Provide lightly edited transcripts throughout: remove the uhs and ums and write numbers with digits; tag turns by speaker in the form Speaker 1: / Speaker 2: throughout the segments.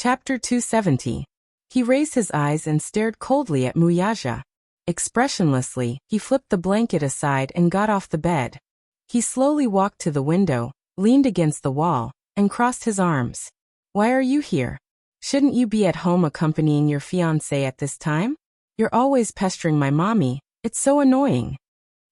Speaker 1: Chapter 270. He raised his eyes and stared coldly at Wuxia. Expressionlessly, he flipped the blanket aside and got off the bed. He slowly walked to the window, leaned against the wall, and crossed his arms. Why are you here? Shouldn't you be at home accompanying your fiancé at this time? You're always pestering my mommy, it's so annoying.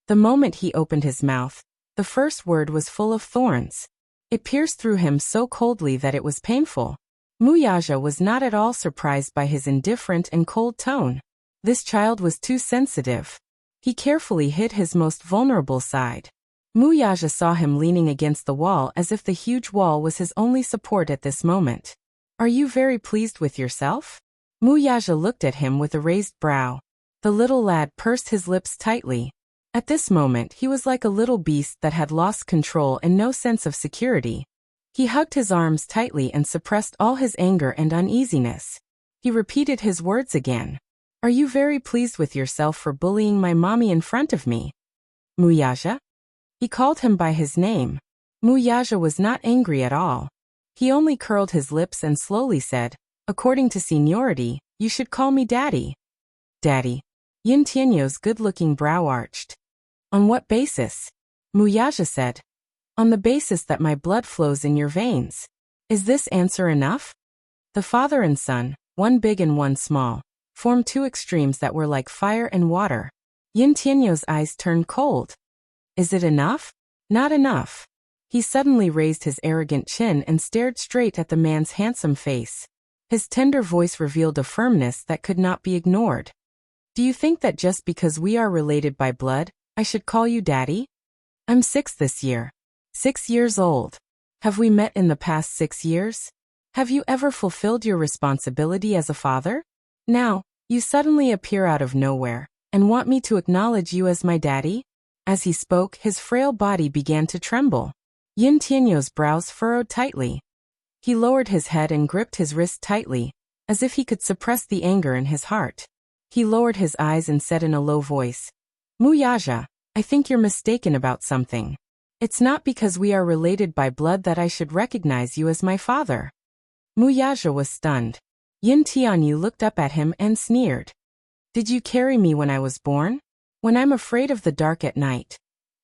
Speaker 1: The moment he opened his mouth, the first word was full of thorns. It pierced through him so coldly that it was painful. Wuxia was not at all surprised by his indifferent and cold tone. This child was too sensitive. He carefully hid his most vulnerable side. Wuxia saw him leaning against the wall as if the huge wall was his only support at this moment. Are you very pleased with yourself? Wuxia looked at him with a raised brow. The little lad pursed his lips tightly. At this moment he was like a little beast that had lost control and no sense of security. He hugged his arms tightly and suppressed all his anger and uneasiness. He repeated his words again. Are you very pleased with yourself for bullying my mommy in front of me? Wuxia? He called him by his name. Wuxia was not angry at all. He only curled his lips and slowly said, according to seniority, you should call me Daddy. Daddy. Yin Tianyo's good-looking brow arched. On what basis? Wuxia said. On the basis that my blood flows in your veins. Is this answer enough? The father and son, one big and one small, formed two extremes that were like fire and water. Yin Tianyo's eyes turned cold. Is it enough? Not enough. He suddenly raised his arrogant chin and stared straight at the man's handsome face. His tender voice revealed a firmness that could not be ignored. Do you think that just because we are related by blood, I should call you Daddy? I'm 6 this year. 6 years old. Have we met in the past 6 years? Have you ever fulfilled your responsibility as a father? Now, you suddenly appear out of nowhere, and want me to acknowledge you as my daddy? As he spoke, his frail body began to tremble. Yin Tianyo's brows furrowed tightly. He lowered his head and gripped his wrist tightly, as if he could suppress the anger in his heart. He lowered his eyes and said in a low voice, Wuxia, I think you're mistaken about something. It's not because we are related by blood that I should recognize you as my father. Wuxia was stunned. Yin Tianyu looked up at him and sneered. Did you carry me when I was born? When I'm afraid of the dark at night?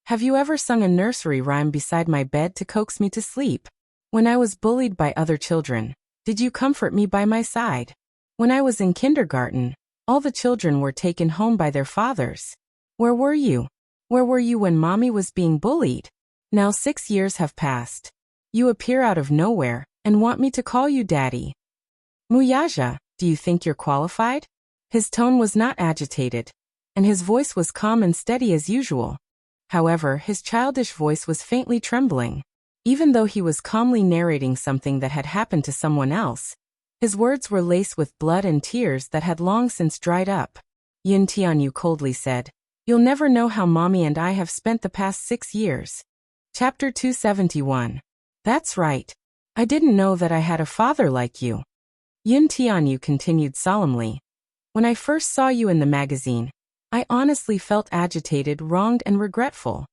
Speaker 1: Have you ever sung a nursery rhyme beside my bed to coax me to sleep? When I was bullied by other children, did you comfort me by my side? When I was in kindergarten, all the children were taken home by their fathers. Where were you? Where were you when mommy was being bullied? Now 6 years have passed. You appear out of nowhere, and want me to call you Daddy. Wuxia, do you think you're qualified? His tone was not agitated, and his voice was calm and steady as usual. However, his childish voice was faintly trembling. Even though he was calmly narrating something that had happened to someone else, his words were laced with blood and tears that had long since dried up. Yin Tianyu coldly said, You'll never know how mommy and I have spent the past 6 years. Chapter 271. That's right. I didn't know that I had a father like you. Yin Tianyu continued solemnly. When I first saw you in the magazine, I honestly felt agitated, wronged, and regretful.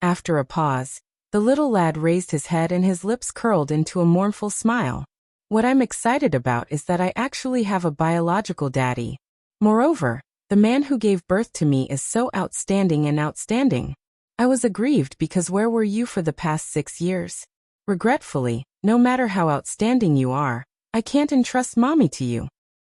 Speaker 1: After a pause, the little lad raised his head and his lips curled into a mournful smile. What I'm excited about is that I actually have a biological daddy. Moreover, the man who gave birth to me is so outstanding and outstanding. I was aggrieved because where were you for the past 6 years? Regretfully, no matter how outstanding you are, I can't entrust mommy to you.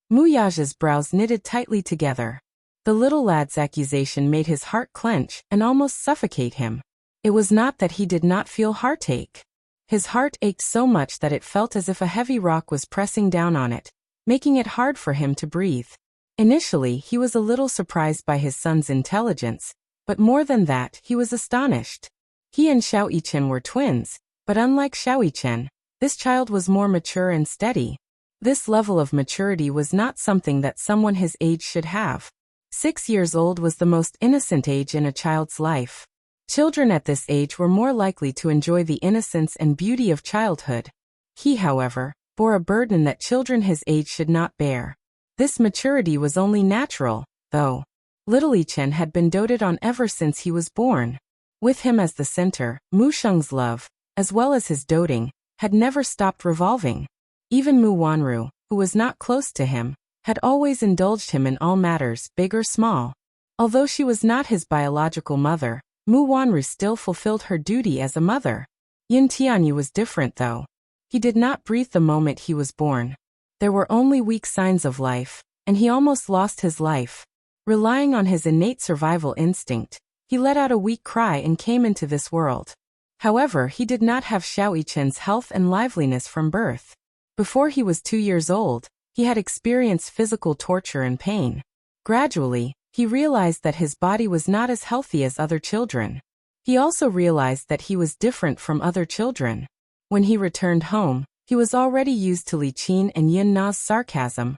Speaker 1: Wuxia's brows knitted tightly together. The little lad's accusation made his heart clench and almost suffocate him. It was not that he did not feel heartache. His heart ached so much that it felt as if a heavy rock was pressing down on it, making it hard for him to breathe. Initially, he was a little surprised by his son's intelligence, but more than that, he was astonished. He and Xiao Yichen were twins, but unlike Xiao Yichen, this child was more mature and steady. This level of maturity was not something that someone his age should have. 6 years old was the most innocent age in a child's life. Children at this age were more likely to enjoy the innocence and beauty of childhood. He, however, bore a burden that children his age should not bear. This maturity was only natural, though. Little Yichen had been doted on ever since he was born. With him as the center, Mu Sheng's love, as well as his doting, had never stopped revolving. Even Mu Wanru, who was not close to him, had always indulged him in all matters, big or small. Although she was not his biological mother, Mu Wanru still fulfilled her duty as a mother. Yin Tianyu was different though. He did not breathe the moment he was born. There were only weak signs of life, and he almost lost his life. Relying on his innate survival instinct, he let out a weak cry and came into this world. However, he did not have Xiao Yichen's health and liveliness from birth. Before he was 2 years old, he had experienced physical torture and pain. Gradually, he realized that his body was not as healthy as other children. He also realized that he was different from other children. When he returned home, he was already used to Li Qin and Yin Na's sarcasm,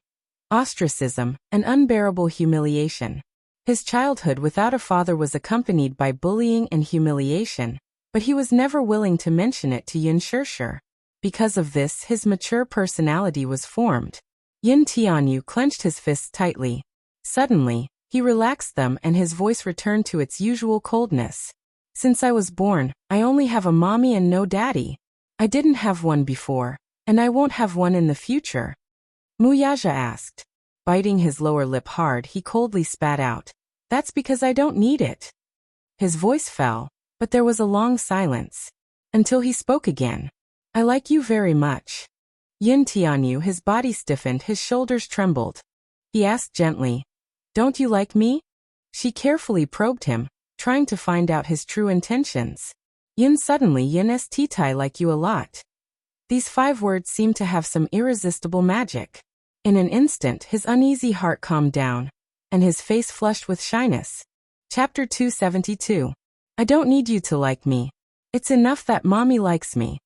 Speaker 1: ostracism, and unbearable humiliation. His childhood without a father was accompanied by bullying and humiliation, but he was never willing to mention it to Yin Shirshir. Because of this, his mature personality was formed. Yin Tianyu clenched his fists tightly. Suddenly, he relaxed them and his voice returned to its usual coldness. Since I was born, I only have a mommy and no daddy. I didn't have one before, and I won't have one in the future. Muyaja asked. Biting his lower lip hard, he coldly spat out. That's because I don't need it. His voice fell, but there was a long silence. Until he spoke again. I like you very much. Yin Tianyu, his body stiffened, his shoulders trembled. He asked gently, Don't you like me? She carefully probed him, trying to find out his true intentions. Yin suddenly, Yin st I like you a lot. These 5 words seemed to have some irresistible magic. In an instant, his uneasy heart calmed down, and his face flushed with shyness. Chapter 272. I don't need you to like me. It's enough that mommy likes me.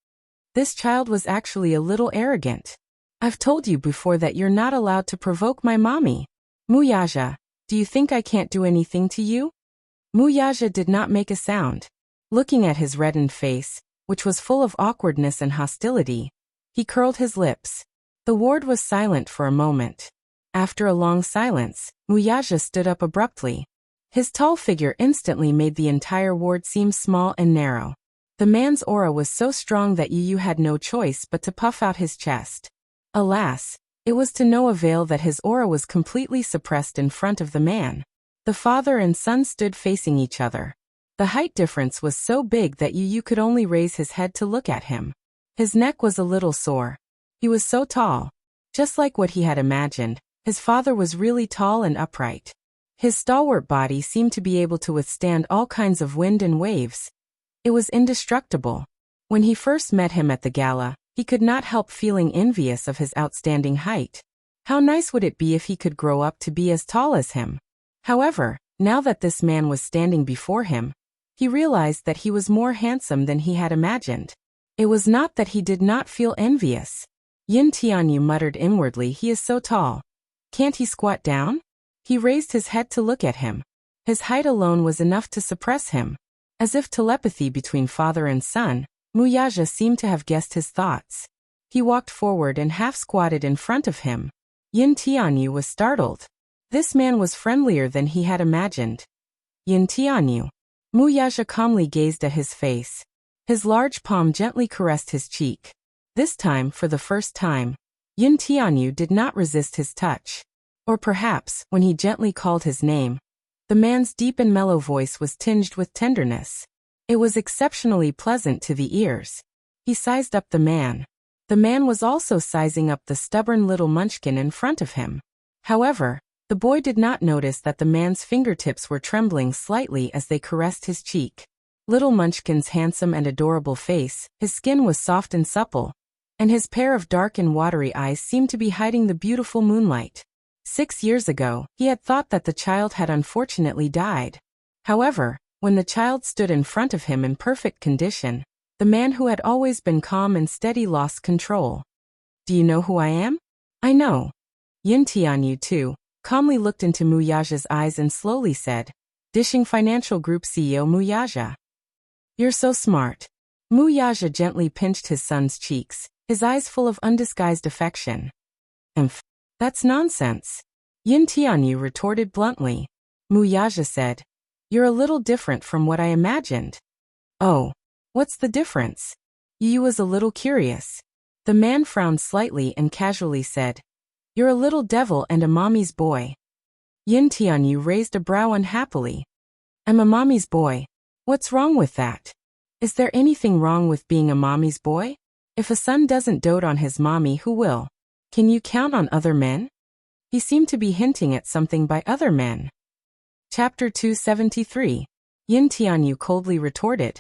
Speaker 1: This child was actually a little arrogant. I've told you before that you're not allowed to provoke my mommy. Muyaja, do you think I can't do anything to you? Muyaja did not make a sound. Looking at his reddened face, which was full of awkwardness and hostility, he curled his lips. The ward was silent for a moment. After a long silence, Muyaja stood up abruptly. His tall figure instantly made the entire ward seem small and narrow. The man's aura was so strong that Yu had no choice but to puff out his chest. Alas, it was to no avail that his aura was completely suppressed in front of the man. The father and son stood facing each other. The height difference was so big that Yu could only raise his head to look at him. His neck was a little sore. He was so tall. Just like what he had imagined, his father was really tall and upright. His stalwart body seemed to be able to withstand all kinds of wind and waves. It was indestructible. When he first met him at the gala, he could not help feeling envious of his outstanding height. How nice would it be if he could grow up to be as tall as him? However, now that this man was standing before him, he realized that he was more handsome than he had imagined. It was not that he did not feel envious. Yin Tianyu muttered inwardly, he is so tall. Can't he squat down? He raised his head to look at him. His height alone was enough to suppress him. As if telepathy between father and son, Muyaja seemed to have guessed his thoughts. He walked forward and half-squatted in front of him. Yin Tianyu was startled. This man was friendlier than he had imagined. Yin Tianyu. Muyaja calmly gazed at his face. His large palm gently caressed his cheek. This time, for the first time, Yin Tianyu did not resist his touch. Or perhaps, when he gently called his name, the man's deep and mellow voice was tinged with tenderness. It was exceptionally pleasant to the ears. He sized up the man. The man was also sizing up the stubborn little munchkin in front of him. However, the boy did not notice that the man's fingertips were trembling slightly as they caressed his cheek. Little Munchkin's handsome and adorable face, his skin was soft and supple, and his pair of dark and watery eyes seemed to be hiding the beautiful moonlight. 6 years ago, he had thought that the child had unfortunately died. However, when the child stood in front of him in perfect condition, the man who had always been calm and steady lost control. Do you know who I am? I know. Yin Tianyu too calmly looked into Muyaja's eyes and slowly said, Dishing Financial Group CEO Muyaja. You're so smart. Muyaja gently pinched his son's cheeks, his eyes full of undisguised affection. That's nonsense. Yin Tianyu retorted bluntly. Muyaja said, You're a little different from what I imagined. Oh, what's the difference? Yu was a little curious. The man frowned slightly and casually said, "You're a little devil and a mommy's boy." Yin Tianyu raised a brow unhappily. "I'm a mommy's boy. What's wrong with that? Is there anything wrong with being a mommy's boy? If a son doesn't dote on his mommy, who will? Can you count on other men?" He seemed to be hinting at something by other men. Chapter 273. Yin Tianyu coldly retorted,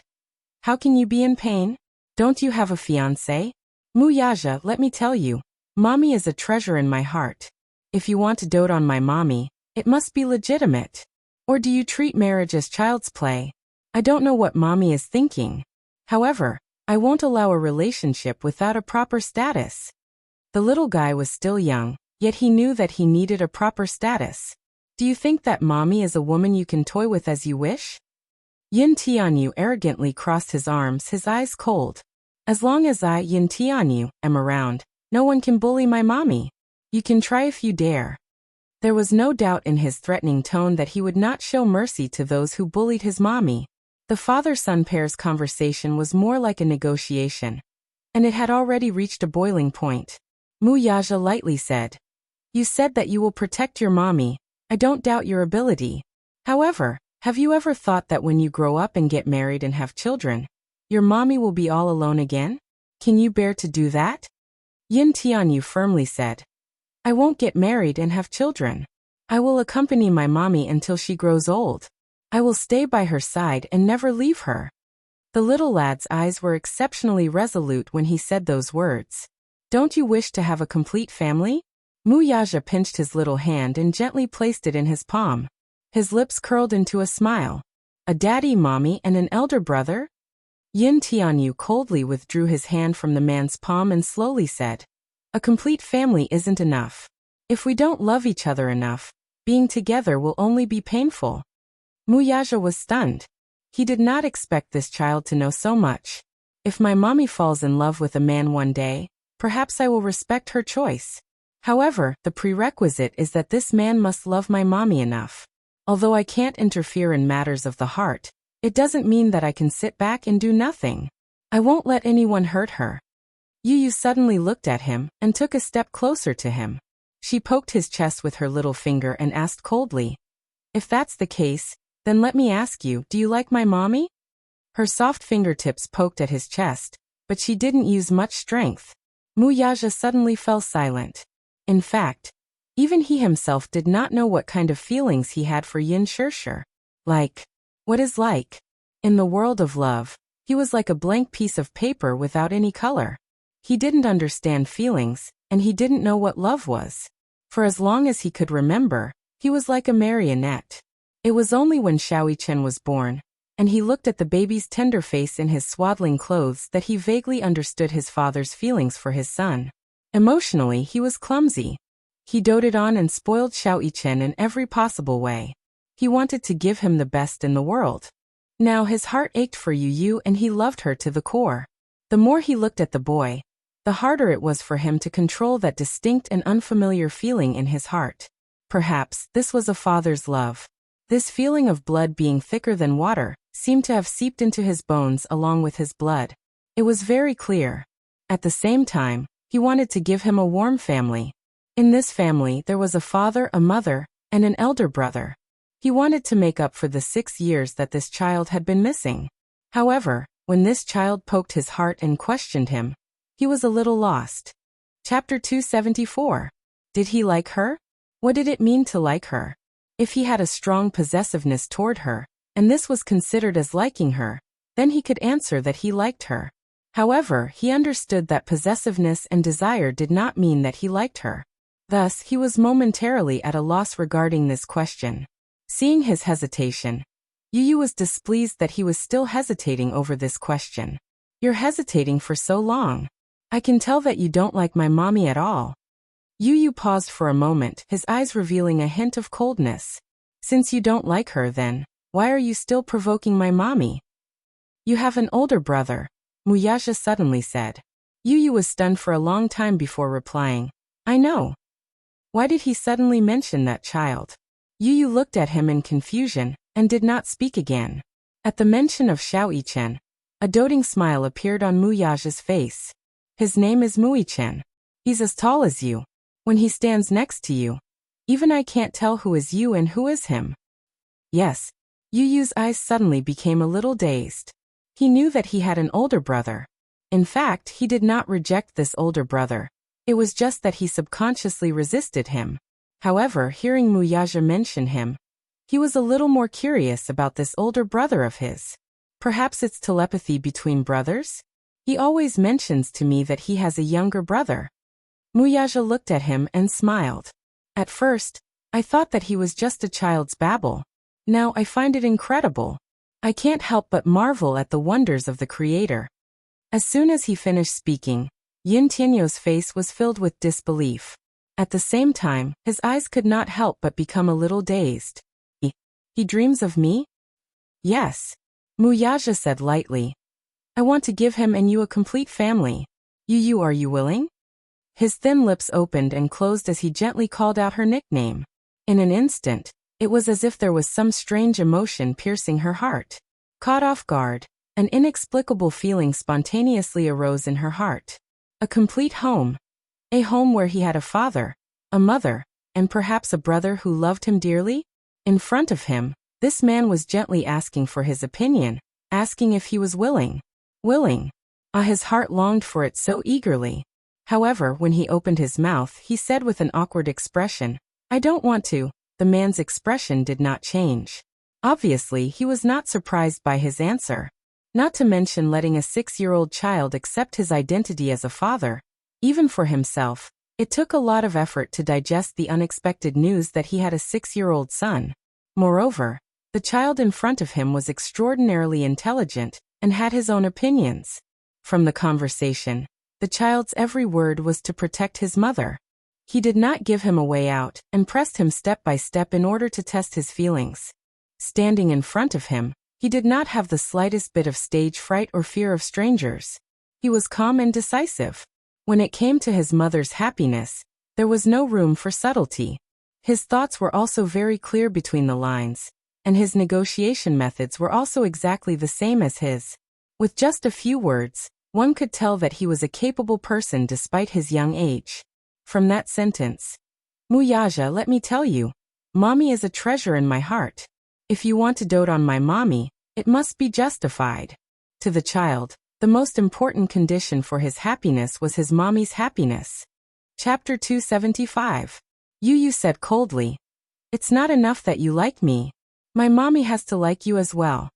Speaker 1: "How can you be in pain? Don't you have a fiancé? Wuxia, let me tell you, mommy is a treasure in my heart. If you want to dote on my mommy, it must be legitimate. Or do you treat marriage as child's play? I don't know what mommy is thinking. However, I won't allow a relationship without a proper status." The little guy was still young, yet he knew that he needed a proper status. "Do you think that mommy is a woman you can toy with as you wish?" Yin Tianyu arrogantly crossed his arms, his eyes cold. "As long as I, Yin Tianyu, am around, no one can bully my mommy. You can try if you dare." There was no doubt in his threatening tone that he would not show mercy to those who bullied his mommy. The father-son pair's conversation was more like a negotiation, and it had already reached a boiling point. Wuxia lightly said, "You said that you will protect your mommy. I don't doubt your ability. However, have you ever thought that when you grow up and get married and have children, your mommy will be all alone again? Can you bear to do that?" Yin Tianyu firmly said, "I won't get married and have children. I will accompany my mommy until she grows old. I will stay by her side and never leave her." The little lad's eyes were exceptionally resolute when he said those words. "Don't you wish to have a complete family?" Wuxia pinched his little hand and gently placed it in his palm. His lips curled into a smile. "A daddy, mommy, and an elder brother?" Yin Tianyu coldly withdrew his hand from the man's palm and slowly said, "A complete family isn't enough. If we don't love each other enough, being together will only be painful." Wuxia was stunned. He did not expect this child to know so much. "If my mommy falls in love with a man one day, perhaps I will respect her choice. However, the prerequisite is that this man must love my mommy enough. Although I can't interfere in matters of the heart, it doesn't mean that I can sit back and do nothing. I won't let anyone hurt her." Yu suddenly looked at him and took a step closer to him. She poked his chest with her little finger and asked coldly, "If that's the case, then let me ask you, do you like my mommy?" Her soft fingertips poked at his chest, but she didn't use much strength. Wuxia suddenly fell silent. In fact, even he himself did not know what kind of feelings he had for Yin Shirshir. Like, what is like? In the world of love, he was like a blank piece of paper without any color. He didn't understand feelings, and he didn't know what love was. For as long as he could remember, he was like a marionette. It was only when Xiaoyichen was born, and he looked at the baby's tender face in his swaddling clothes that he vaguely understood his father's feelings for his son. Emotionally, he was clumsy. He doted on and spoiled Xiaoyichen in every possible way. He wanted to give him the best in the world. Now his heart ached for Yu and he loved her to the core. The more he looked at the boy, the harder it was for him to control that distinct and unfamiliar feeling in his heart. Perhaps this was a father's love. This feeling of blood being thicker than water seemed to have seeped into his bones along with his blood. It was very clear. At the same time, he wanted to give him a warm family. In this family there was a father, a mother, and an elder brother. He wanted to make up for the 6 years that this child had been missing. However, when this child poked his heart and questioned him, he was a little lost. Chapter 274. Did he like her? What did it mean to like her? If he had a strong possessiveness toward her, and this was considered as liking her, then he could answer that he liked her. However, he understood that possessiveness and desire did not mean that he liked her. Thus, he was momentarily at a loss regarding this question. Seeing his hesitation, Yu was displeased that he was still hesitating over this question. "You're hesitating for so long. I can tell that you don't like my mommy at all." Yu paused for a moment, his eyes revealing a hint of coldness. "Since you don't like her then, why are you still provoking my mommy?" "You have an older brother," Wuxia suddenly said. Yu was stunned for a long time before replying, "I know." Why did he suddenly mention that child? Yu looked at him in confusion, and did not speak again. At the mention of Xiaoyichen, a doting smile appeared on Wuxia's face. His name is Mui-chan. He's as tall as you. When he stands next to you, even I can't tell who is you and who is him. Yes. Yu Yu's eyes suddenly became a little dazed. He knew that he had an older brother. In fact, he did not reject this older brother. It was just that he subconsciously resisted him. However, hearing Muyaja mention him, he was a little more curious about this older brother of his. Perhaps it's telepathy between brothers? He always mentions to me that he has a younger brother. Muyaja looked at him and smiled. At first, I thought that he was just a child's babble. Now I find it incredible. I can't help but marvel at the wonders of the Creator. As soon as he finished speaking, Yin Tianyo's face was filled with disbelief. At the same time, his eyes could not help but become a little dazed. He dreams of me? Yes. Muyaja said lightly. I want to give him and you a complete family. Yu, are you willing? His thin lips opened and closed as he gently called out her nickname. In an instant, it was as if there was some strange emotion piercing her heart. Caught off guard, an inexplicable feeling spontaneously arose in her heart. A complete home. A home where he had a father, a mother, and perhaps a brother who loved him dearly? In front of him, this man was gently asking for his opinion, asking if he was willing. Willing. His heart longed for it so eagerly. However, when he opened his mouth, he said with an awkward expression, I don't want to. The man's expression did not change. Obviously, he was not surprised by his answer. Not to mention letting a 6-year-old child accept his identity as a father. Even for himself, it took a lot of effort to digest the unexpected news that he had a 6-year-old son. Moreover, the child in front of him was extraordinarily intelligent and had his own opinions. From the conversation, the child's every word was to protect his mother. He did not give him a way out and pressed him step by step in order to test his feelings. Standing in front of him, he did not have the slightest bit of stage fright or fear of strangers. He was calm and decisive. When it came to his mother's happiness, there was no room for subtlety. His thoughts were also very clear between the lines, and his negotiation methods were also exactly the same as his. With just a few words, one could tell that he was a capable person despite his young age. From that sentence, Muyaja, let me tell you, mommy is a treasure in my heart. If you want to dote on my mommy, it must be justified. To the child, the most important condition for his happiness was his mommy's happiness. Chapter 275. Yu said coldly, It's not enough that you like me. My mommy has to like you as well.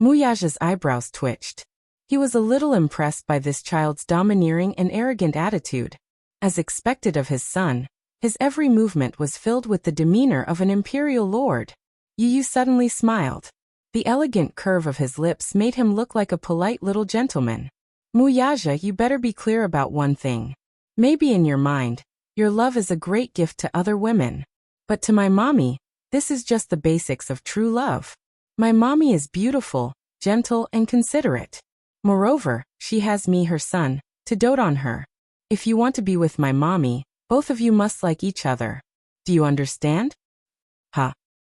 Speaker 1: Muyaja's eyebrows twitched. He was a little impressed by this child's domineering and arrogant attitude. As expected of his son, his every movement was filled with the demeanor of an imperial lord. Yu suddenly smiled. The elegant curve of his lips made him look like a polite little gentleman. Muyaja, you better be clear about one thing. Maybe in your mind, your love is a great gift to other women. But to my mommy, this is just the basics of true love. My mommy is beautiful, gentle, and considerate. Moreover, she has me, her son, to dote on her. If you want to be with my mommy, both of you must like each other. Do you understand?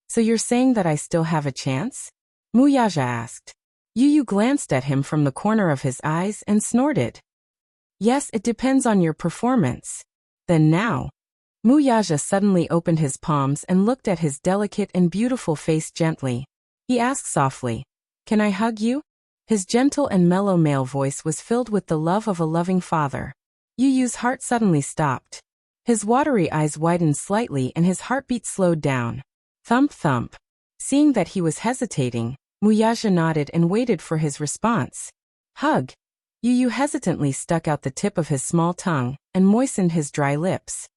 Speaker 1: So you're saying that I still have a chance? Muyaja asked. Yu glanced at him from the corner of his eyes and snorted. Yes, it depends on your performance. Then now. Muyaja suddenly opened his palms and looked at his delicate and beautiful face gently. He asked softly, Can I hug you? His gentle and mellow male voice was filled with the love of a loving father. Yu's heart suddenly stopped. His watery eyes widened slightly and his heartbeat slowed down. Thump thump. Seeing that he was hesitating, Muyaja nodded and waited for his response. Hug. Yu hesitantly stuck out the tip of his small tongue and moistened his dry lips.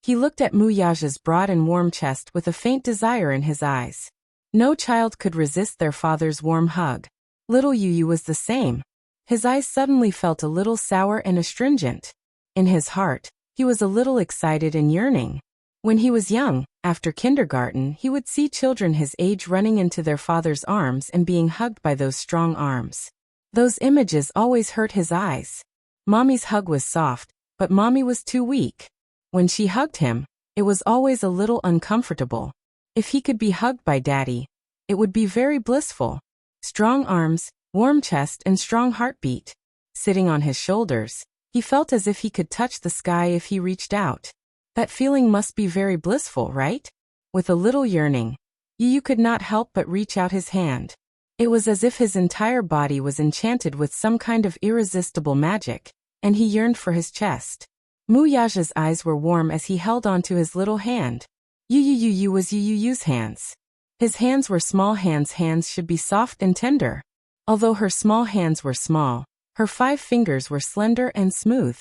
Speaker 1: He looked at Muyaja's broad and warm chest with a faint desire in his eyes. No child could resist their father's warm hug. Little Yu was the same. His eyes suddenly felt a little sour and astringent. In his heart, he was a little excited and yearning. When he was young, after kindergarten, he would see children his age running into their father's arms and being hugged by those strong arms. Those images always hurt his eyes. Mommy's hug was soft, but mommy was too weak. When she hugged him, it was always a little uncomfortable. If he could be hugged by daddy, it would be very blissful. Strong arms, warm chest, and strong heartbeat. Sitting on his shoulders, He felt as if he could touch the sky if he reached out. That feeling must be very blissful, right? With a little yearning, Yu could not help but reach out his hand. It was as if his entire body was enchanted with some kind of irresistible magic, and he yearned for his chest. Muyaja's eyes were warm as he held onto his little hand. Yu was Yu's hands. His hands were small hands. Hands should be soft and tender. Although her small hands were small, her 5 fingers were slender and smooth.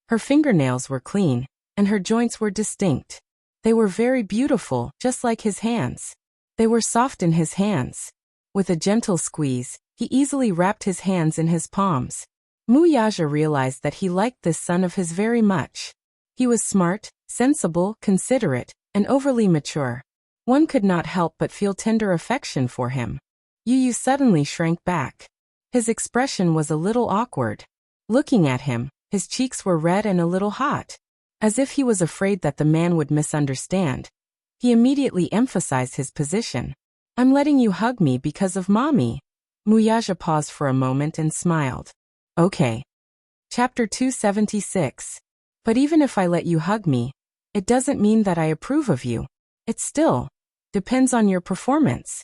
Speaker 1: Her fingernails were clean, and her joints were distinct. They were very beautiful, just like his hands. They were soft in his hands. With a gentle squeeze, he easily wrapped his hands in his palms. Muyaja realized that he liked this son of his very much. He was smart, sensible, considerate, and overly mature. One could not help but feel tender affection for him. Yu suddenly shrank back. His expression was a little awkward. Looking at him, his cheeks were red and a little hot. As if he was afraid that the man would misunderstand, he immediately emphasized his position. I'm letting you hug me because of mommy. Muyaja paused for a moment and smiled. Okay. Chapter 276. But even if I let you hug me, it doesn't mean that I approve of you. It still depends on your performance.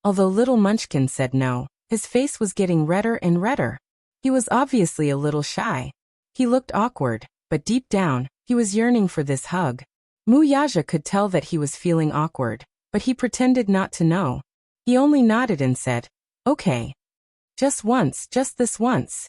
Speaker 1: Although little Munchkin said no, his face was getting redder and redder. He was obviously a little shy. He looked awkward, but deep down, he was yearning for this hug. Muyaja could tell that he was feeling awkward, but he pretended not to know. He only nodded and said, okay. Just once, just this once.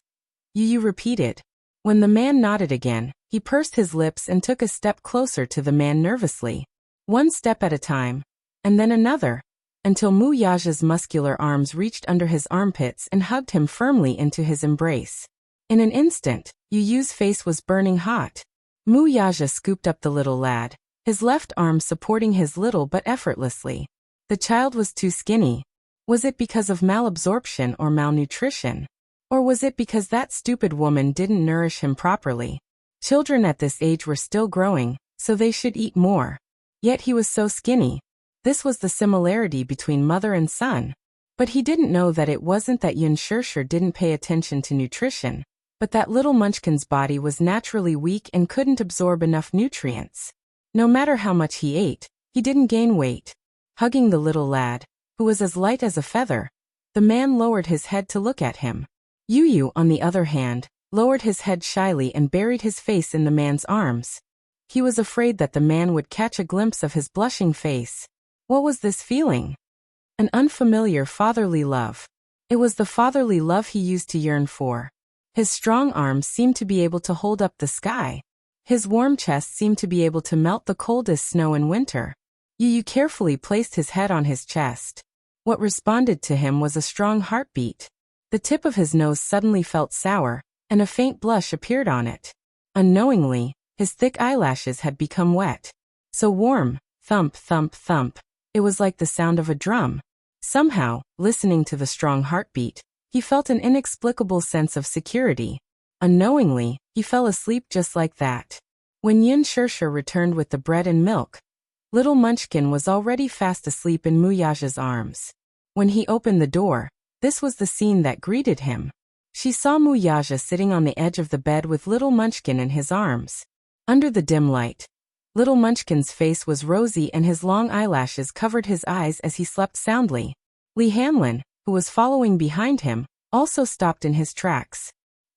Speaker 1: Yu repeated. When the man nodded again, he pursed his lips and took a step closer to the man nervously. One step at a time, and then another, until Muyaja's muscular arms reached under his armpits and hugged him firmly into his embrace. In an instant, Yu's face was burning hot. Muyaja scooped up the little lad, his left arm supporting his little but effortlessly. The child was too skinny. Was it because of malabsorption or malnutrition? Or was it because that stupid woman didn't nourish him properly? Children at this age were still growing, so they should eat more. Yet he was so skinny. This was the similarity between mother and son. But he didn't know that it wasn't that Yunshirsher didn't pay attention to nutrition, but that little Munchkin's body was naturally weak and couldn't absorb enough nutrients. No matter how much he ate, he didn't gain weight. Hugging the little lad, who was as light as a feather, the man lowered his head to look at him. Yu, on the other hand, lowered his head shyly and buried his face in the man's arms. He was afraid that the man would catch a glimpse of his blushing face. What was this feeling? An unfamiliar fatherly love. It was the fatherly love he used to yearn for. His strong arms seemed to be able to hold up the sky. His warm chest seemed to be able to melt the coldest snow in winter. Yu carefully placed his head on his chest. What responded to him was a strong heartbeat. The tip of his nose suddenly felt sour, and a faint blush appeared on it. Unknowingly, his thick eyelashes had become wet. So warm, thump, thump, thump. It was like the sound of a drum. Somehow, listening to the strong heartbeat, he felt an inexplicable sense of security. Unknowingly, he fell asleep just like that. When Yunshirsher returned with the bread and milk, little Munchkin was already fast asleep in Muyaja's arms. When he opened the door, this was the scene that greeted him. She saw Muyaja sitting on the edge of the bed with little Munchkin in his arms. Under the dim light, little Munchkin's face was rosy and his long eyelashes covered his eyes as he slept soundly. Li Hanlin, who was following behind him, also stopped in his tracks.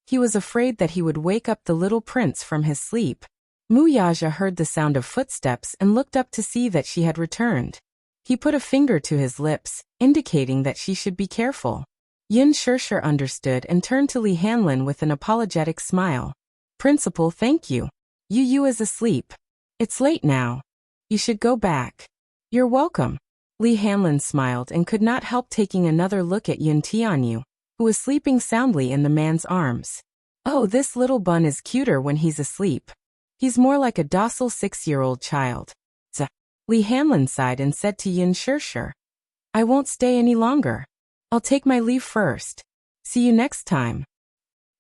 Speaker 1: He was afraid that he would wake up the little prince from his sleep. Muyaja heard the sound of footsteps and looked up to see that she had returned. He put a finger to his lips, indicating that she should be careful. Yunshirsher understood and turned to Li Hanlin with an apologetic smile. Principal, thank you. Yu is asleep. It's late now. You should go back. You're welcome. Li Hanlin smiled and could not help taking another look at Yun Tianyu, who was sleeping soundly in the man's arms. Oh, this little bun is cuter when he's asleep. He's more like a docile 6-year-old child. Li Hanlin sighed and said to Yunshirsher, I won't stay any longer. I'll take my leave first. See you next time.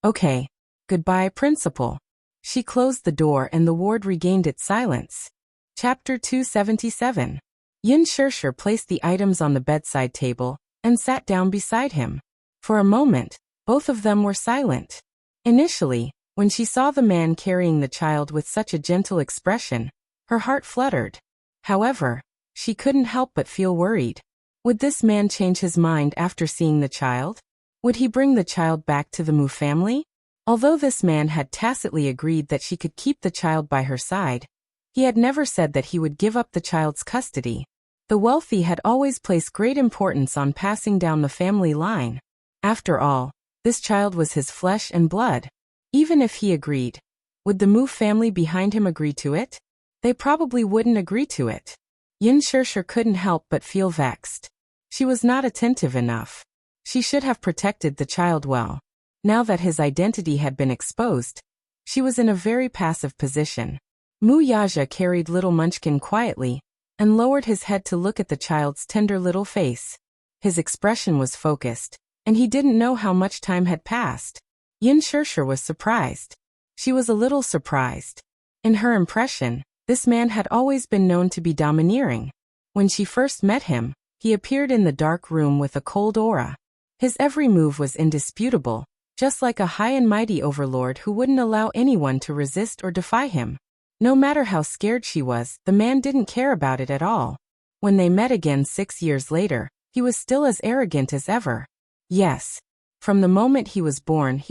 Speaker 1: Okay. Goodbye, Principal. She closed the door and the ward regained its silence. Chapter 277. Yunshirsher placed the items on the bedside table and sat down beside him. For a moment, both of them were silent. Initially, When she saw the man carrying the child with such a gentle expression, her heart fluttered. However, she couldn't help but feel worried. Would this man change his mind after seeing the child? Would he bring the child back to the Mu family? Although this man had tacitly agreed that she could keep the child by her side, he had never said that he would give up the child's custody. The wealthy had always placed great importance on passing down the family line. After all, this child was his flesh and blood. Even if he agreed, would the Mu family behind him agree to it? They probably wouldn't agree to it. Yin Shirshir couldn't help but feel vexed. She was not attentive enough. She should have protected the child well. Now that his identity had been exposed, she was in a very passive position. Mu Yaja carried little Munchkin quietly and lowered his head to look at the child's tender little face. His expression was focused, and he didn't know how much time had passed. Yin Shirshir was surprised. She was a little surprised. In her impression, this man had always been known to be domineering. When she first met him, he appeared in the dark room with a cold aura. His every move was indisputable, just like a high and mighty overlord who wouldn't allow anyone to resist or defy him. No matter how scared she was, the man didn't care about it at all. When they met again 6 years later, he was still as arrogant as ever. Yes. From the moment he was born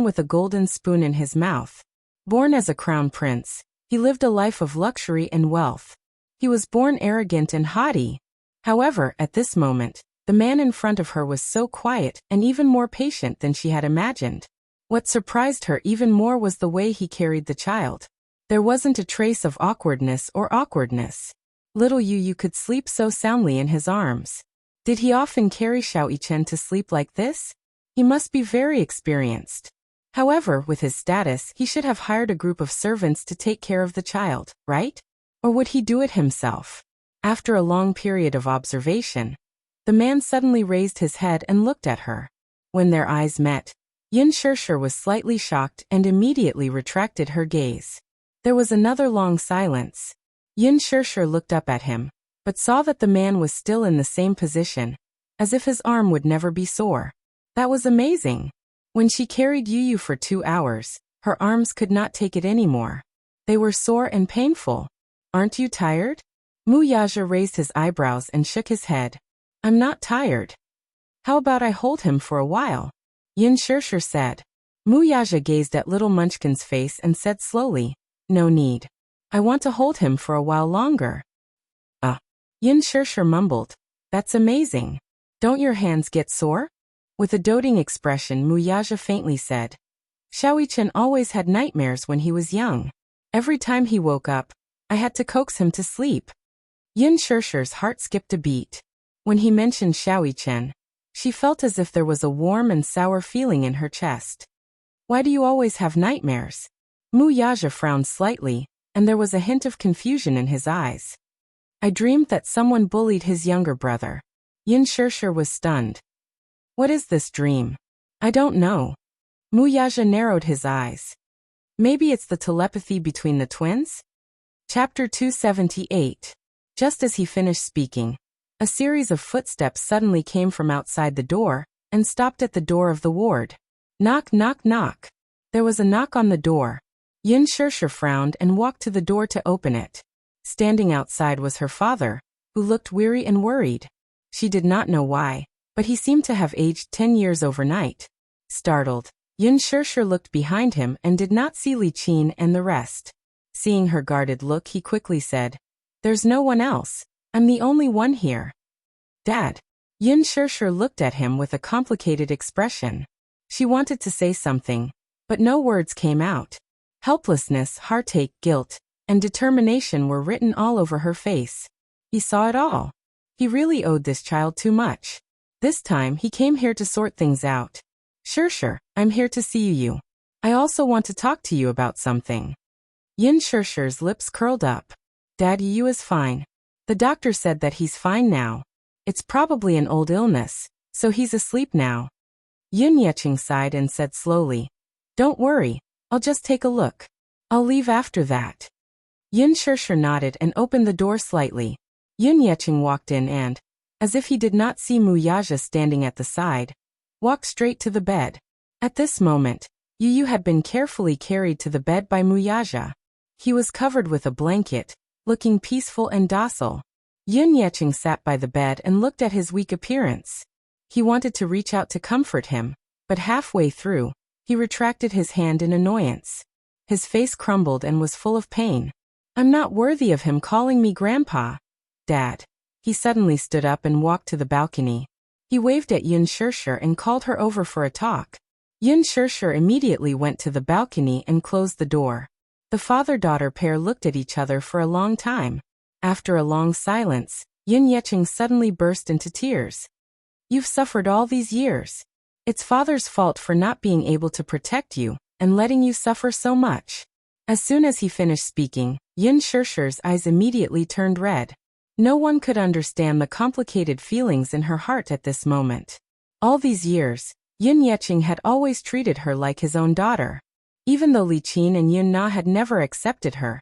Speaker 1: with a golden spoon in his mouth. Born as a crown prince, he lived a life of luxury and wealth. He was born arrogant and haughty. However, at this moment, the man in front of her was so quiet and even more patient than she had imagined. What surprised her even more was the way he carried the child. There wasn't a trace of awkwardness. Little Yu could sleep so soundly in his arms. Did he often carry Xiao-Yichen to sleep like this? He must be very experienced. However, with his status, he should have hired a group of servants to take care of the child, right? Or would he do it himself? After a long period of observation, the man suddenly raised his head and looked at her. When their eyes met, Yin Shirshir was slightly shocked and immediately retracted her gaze. There was another long silence. Yin Shirshir looked up at him, but saw that the man was still in the same position, as if his arm would never be sore. That was amazing. When she carried Yu for 2 hours, her arms could not take it anymore. They were sore and painful. Aren't you tired? Mu Yaja raised his eyebrows and shook his head. I'm not tired. How about I hold him for a while? Yin Shirshir said. Mu Yaja gazed at little Munchkin's face and said slowly, no need. I want to hold him for a while longer. Yin Shirshir mumbled. That's amazing. Don't your hands get sore? With a doting expression, Mu Yaja faintly said. Xiao-Yichen always had nightmares when he was young. Every time he woke up, I had to coax him to sleep. Yin Shirshir's heart skipped a beat. When he mentioned Xiao-Yichen, she felt as if there was a warm and sour feeling in her chest. Why do you always have nightmares? Mu Yaja frowned slightly, and there was a hint of confusion in his eyes. I dreamed that someone bullied his younger brother. Yin Shirshir was stunned. What is this dream? I don't know. Mu Yaja narrowed his eyes. Maybe it's the telepathy between the twins? Chapter 278. Just as he finished speaking, a series of footsteps suddenly came from outside the door and stopped at the door of the ward. Knock, knock, knock. There was a knock on the door. Yin Shirshir frowned and walked to the door to open it. Standing outside was her father, who looked weary and worried. She did not know why, but he seemed to have aged 10 years overnight. Startled, Yin Shirshir looked behind him and did not see Li Qin and the rest. Seeing her guarded look, he quickly said, There's no one else. I'm the only one here. Dad. Yin Shirshir looked at him with a complicated expression. She wanted to say something, but no words came out. Helplessness, heartache, guilt, and determination were written all over her face. He saw it all. He really owed this child too much. This time, he came here to sort things out. Shirshir, I'm here to see you. I also want to talk to you about something. Yin Shirshir's lips curled up. Dad, Yu is fine. The doctor said that he's fine now. It's probably an old illness, so he's asleep now. Yin Yeching sighed and said slowly, Don't worry, I'll just take a look. I'll leave after that. Yin Shirshir nodded and opened the door slightly. Yin Yeching walked in and, as if he did not see Mu Yaja standing at the side, walked straight to the bed. At this moment, Yu had been carefully carried to the bed by Muyaja. He was covered with a blanket, looking peaceful and docile. Yun Yecheng sat by the bed and looked at his weak appearance. He wanted to reach out to comfort him, but halfway through, he retracted his hand in annoyance. His face crumbled and was full of pain. I'm not worthy of him calling me Grandpa. Dad. He suddenly stood up and walked to the balcony. He waved at Yun Shishir and called her over for a talk. Yun Shishir immediately went to the balcony and closed the door. The father-daughter pair looked at each other for a long time. After a long silence, Yun Yecheng suddenly burst into tears. You've suffered all these years. It's father's fault for not being able to protect you and letting you suffer so much. As soon as he finished speaking, Yun Shishir's eyes immediately turned red. No one could understand the complicated feelings in her heart at this moment. All these years, Yun Yecheng had always treated her like his own daughter. Even though Li Qin and Yun Na had never accepted her,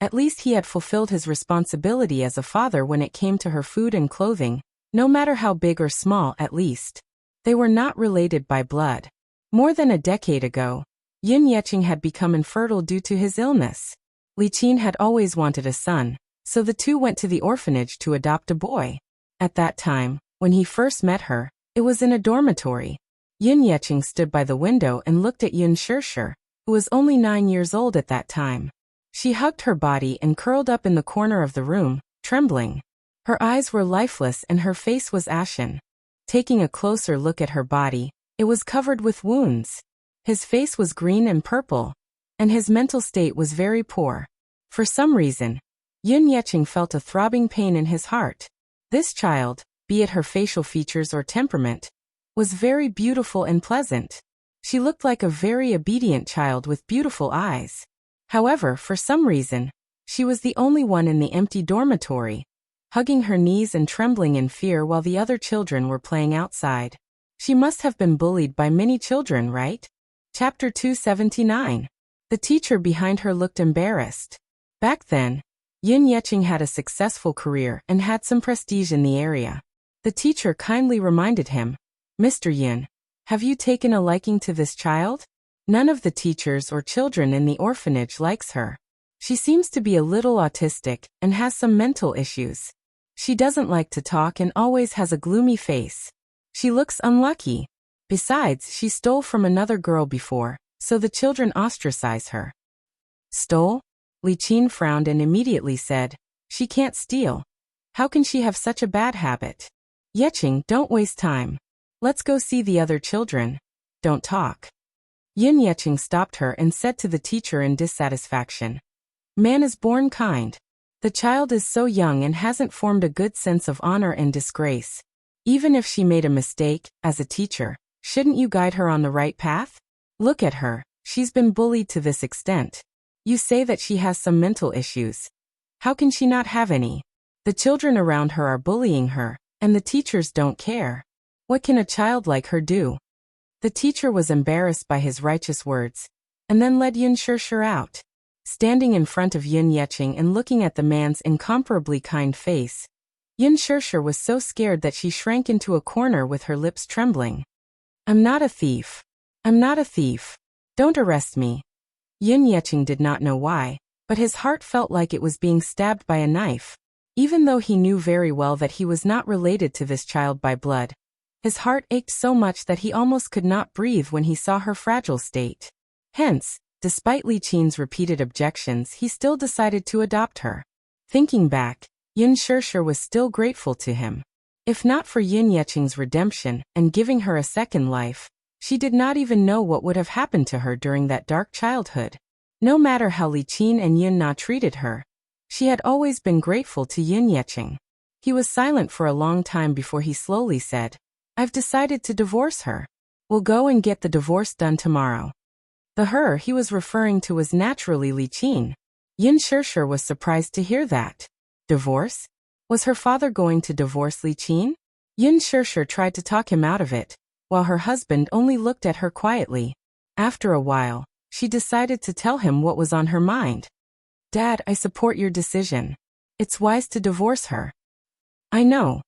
Speaker 1: at least he had fulfilled his responsibility as a father when it came to her food and clothing, no matter how big or small at least. They were not related by blood. More than a decade ago, Yun Yecheng had become infertile due to his illness. Li Qin had always wanted a son, so the two went to the orphanage to adopt a boy. At that time, when he first met her, it was in a dormitory. Yun Yecheng stood by the window and looked at Yun Shishir, who was only 9 years old at that time. She hugged her body and curled up in the corner of the room, trembling. Her eyes were lifeless and her face was ashen. Taking a closer look at her body, it was covered with wounds. His face was green and purple, and his mental state was very poor. For some reason, Yun Yecheng felt a throbbing pain in his heart. This child, be it her facial features or temperament, was very beautiful and pleasant. She looked like a very obedient child with beautiful eyes. However, for some reason, she was the only one in the empty dormitory, hugging her knees and trembling in fear while the other children were playing outside. She must have been bullied by many children, right? Chapter 279. The teacher behind her looked embarrassed. Back then, Yun Yecheng had a successful career and had some prestige in the area. The teacher kindly reminded him, Mr. Yun, have you taken a liking to this child? None of the teachers or children in the orphanage likes her. She seems to be a little autistic and has some mental issues. She doesn't like to talk and always has a gloomy face. She looks unlucky. Besides, she stole from another girl before, so the children ostracize her. Stole? Li Qin frowned and immediately said, she can't steal. How can she have such a bad habit? Yecheng, don't waste time. Let's go see the other children. Don't talk. Yun Yecheng stopped her and said to the teacher in dissatisfaction, man is born kind. The child is so young and hasn't formed a good sense of honor and disgrace. Even if she made a mistake, as a teacher, shouldn't you guide her on the right path? Look at her, she's been bullied to this extent. You say that she has some mental issues. How can she not have any? The children around her are bullying her, and the teachers don't care. What can a child like her do? The teacher was embarrassed by his righteous words, and then led Yun Shishir out. Standing in front of Yun Yecheng and looking at the man's incomparably kind face, Yun Shishir was so scared that she shrank into a corner with her lips trembling. I'm not a thief. I'm not a thief. Don't arrest me. Yun Yecheng did not know why, but his heart felt like it was being stabbed by a knife. Even though he knew very well that he was not related to this child by blood, his heart ached so much that he almost could not breathe when he saw her fragile state. Hence, despite Li Qin's repeated objections, he still decided to adopt her. Thinking back, Yun Shishir was still grateful to him. If not for Yun Yecheng's redemption and giving her a second life, she did not even know what would have happened to her during that dark childhood. No matter how Li Qin and Yun Na treated her, she had always been grateful to Yun Yecheng. He was silent for a long time before he slowly said, I've decided to divorce her. We'll go and get the divorce done tomorrow. The her he was referring to was naturally Li Qin. Yun Shishir was surprised to hear that. Divorce? Was her father going to divorce Li Qin? Yun Shishir tried to talk him out of it, while her husband only looked at her quietly. After a while, she decided to tell him what was on her mind. Dad, I support your decision. It's wise to divorce her. I know.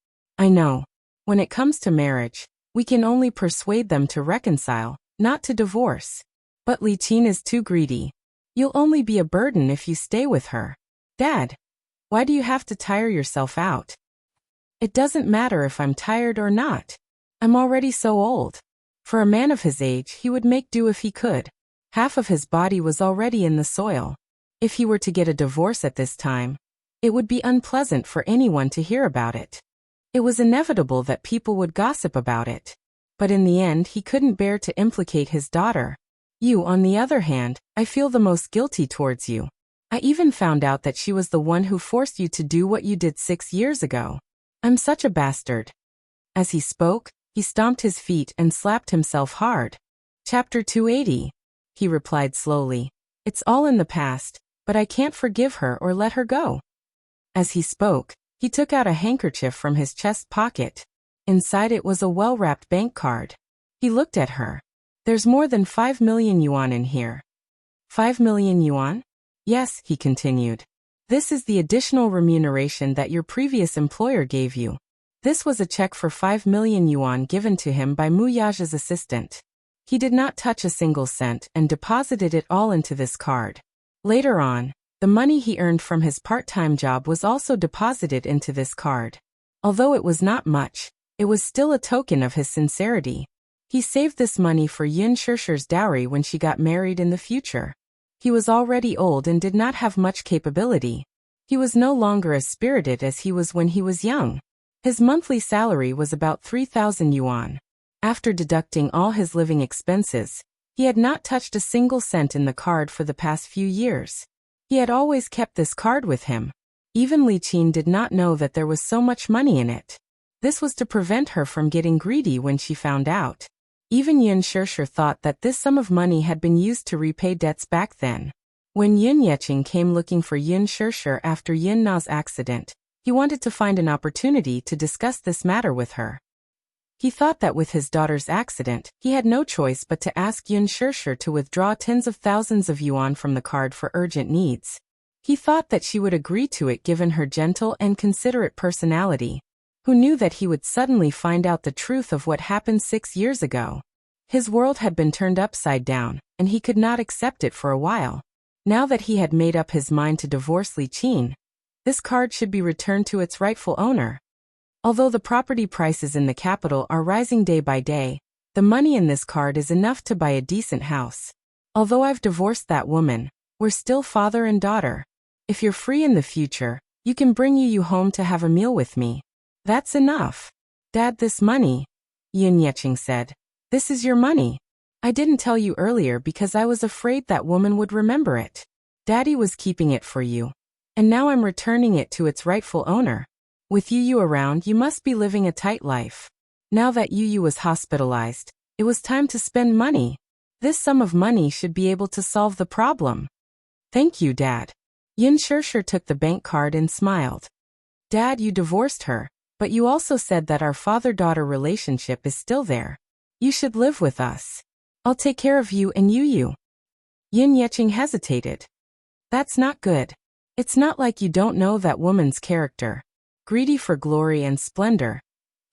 Speaker 1: When it comes to marriage, we can only persuade them to reconcile, not to divorce. But Li Qin is too greedy. You'll only be a burden if you stay with her. Dad, why do you have to tire yourself out? It doesn't matter if I'm tired or not. I'm already so old. For a man of his age, he would make do if he could. Half of his body was already in the soil. If he were to get a divorce at this time, it would be unpleasant for anyone to hear about it. It was inevitable that people would gossip about it. But in the end, he couldn't bear to implicate his daughter. You, on the other hand, I feel the most guilty towards you. I even found out that she was the one who forced you to do what you did 6 years ago. I'm such a bastard. As he spoke, he stomped his feet and slapped himself hard. Chapter 280. He replied slowly. It's all in the past, but I can't forgive her or let her go. As he spoke, he took out a handkerchief from his chest pocket. Inside it was a well-wrapped bank card. He looked at her. There's more than 5 million yuan in here. 5 million yuan? Yes, he continued. This is the additional remuneration that your previous employer gave you. This was a check for 5 million yuan given to him by Mu Yaja's assistant. He did not touch a single cent and deposited it all into this card. Later on, the money he earned from his part-time job was also deposited into this card. Although it was not much, it was still a token of his sincerity. He saved this money for Yun Shishir's dowry when she got married in the future. He was already old and did not have much capability. He was no longer as spirited as he was when he was young. His monthly salary was about 3,000 yuan. After deducting all his living expenses, he had not touched a single cent in the card for the past few years. He had always kept this card with him. Even Li Qin did not know that there was so much money in it. This was to prevent her from getting greedy when she found out. Even Yun Shishir thought that this sum of money had been used to repay debts back then. When Yun Yeqing came looking for Yun Shishir after Yun Na's accident, he wanted to find an opportunity to discuss this matter with her. He thought that with his daughter's accident, he had no choice but to ask Yun Shishir to withdraw tens of thousands of yuan from the card for urgent needs. He thought that she would agree to it given her gentle and considerate personality. Who knew that he would suddenly find out the truth of what happened 6 years ago? His world had been turned upside down, and he could not accept it for a while. Now that he had made up his mind to divorce Li Qin, this card should be returned to its rightful owner. Although the property prices in the capital are rising day by day, the money in this card is enough to buy a decent house. Although I've divorced that woman, we're still father and daughter. If you're free in the future, you can bring you home to have a meal with me. That's enough. Dad, this money, Yun Yeqing said. This is your money. I didn't tell you earlier because I was afraid that woman would remember it. Daddy was keeping it for you. And now I'm returning it to its rightful owner. With Yu around, you must be living a tight life. Now that Yu was hospitalized, it was time to spend money. This sum of money should be able to solve the problem. Thank you, Dad. Yun Shishir took the bank card and smiled. Dad, you divorced her, but you also said that our father-daughter relationship is still there. You should live with us. I'll take care of you and Yu. Yun Yeqing hesitated. That's not good. It's not like you don't know that woman's character. Greedy for glory and splendor.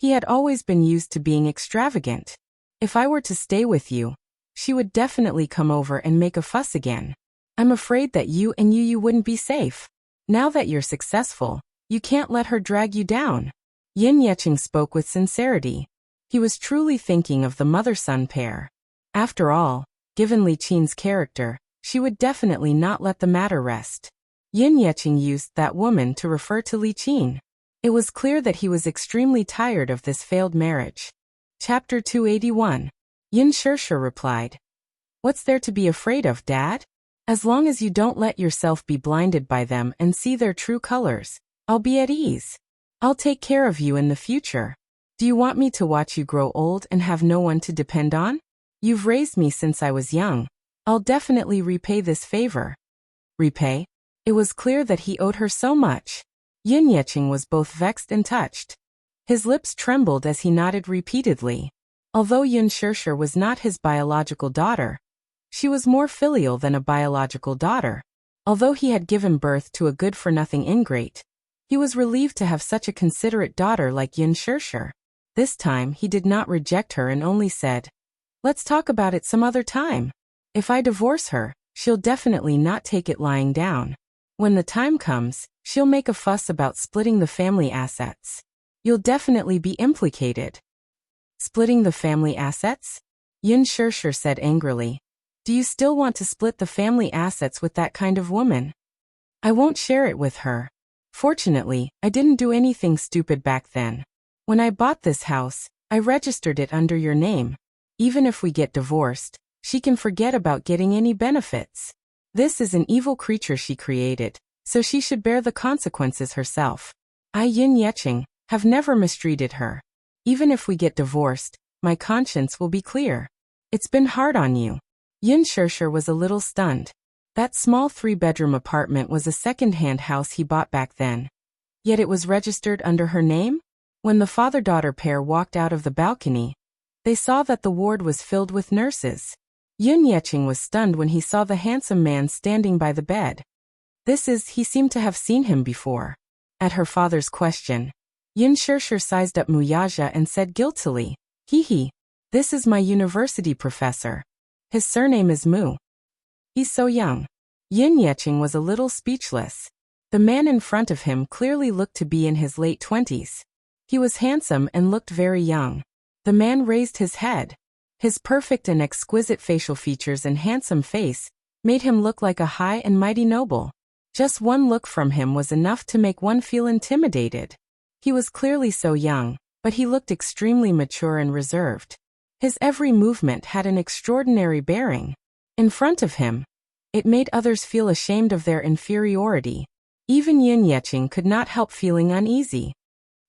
Speaker 1: He had always been used to being extravagant. If I were to stay with you, she would definitely come over and make a fuss again. I'm afraid that you and Yu wouldn't be safe. Now that you're successful, you can't let her drag you down. Yun Yeqing spoke with sincerity. He was truly thinking of the mother-son pair. After all, given Li Qin's character, she would definitely not let the matter rest. Yun Yeqing used that woman to refer to Li Qin. It was clear that he was extremely tired of this failed marriage. Chapter 281. Yun Shishir replied. What's there to be afraid of, Dad? As long as you don't let yourself be blinded by them and see their true colors, I'll be at ease. I'll take care of you in the future. Do you want me to watch you grow old and have no one to depend on? You've raised me since I was young. I'll definitely repay this favor. Repay? It was clear that he owed her so much. Yun Yeqing was both vexed and touched. His lips trembled as he nodded repeatedly. Although Yun Shishir was not his biological daughter, she was more filial than a biological daughter. Although he had given birth to a good-for-nothing ingrate, he was relieved to have such a considerate daughter like Yun Shishir. This time he did not reject her and only said, "Let's talk about it some other time." If I divorce her, she'll definitely not take it lying down. When the time comes, she'll make a fuss about splitting the family assets. You'll definitely be implicated. Splitting the family assets? Yun Shirshir said angrily. Do you still want to split the family assets with that kind of woman? I won't share it with her. Fortunately, I didn't do anything stupid back then. When I bought this house, I registered it under your name. Even if we get divorced, she can forget about getting any benefits. This is an evil creature she created, so she should bear the consequences herself. I, Yin Yeching, have never mistreated her. Even if we get divorced, my conscience will be clear. It's been hard on you. Yin Shirshir was a little stunned. That small 3-bedroom apartment was a second-hand house he bought back then. Yet it was registered under her name? When the father-daughter pair walked out of the balcony, they saw that the ward was filled with nurses. Yun Yeching was stunned when he saw the handsome man standing by the bed. He seemed to have seen him before. At her father's question, Yin Shirshir sized up Muyaja and said guiltily, He, this is my university professor. His surname is Mu. He's so young. Yin Yeching was a little speechless. The man in front of him clearly looked to be in his late 20s. He was handsome and looked very young. The man raised his head. His perfect and exquisite facial features and handsome face made him look like a high and mighty noble. Just one look from him was enough to make one feel intimidated. He was clearly so young, but he looked extremely mature and reserved. His every movement had an extraordinary bearing. In front of him, it made others feel ashamed of their inferiority. Even Yin Yeching could not help feeling uneasy.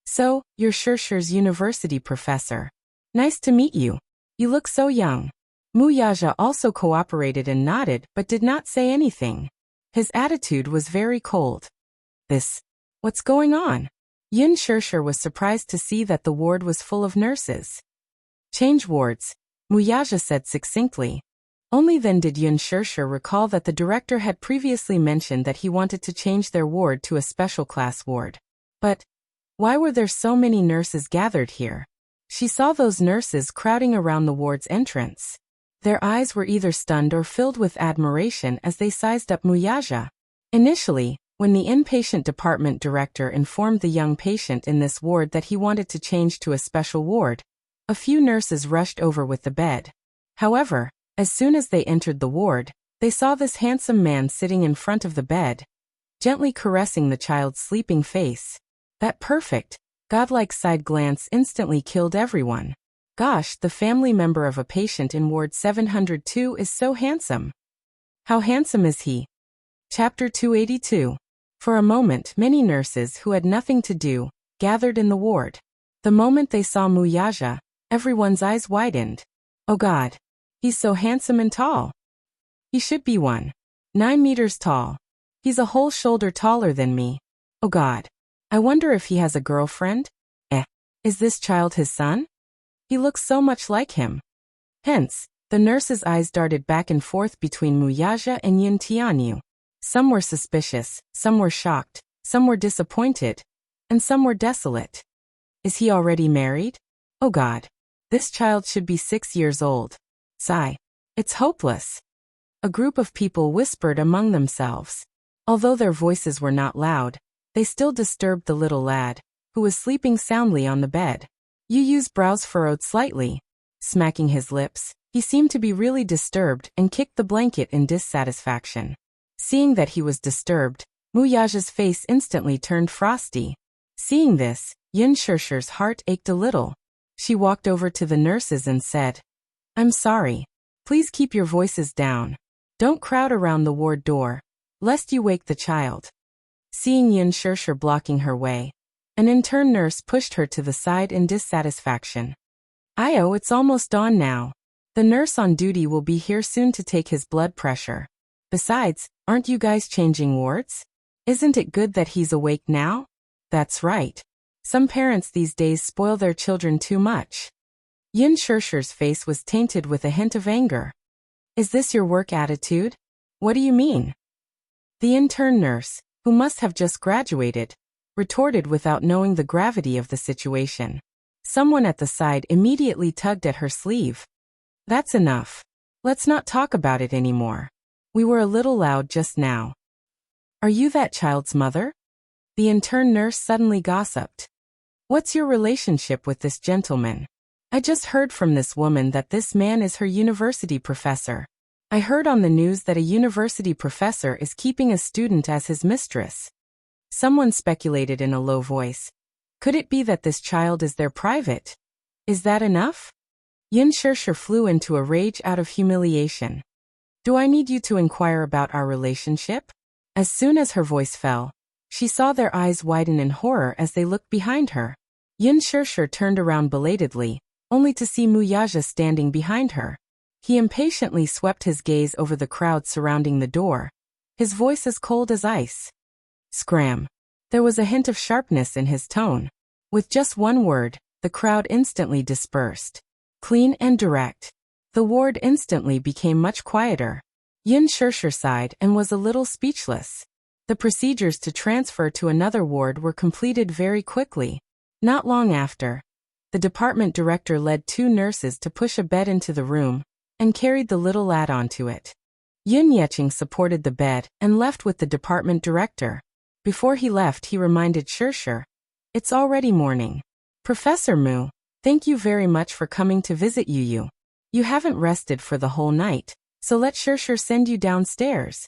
Speaker 1: So, you're Shirshir's university professor. Nice to meet you. You look so young. Muyaja also cooperated and nodded but did not say anything. His attitude was very cold. What's going on? Yin Shirshir was surprised to see that the ward was full of nurses. Change wards, Muyaja said succinctly. Only then did Yin Shirshir recall that the director had previously mentioned that he wanted to change their ward to a special class ward. But why were there so many nurses gathered here? She saw those nurses crowding around the ward's entrance. Their eyes were either stunned or filled with admiration as they sized up Muyaja. Initially, when the inpatient department director informed the young patient in this ward that he wanted to change to a special ward, a few nurses rushed over with the bed. However, as soon as they entered the ward, they saw this handsome man sitting in front of the bed, gently caressing the child's sleeping face. That perfect, godlike side glance instantly killed everyone. Gosh, the family member of a patient in Ward 702 is so handsome. How handsome is he? Chapter 282. For a moment, many nurses who had nothing to do gathered in the ward. The moment they saw Muyaja, everyone's eyes widened. Oh God, he's so handsome and tall. He should be 9 meters tall. He's a whole shoulder taller than me. Oh God. I wonder if he has a girlfriend? Is this child his son? He looks so much like him. Hence, the nurse's eyes darted back and forth between Muyaja and Yin Tianyu. Some were suspicious, some were shocked, some were disappointed, and some were desolate. Is he already married? Oh God. This child should be 6 years old. Sigh. It's hopeless. A group of people whispered among themselves. Although their voices were not loud, they still disturbed the little lad, who was sleeping soundly on the bed. Yuyu's brows furrowed slightly. Smacking his lips, he seemed to be really disturbed and kicked the blanket in dissatisfaction. Seeing that he was disturbed, Muyaja's face instantly turned frosty. Seeing this, Yin Shirshir's heart ached a little. She walked over to the nurses and said, I'm sorry. Please keep your voices down. Don't crowd around the ward door, lest you wake the child. Seeing Yin Shirshir blocking her way, an intern nurse pushed her to the side in dissatisfaction. Io, it's almost dawn now. The nurse on duty will be here soon to take his blood pressure. Besides, aren't you guys changing wards? Isn't it good that he's awake now? That's right. Some parents these days spoil their children too much. Yin Shirshir's face was tainted with a hint of anger. Is this your work attitude? What do you mean? The intern nurse, who must have just graduated, retorted without knowing the gravity of the situation. Someone at the side immediately tugged at her sleeve. That's enough. Let's not talk about it anymore. We were a little loud just now. Are you that child's mother? The intern nurse suddenly gossiped. What's your relationship with this gentleman? I just heard from this woman that this man is her university professor. I heard on the news that a university professor is keeping a student as his mistress. Someone speculated in a low voice. Could it be that this child is their private? Is that enough? Yin Shirshir flew into a rage out of humiliation. Do I need you to inquire about our relationship? As soon as her voice fell, she saw their eyes widen in horror as they looked behind her. Yin Shirshir turned around belatedly, only to see Wuxia standing behind her. He impatiently swept his gaze over the crowd surrounding the door, his voice as cold as ice. Scram. There was a hint of sharpness in his tone. With just one word, the crowd instantly dispersed. Clean and direct. The ward instantly became much quieter. Yin Shirshir sighed and was a little speechless. The procedures to transfer to another ward were completed very quickly. Not long after, the department director led 2 nurses to push a bed into the room and carried the little lad onto it. Yun Yeching supported the bed and left with the department director. Before he left, he reminded Shirshir, "It's already morning. Professor Mu, thank you very much for coming to visit you. You haven't rested for the whole night, so let Shirshir send you downstairs."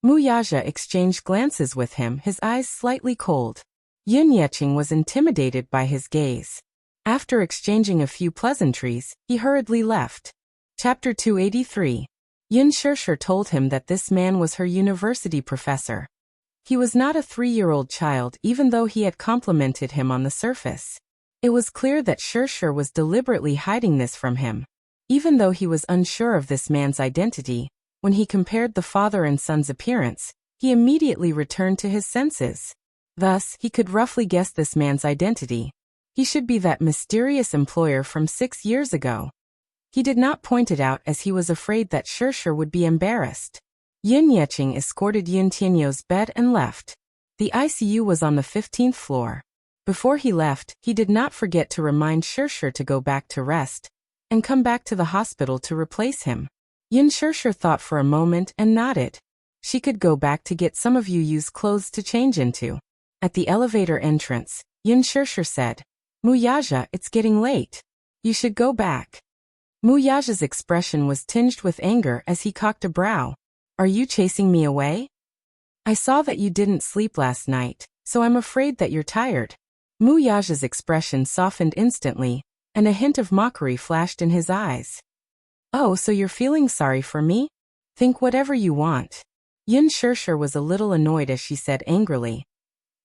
Speaker 1: Wuxia exchanged glances with him, his eyes slightly cold. Yun Yeching was intimidated by his gaze. After exchanging a few pleasantries, he hurriedly left. Chapter 283. Yin Shirshir told him that this man was her university professor. He was not a 3-year-old child, even though he had complimented him on the surface. It was clear that Shirshir was deliberately hiding this from him. Even though he was unsure of this man's identity, when he compared the father and son's appearance, he immediately returned to his senses. Thus, he could roughly guess this man's identity. He should be that mysterious employer from 6 years ago. He did not point it out as he was afraid that Shirshir would be embarrassed. Yin Yeching escorted Yun Tianyo's bed and left. The ICU was on the 15th floor. Before he left, he did not forget to remind Shirshir to go back to rest and come back to the hospital to replace him. Yin Shirshir thought for a moment and nodded. She could go back to get some of Yu's clothes to change into. At the elevator entrance, Yin Shirshir said, "Wuxia, it's getting late. You should go back." Wuxia's expression was tinged with anger as he cocked a brow. "Are you chasing me away? I saw that you didn't sleep last night, so I'm afraid that you're tired." Wuxia's expression softened instantly, and a hint of mockery flashed in his eyes. "Oh, so you're feeling sorry for me? Think whatever you want." Yin Shirshir was a little annoyed as she said angrily,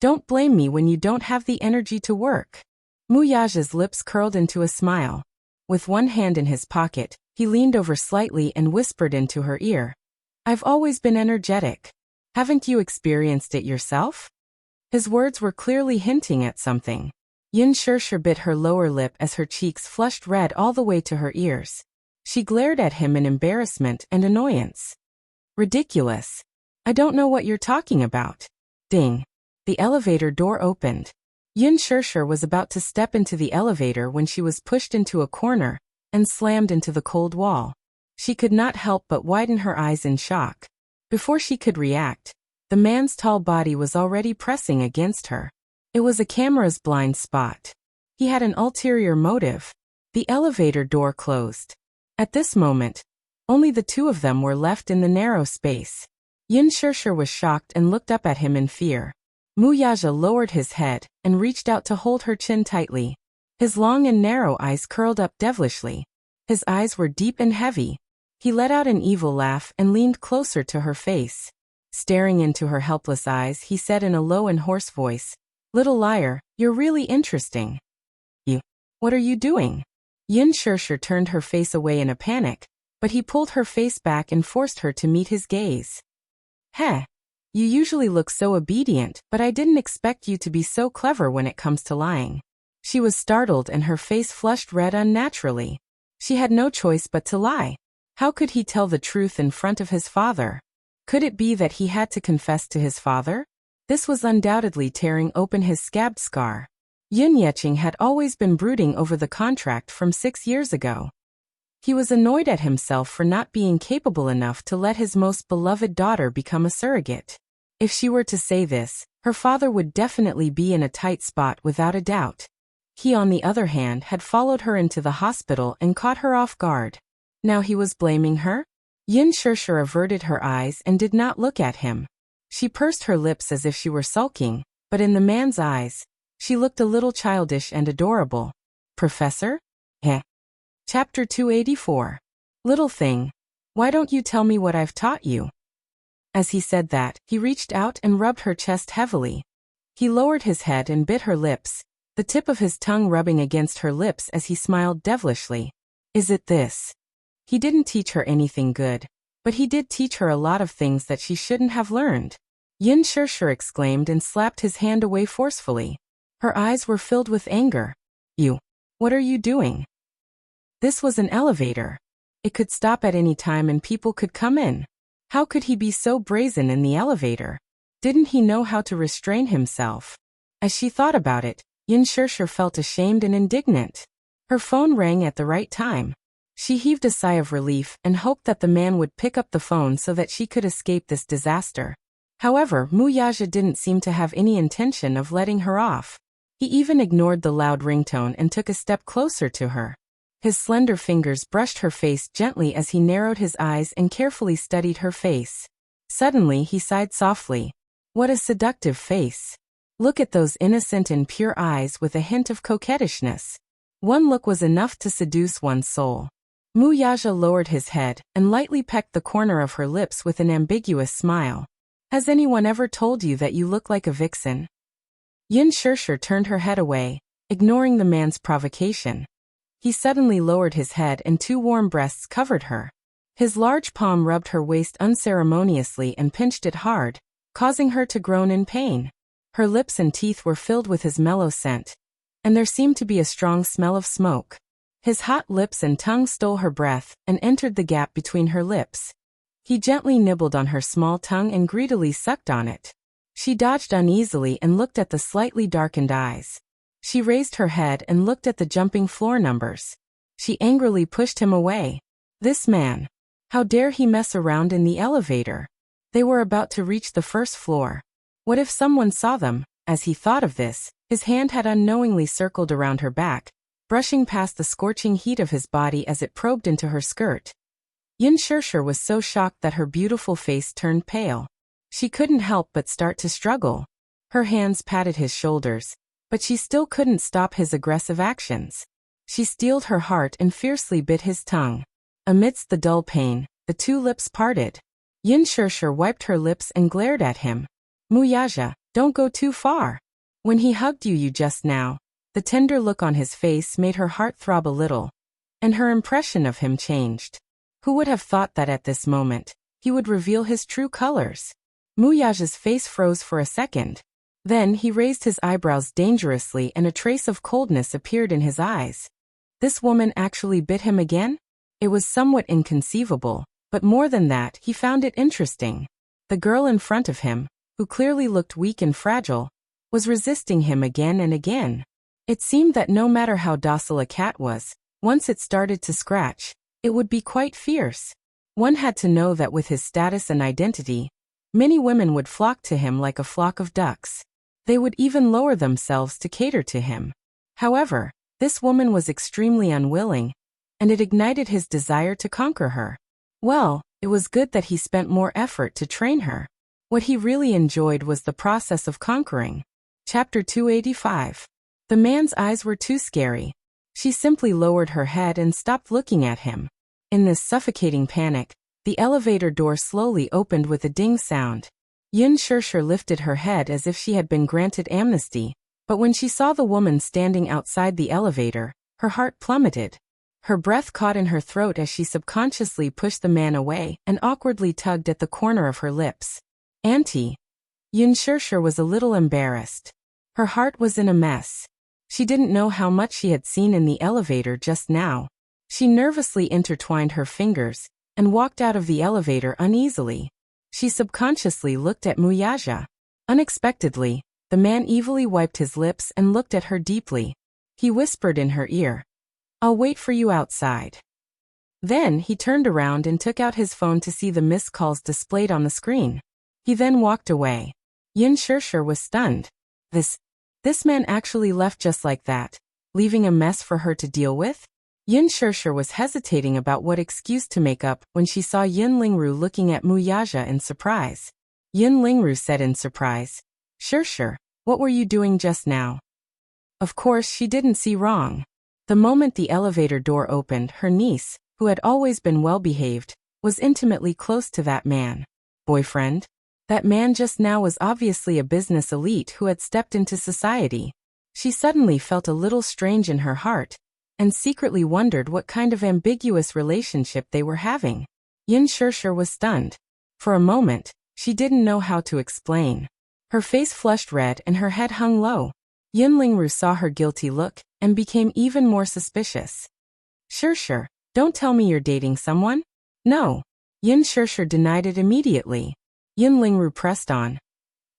Speaker 1: "Don't blame me when you don't have the energy to work." Wuxia's lips curled into a smile. With one hand in his pocket, he leaned over slightly and whispered into her ear, "I've always been energetic. Haven't you experienced it yourself?" His words were clearly hinting at something. Yin Shirshir bit her lower lip as her cheeks flushed red all the way to her ears. She glared at him in embarrassment and annoyance. "Ridiculous. I don't know what you're talking about." Ding. The elevator door opened. Yin Shirshir was about to step into the elevator when she was pushed into a corner and slammed into the cold wall. She could not help but widen her eyes in shock. Before she could react, the man's tall body was already pressing against her. It was a camera's blind spot. He had an ulterior motive. The elevator door closed. At this moment, only the 2 of them were left in the narrow space. Yin Shirshir was shocked and looked up at him in fear. Wuxia lowered his head and reached out to hold her chin tightly. His long and narrow eyes curled up devilishly. His eyes were deep and heavy. He let out an evil laugh and leaned closer to her face. Staring into her helpless eyes, he said in a low and hoarse voice, "Little liar, you're really interesting." "You. What are you doing?" Yin Shirshir turned her face away in a panic, but he pulled her face back and forced her to meet his gaze. "Heh. You usually look so obedient, but I didn't expect you to be so clever when it comes to lying." She was startled and her face flushed red unnaturally. She had no choice but to lie. How could he tell the truth in front of his father? Could it be that he had to confess to his father? This was undoubtedly tearing open his scabbed scar. Yun Yeching had always been brooding over the contract from 6 years ago. He was annoyed at himself for not being capable enough to let his most beloved daughter become a surrogate. If she were to say this, her father would definitely be in a tight spot without a doubt. He, on the other hand, had followed her into the hospital and caught her off guard. Now he was blaming her? Yin Shirshir averted her eyes and did not look at him. She pursed her lips as if she were sulking, but in the man's eyes, she looked a little childish and adorable. Professor? Heh. Chapter 284. Little thing. Why don't you tell me what I've taught you? As he said that, he reached out and rubbed her chest heavily. He lowered his head and bit her lips, the tip of his tongue rubbing against her lips as he smiled devilishly. Is it this? He didn't teach her anything good, but he did teach her a lot of things that she shouldn't have learned. Yin Shirshir exclaimed and slapped his hand away forcefully. Her eyes were filled with anger. You. What are you doing? This was an elevator. It could stop at any time and people could come in. How could he be so brazen in the elevator? Didn't he know how to restrain himself? As she thought about it, Yin Shirshir felt ashamed and indignant. Her phone rang at the right time. She heaved a sigh of relief and hoped that the man would pick up the phone so that she could escape this disaster. However, Wuxia didn't seem to have any intention of letting her off. He even ignored the loud ringtone and took a step closer to her. His slender fingers brushed her face gently as he narrowed his eyes and carefully studied her face. Suddenly he sighed softly. What a seductive face. Look at those innocent and pure eyes with a hint of coquettishness. One look was enough to seduce one's soul. Wuxia lowered his head and lightly pecked the corner of her lips with an ambiguous smile. Has anyone ever told you that you look like a vixen? Yin Shirshir turned her head away, ignoring the man's provocation. He suddenly lowered his head and two warm breasts covered her. His large palm rubbed her waist unceremoniously and pinched it hard, causing her to groan in pain. Her lips and teeth were filled with his mellow scent, and there seemed to be a strong smell of smoke. His hot lips and tongue stole her breath and entered the gap between her lips. He gently nibbled on her small tongue and greedily sucked on it. She dodged uneasily and looked at the slightly darkened eyes. She raised her head and looked at the jumping floor numbers. She angrily pushed him away. This man. How dare he mess around in the elevator? They were about to reach the first floor. What if someone saw them? As he thought of this, his hand had unknowingly circled around her back, brushing past the scorching heat of his body as it probed into her skirt. Yin Shirshir was so shocked that her beautiful face turned pale. She couldn't help but start to struggle. Her hands patted his shoulders, but she still couldn't stop his aggressive actions. She steeled her heart and fiercely bit his tongue. Amidst the dull pain, the two lips parted. Yin Shirshir wiped her lips and glared at him. Wuxia, don't go too far. When he hugged you just now, the tender look on his face made her heart throb a little, and her impression of him changed. Who would have thought that at this moment, he would reveal his true colors? Wuxia's face froze for a second. Then he raised his eyebrows dangerously and a trace of coldness appeared in his eyes. This woman actually bit him again? It was somewhat inconceivable, but more than that, he found it interesting. The girl in front of him, who clearly looked weak and fragile, was resisting him again and again. It seemed that no matter how docile a cat was, once it started to scratch, it would be quite fierce. One had to know that with his status and identity, many women would flock to him like a flock of ducks. They would even lower themselves to cater to him. However, this woman was extremely unwilling, and it ignited his desire to conquer her. Well, it was good that he spent more effort to train her. What he really enjoyed was the process of conquering. Chapter 285. The man's eyes were too scary. She simply lowered her head and stopped looking at him. In this suffocating panic, the elevator door slowly opened with a ding sound. Yin Shirshir lifted her head as if she had been granted amnesty, but when she saw the woman standing outside the elevator, her heart plummeted. Her breath caught in her throat as she subconsciously pushed the man away and awkwardly tugged at the corner of her lips. Auntie. Yin Shirshir was a little embarrassed. Her heart was in a mess. She didn't know how much she had seen in the elevator just now. She nervously intertwined her fingers and walked out of the elevator uneasily. She subconsciously looked at Wuxia. Unexpectedly, the man evilly wiped his lips and looked at her deeply. He whispered in her ear, "I'll wait for you outside." Then he turned around and took out his phone to see the missed calls displayed on the screen. He then walked away. Yin Shirshir was stunned. This man actually left just like that, leaving a mess for her to deal with? Yin Shirshir was hesitating about what excuse to make up when she saw Yin Lingru looking at Mu Yaja in surprise. Yin Lingru said in surprise, "Shirshir, what were you doing just now?" Of course, she didn't see wrong. The moment the elevator door opened, her niece, who had always been well-behaved, was intimately close to that man. Boyfriend? That man just now was obviously a business elite who had stepped into society. She suddenly felt a little strange in her heart, and secretly wondered what kind of ambiguous relationship they were having. Yin Shirshir was stunned. For a moment, she didn't know how to explain. Her face flushed red and her head hung low. Yin Lingru saw her guilty look and became even more suspicious. "Shirshir, don't tell me you're dating someone?" "No." Yin Shirshir denied it immediately. Yin Lingru pressed on.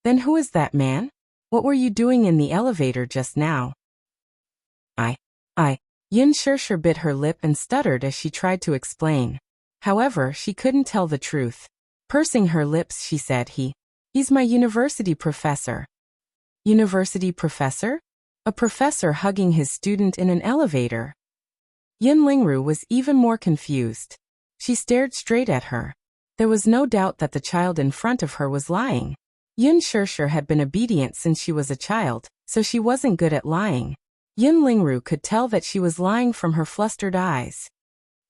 Speaker 1: "Then who is that man? What were you doing in the elevator just now?" I. Yin Shirshir bit her lip and stuttered as she tried to explain. However, she couldn't tell the truth. Pursing her lips, she said, He's my university professor." University professor? A professor hugging his student in an elevator. Yin Lingru was even more confused. She stared straight at her. There was no doubt that the child in front of her was lying. Yin Shirshir had been obedient since she was a child, so she wasn't good at lying. Yin Lingru could tell that she was lying from her flustered eyes.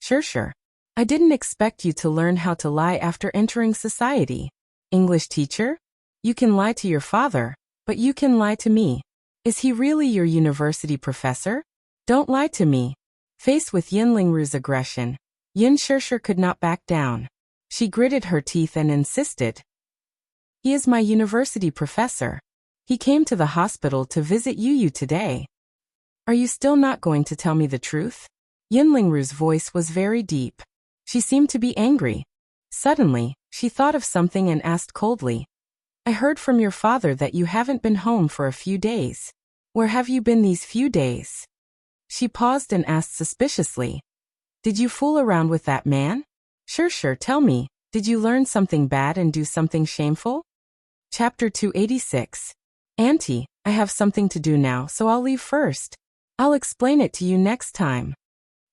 Speaker 1: "Shirshir, I didn't expect you to learn how to lie after entering society. English teacher? You can lie to your father, but you can lie to me. Is he really your university professor? Don't lie to me." Faced with Yin Lingru's aggression, Yin Shirshir could not back down. She gritted her teeth and insisted. "He is my university professor. He came to the hospital to visit you today. Are you still not going to tell me the truth?" Yin Lingru's voice was very deep. She seemed to be angry. Suddenly, she thought of something and asked coldly, "I heard from your father that you haven't been home for a few days. Where have you been these few days?" She paused and asked suspiciously, "Did you fool around with that man? Shirshir, tell me, did you learn something bad and do something shameful?" Chapter 286. "Auntie, I have something to do now, so I'll leave first. I'll explain it to you next time."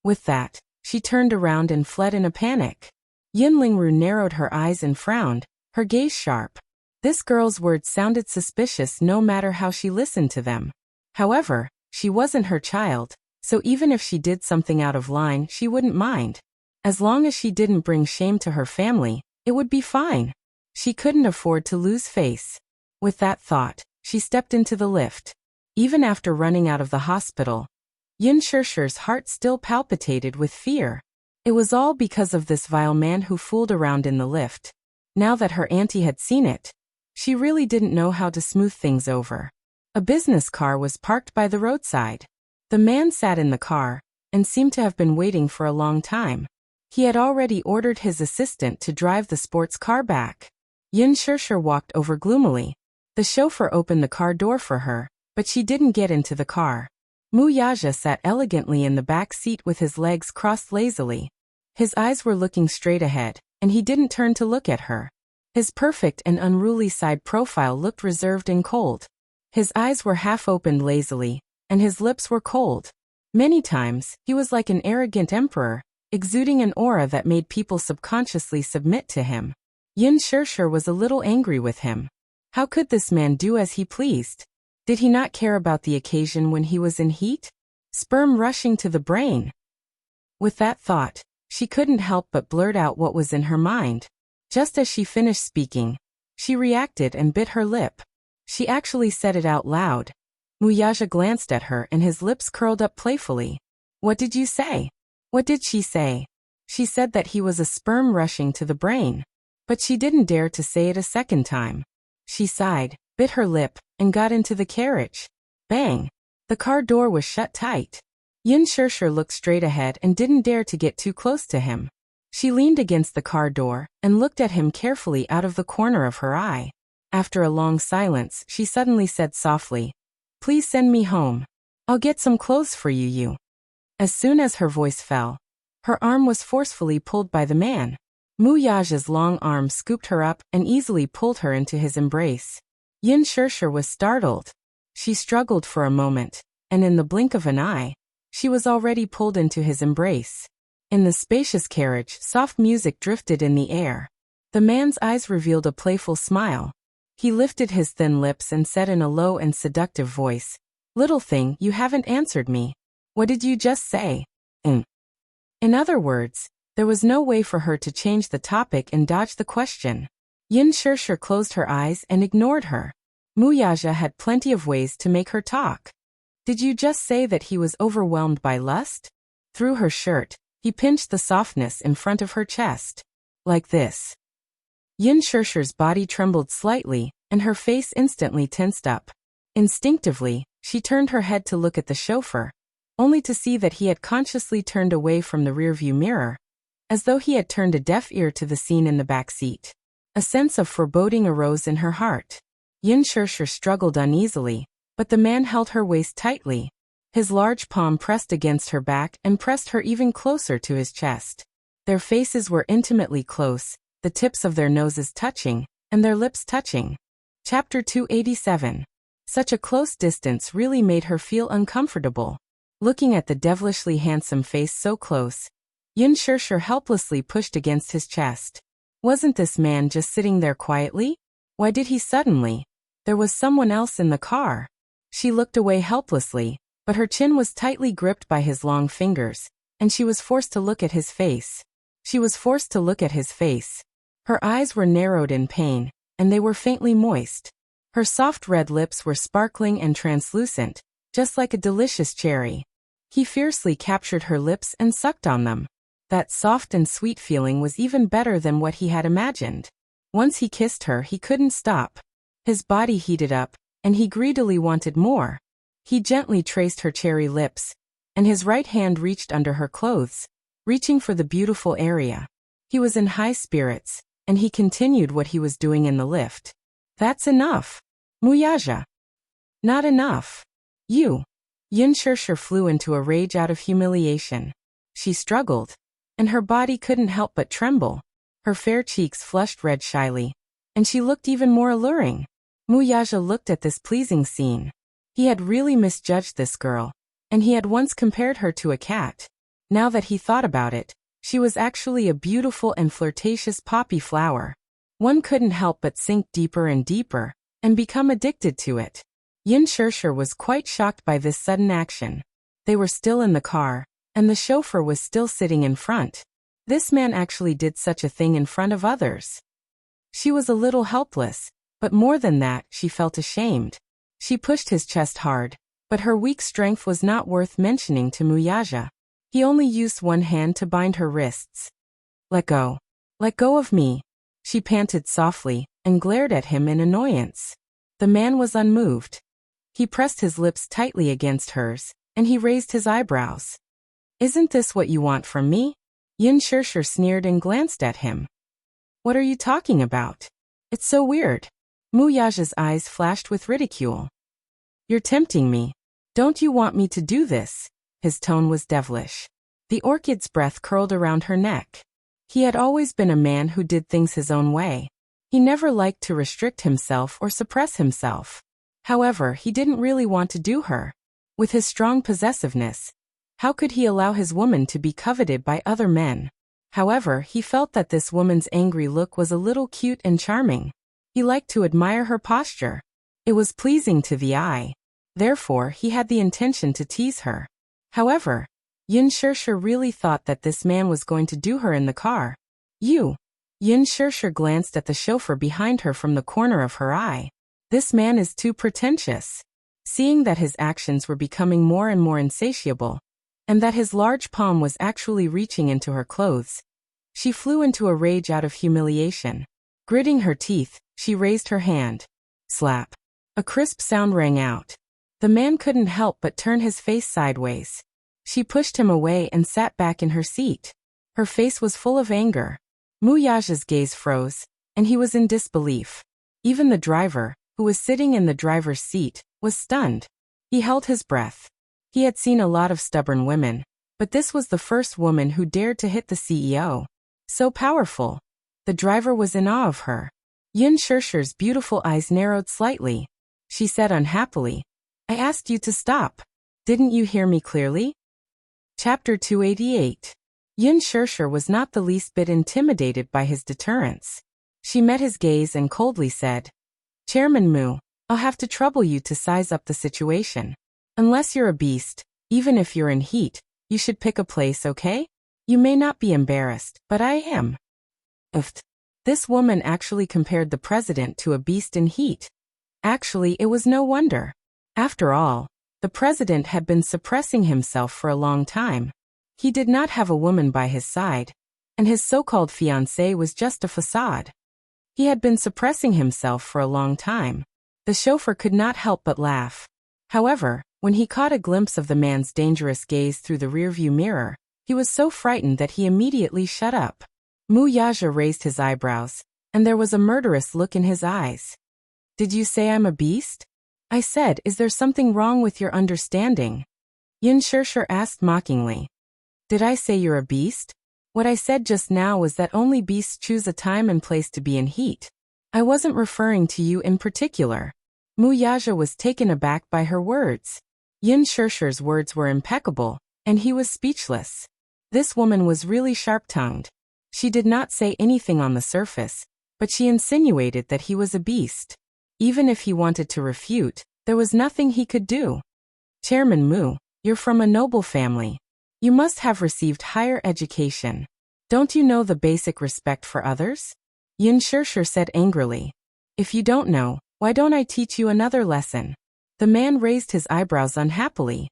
Speaker 1: With that, she turned around and fled in a panic. Yin Lingru narrowed her eyes and frowned, her gaze sharp. This girl's words sounded suspicious no matter how she listened to them. However, she wasn't her child, so even if she did something out of line, she wouldn't mind. As long as she didn't bring shame to her family, it would be fine. She couldn't afford to lose face. With that thought, she stepped into the lift. Even after running out of the hospital, Yin Shirshir's heart still palpitated with fear. It was all because of this vile man who fooled around in the lift. Now that her auntie had seen it, she really didn't know how to smooth things over. A business car was parked by the roadside. The man sat in the car, and seemed to have been waiting for a long time. He had already ordered his assistant to drive the sports car back. Yin Shirshir walked over gloomily. The chauffeur opened the car door for her, but she didn't get into the car. Mu Yaja sat elegantly in the back seat with his legs crossed lazily. His eyes were looking straight ahead, and he didn't turn to look at her. His perfect and unruly side profile looked reserved and cold. His eyes were half opened lazily, and his lips were cold. Many times, he was like an arrogant emperor, exuding an aura that made people subconsciously submit to him. Yin Shirshir was a little angry with him. How could this man do as he pleased? Did he not care about the occasion when he was in heat? Sperm rushing to the brain. With that thought, she couldn't help but blurt out what was in her mind. Just as she finished speaking, she reacted and bit her lip. She actually said it out loud. Muyaja glanced at her and his lips curled up playfully. "What did you say?" What did she say? She said that he was a sperm rushing to the brain. But she didn't dare to say it a second time. She sighed, bit her lip, and got into the carriage. Bang! The car door was shut tight. Yin Shirshir looked straight ahead and didn't dare to get too close to him. She leaned against the car door and looked at him carefully out of the corner of her eye. After a long silence, she suddenly said softly, "Please send me home. I'll get some clothes for you." As soon as her voice fell, Her arm was forcefully pulled by the man. Muyaja's long arm scooped her up and easily pulled her into his embrace. Yin Shirshir was startled. She struggled for a moment, and in the blink of an eye, she was already pulled into his embrace. In the spacious carriage, soft music drifted in the air. The man's eyes revealed a playful smile. He lifted his thin lips and said in a low and seductive voice, "Little thing, you haven't answered me. What did you just say?" In other words, there was no way for her to change the topic and dodge the question. Yin Shirshir closed her eyes and ignored her. Muyaja had plenty of ways to make her talk. "Did you just say that he was overwhelmed by lust?" Through her shirt, he pinched the softness in front of her chest. "Like this." Yin Shirshir's body trembled slightly, and her face instantly tensed up. Instinctively, she turned her head to look at the chauffeur, only to see that he had consciously turned away from the rearview mirror, as though he had turned a deaf ear to the scene in the back seat. A sense of foreboding arose in her heart. Yin Shirshir struggled uneasily, but the man held her waist tightly. His large palm pressed against her back and pressed her even closer to his chest. Their faces were intimately close, the tips of their noses touching, and their lips touching. Chapter 287. Such a close distance really made her feel uncomfortable. Looking at the devilishly handsome face so close, Yin Shirshir helplessly pushed against his chest. Wasn't this man just sitting there quietly? Why did he suddenly? There was someone else in the car. She looked away helplessly, but her chin was tightly gripped by his long fingers, and she was forced to look at his face. Her eyes were narrowed in pain, and they were faintly moist. Her soft red lips were sparkling and translucent, just like a delicious cherry. He fiercely captured her lips and sucked on them. That soft and sweet feeling was even better than what he had imagined. Once he kissed her, he couldn't stop. His body heated up, and he greedily wanted more. He gently traced her cherry lips, and his right hand reached under her clothes, reaching for the beautiful area. He was in high spirits, and he continued what he was doing in the lift. "That's enough. Muyaja." "Not enough. You." Yin Shirshir flew into a rage out of humiliation. She struggled, and her body couldn't help but tremble. Her fair cheeks flushed red shyly, and she looked even more alluring. Muyaja looked at this pleasing scene. He had really misjudged this girl, and he had once compared her to a cat. Now that he thought about it, she was actually a beautiful and flirtatious poppy flower. One couldn't help but sink deeper and deeper, and become addicted to it. Yin Shirshir was quite shocked by this sudden action. They were still in the car, and the chauffeur was still sitting in front. This man actually did such a thing in front of others. She was a little helpless, but more than that, she felt ashamed. She pushed his chest hard, but her weak strength was not worth mentioning to Muyaja. He only used one hand to bind her wrists. "Let go. Let go of me," she panted softly, and glared at him in annoyance. The man was unmoved. He pressed his lips tightly against hers, and he raised his eyebrows. "Isn't this what you want from me?" Yin Shirshir sneered and glanced at him. "What are you talking about? It's so weird." Muyaja's eyes flashed with ridicule. "You're tempting me. Don't you want me to do this?" His tone was devilish. The orchid's breath curled around her neck. He had always been a man who did things his own way. He never liked to restrict himself or suppress himself. However, he didn't really want to do her. With his strong possessiveness, how could he allow his woman to be coveted by other men? However, he felt that this woman's angry look was a little cute and charming. He liked to admire her posture. It was pleasing to the eye. Therefore, he had the intention to tease her. However, Yin Shirshir really thought that this man was going to do her in the car. "You." Yin Shirshir glanced at the chauffeur behind her from the corner of her eye. This man is too pretentious. Seeing that his actions were becoming more and more insatiable, and that his large palm was actually reaching into her clothes, she flew into a rage out of humiliation. Gritting her teeth, she raised her hand. Slap. A crisp sound rang out. The man couldn't help but turn his face sideways. She pushed him away and sat back in her seat. Her face was full of anger. Muyaja's gaze froze, and he was in disbelief. Even the driver, who was sitting in the driver's seat, was stunned. He held his breath. He had seen a lot of stubborn women, But this was the first woman who dared to hit the CEO. So powerful. The driver was in awe of her. Yin Shirshir's beautiful eyes narrowed slightly. She said unhappily, I asked you to stop. Didn't you hear me clearly? Chapter 288. Yin Shirshir was not the least bit intimidated by his deterrence. She met his gaze and coldly said, Chairman Mu, I'll have to trouble you to size up the situation. Unless you're a beast, even if you're in heat, you should pick a place, okay? You may not be embarrassed, but I am. This woman actually compared the president to a beast in heat. Actually, it was no wonder. After all, the president had been suppressing himself for a long time. He did not have a woman by his side, and his so-called fiancée was just a facade. He had been suppressing himself for a long time. The chauffeur could not help but laugh. However, when he caught a glimpse of the man's dangerous gaze through the rearview mirror, he was so frightened that he immediately shut up. Mu Yaja raised his eyebrows, and there was a murderous look in his eyes. Did you say I'm a beast? I said, is there something wrong with your understanding? Yin Shirshir asked mockingly. Did I say you're a beast? What I said just now was that only beasts choose a time and place to be in heat. I wasn't referring to you in particular. Mu Yaja was taken aback by her words. Yin Shirshir's words were impeccable, and he was speechless. This woman was really sharp-tongued. She did not say anything on the surface, but she insinuated that he was a beast. Even if he wanted to refute, there was nothing he could do. Chairman Mu, you're from a noble family. You must have received higher education. Don't you know the basic respect for others? Yin Shirshir said angrily. If you don't know, why don't I teach you another lesson? The man raised his eyebrows unhappily.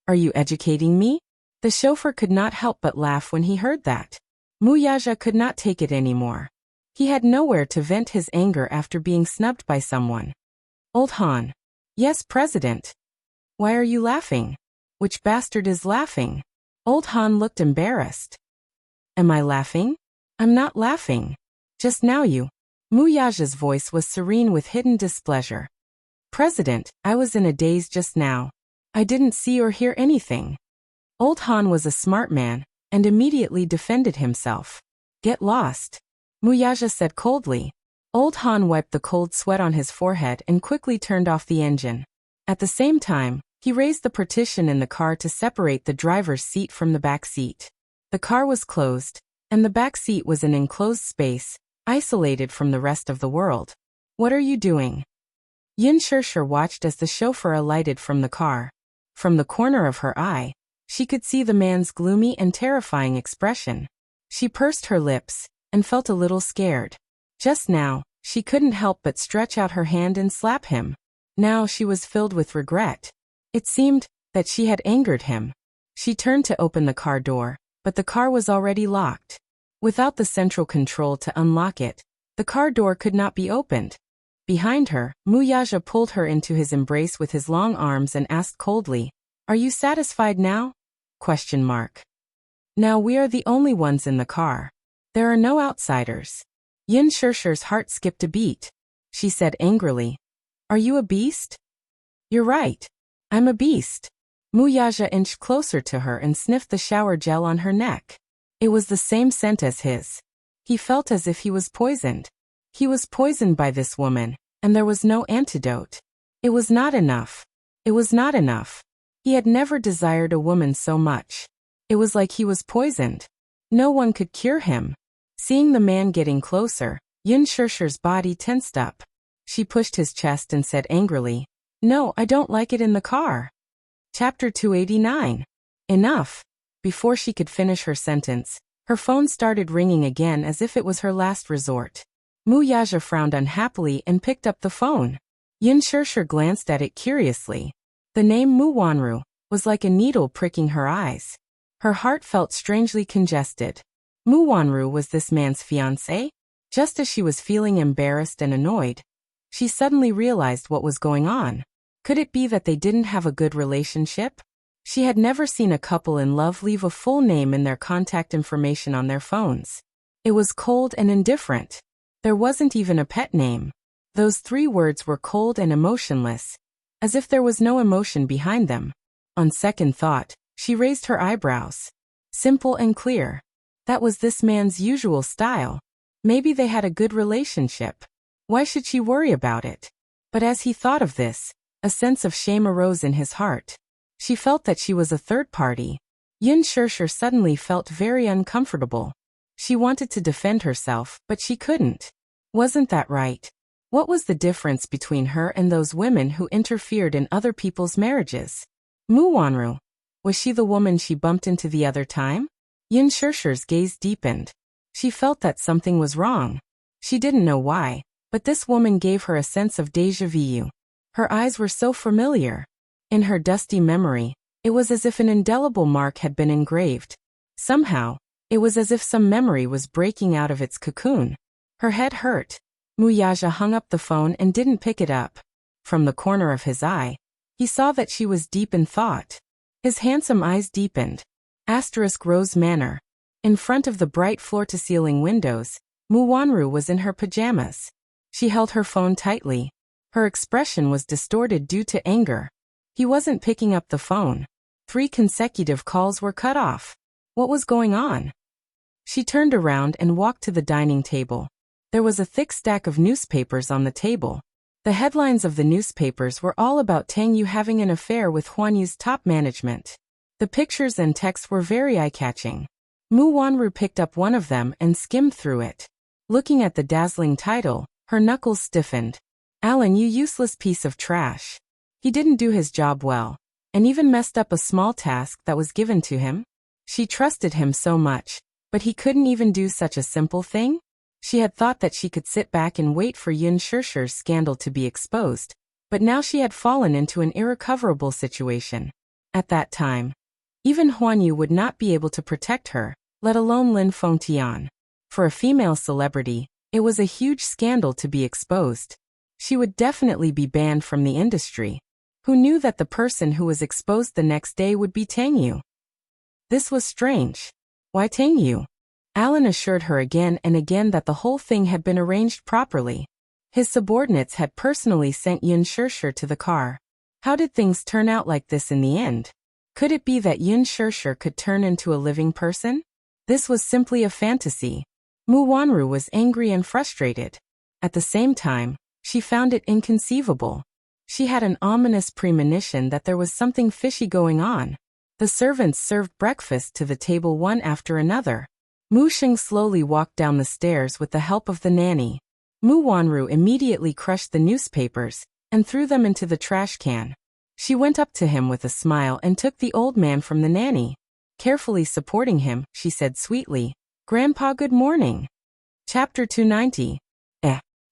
Speaker 1: Are you educating me? The chauffeur could not help but laugh when he heard that. Mu Yaja could not take it anymore. He had nowhere to vent his anger after being snubbed by someone. Old Han. Yes, President. Why are you laughing? Which bastard is laughing? Old Han looked embarrassed. Am I laughing? I'm not laughing. Just now you. Mu Yaja's voice was serene with hidden displeasure. President, I was in a daze just now. I didn't see or hear anything. Old Han was a smart man, and immediately defended himself. Get lost. Mu Yaja said coldly. Old Han wiped the cold sweat on his forehead and quickly turned off the engine. At the same time, he raised the partition in the car to separate the driver's seat from the back seat. The car was closed, and the back seat was an enclosed space, isolated from the rest of the world. What are you doing? Yin Shirshir watched as the chauffeur alighted from the car. From the corner of her eye, she could see the man's gloomy and terrifying expression. She pursed her lips, and felt a little scared. Just now, she couldn't help but stretch out her hand and slap him. Now she was filled with regret. It seemed that she had angered him. She turned to open the car door, but the car was already locked. Without the central control to unlock it, the car door could not be opened. Behind her, Mu Yaja pulled her into his embrace with his long arms and asked coldly, Are you satisfied now? ? Now we are the only ones in the car. There are no outsiders. Yin Shirshir's heart skipped a beat. She said angrily, Are you a beast? You're right. I'm a beast. Mu Yaja inched closer to her and sniffed the shower gel on her neck. It was the same scent as his. He felt as if he was poisoned. He was poisoned by this woman, and there was no antidote. It was not enough. It was not enough. He had never desired a woman so much. It was like he was poisoned. No one could cure him. Seeing the man getting closer, Yin Shirshir's body tensed up. She pushed his chest and said angrily, No, I don't like it in the car. Chapter 289. Enough. Before she could finish her sentence, her phone started ringing again as if it was her last resort. Mu Yaja frowned unhappily and picked up the phone. Yin Shirshir glanced at it curiously. The name Mu Wanru was like a needle pricking her eyes. Her heart felt strangely congested. Mu Wanru was this man's fiancé? Just as she was feeling embarrassed and annoyed, she suddenly realized what was going on. Could it be that they didn't have a good relationship? She had never seen a couple in love leave a full name in their contact information on their phones. It was cold and indifferent. There wasn't even a pet name. Those 3 words were cold and emotionless, as if there was no emotion behind them. On second thought, She raised her eyebrows. Simple and clear. That was this man's usual style. Maybe they had a good relationship. Why should she worry about it? But as he thought of this, a sense of shame arose in his heart. She felt that she was a third party. Yin Shirshir suddenly felt very uncomfortable. She wanted to defend herself, but she couldn't. Wasn't that right? What was the difference between her and those women who interfered in other people's marriages? Mu Wanru. Was she the woman she bumped into the other time? Yin Shirshir's gaze deepened. She felt that something was wrong. She didn't know why, but this woman gave her a sense of déjà vu. Her eyes were so familiar. In her dusty memory, it was as if an indelible mark had been engraved. Somehow, it was as if some memory was breaking out of its cocoon. Her head hurt. Muyaja hung up the phone and didn't pick it up. From the corner of his eye, he saw that she was deep in thought. His handsome eyes deepened. Rose Manor. In front of the bright floor-to-ceiling windows, Mu Wanru was in her pajamas. She held her phone tightly. Her expression was distorted due to anger. He wasn't picking up the phone. 3 consecutive calls were cut off. What was going on? She turned around and walked to the dining table. There was a thick stack of newspapers on the table. The headlines of the newspapers were all about Tang Yu having an affair with Huan Yu's top management. The pictures and text were very eye-catching. Mu Wanru picked up one of them and skimmed through it. Looking at the dazzling title, her knuckles stiffened. Alan, you useless piece of trash. He didn't do his job well, and even messed up a small task that was given to him. She trusted him so much, but he couldn't even do such a simple thing? She had thought that she could sit back and wait for Yin Shirshir's scandal to be exposed, but now she had fallen into an irrecoverable situation. At that time, even Huan Yu would not be able to protect her, let alone Lin Fengtian. For a female celebrity, it was a huge scandal to be exposed. She would definitely be banned from the industry. Who knew that the person who was exposed the next day would be Tang Yu? This was strange. Why Tang Yu? Alan assured her again and again that the whole thing had been arranged properly. His subordinates had personally sent Yin Shirshir to the car. How did things turn out like this in the end? Could it be that Yin Shirshir could turn into a living person? This was simply a fantasy. Mu Wanru was angry and frustrated. At the same time, she found it inconceivable. She had an ominous premonition that there was something fishy going on. The servants served breakfast to the table one after another. Mu Xing slowly walked down the stairs with the help of the nanny. Mu Wanru immediately crushed the newspapers and threw them into the trash can. She went up to him with a smile and took the old man from the nanny. Carefully supporting him, she said sweetly, "Grandpa, good morning." Chapter 290.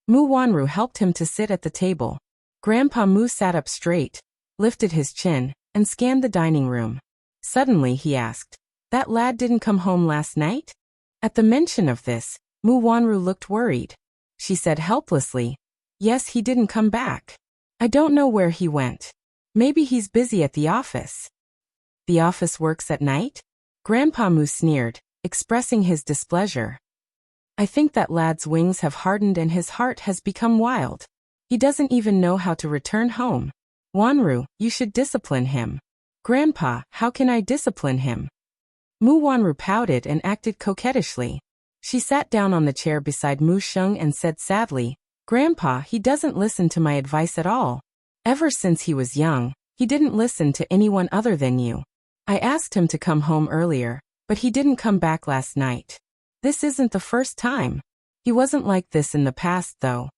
Speaker 1: Mu Wanru helped him to sit at the table. Grandpa Mu sat up straight, lifted his chin, and scanned the dining room. Suddenly he asked, "That lad didn't come home last night?" At the mention of this, Mu Wanru looked worried. She said helplessly, "Yes, he didn't come back. I don't know where he went. Maybe he's busy at the office." "The office works at night?" Grandpa Mu sneered, expressing his displeasure. "I think that lad's wings have hardened and his heart has become wild. He doesn't even know how to return home. Wanru, you should discipline him." "Grandpa, how can I discipline him?" Mu Wanru pouted and acted coquettishly. She sat down on the chair beside Mu Sheng and said sadly, "Grandpa, he doesn't listen to my advice at all. Ever since he was young, he didn't listen to anyone other than you. I asked him to come home earlier, but he didn't come back last night. This isn't the first time. He wasn't like this in the past, though."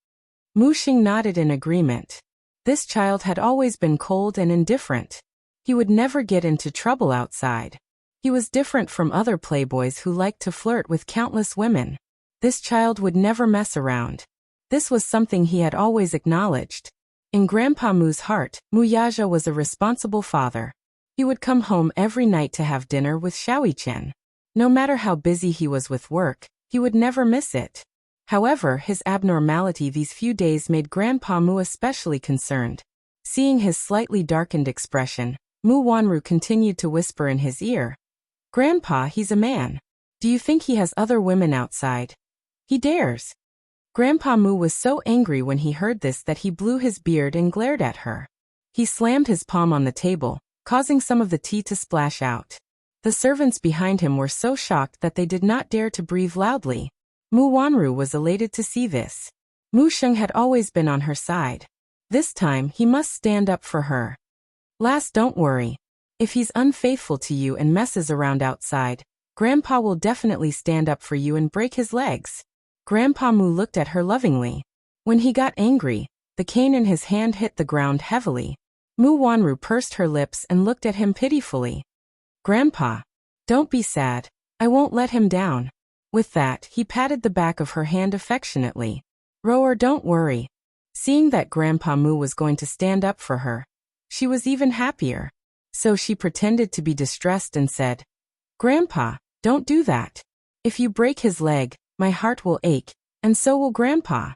Speaker 1: Mu Xing nodded in agreement. This child had always been cold and indifferent. He would never get into trouble outside. He was different from other playboys who liked to flirt with countless women. This child would never mess around. This was something he had always acknowledged. In Grandpa Mu's heart, Muyaja was a responsible father. He would come home every night to have dinner with Xiaoyichen. No matter how busy he was with work, he would never miss it. However, his abnormality these few days made Grandpa Mu especially concerned. Seeing his slightly darkened expression, Mu Wanru continued to whisper in his ear, "Grandpa, he's a man. Do you think he has other women outside? He dares." Grandpa Mu was so angry when he heard this that he blew his beard and glared at her. He slammed his palm on the table, causing some of the tea to splash out. The servants behind him were so shocked that they did not dare to breathe loudly. Mu Wanru was elated to see this. Mu Sheng had always been on her side. This time he must stand up for her. Last, don't worry. If he's unfaithful to you and messes around outside, Grandpa will definitely stand up for you and break his legs. Grandpa Mu looked at her lovingly. When he got angry, the cane in his hand hit the ground heavily. Mu Wanru pursed her lips and looked at him pitifully. Grandpa, don't be sad. I won't let him down. With that, he patted the back of her hand affectionately. Rower, don't worry. Seeing that Grandpa Mu was going to stand up for her, she was even happier. So she pretended to be distressed and said, Grandpa, don't do that. If you break his leg, my heart will ache, and so will Grandpa.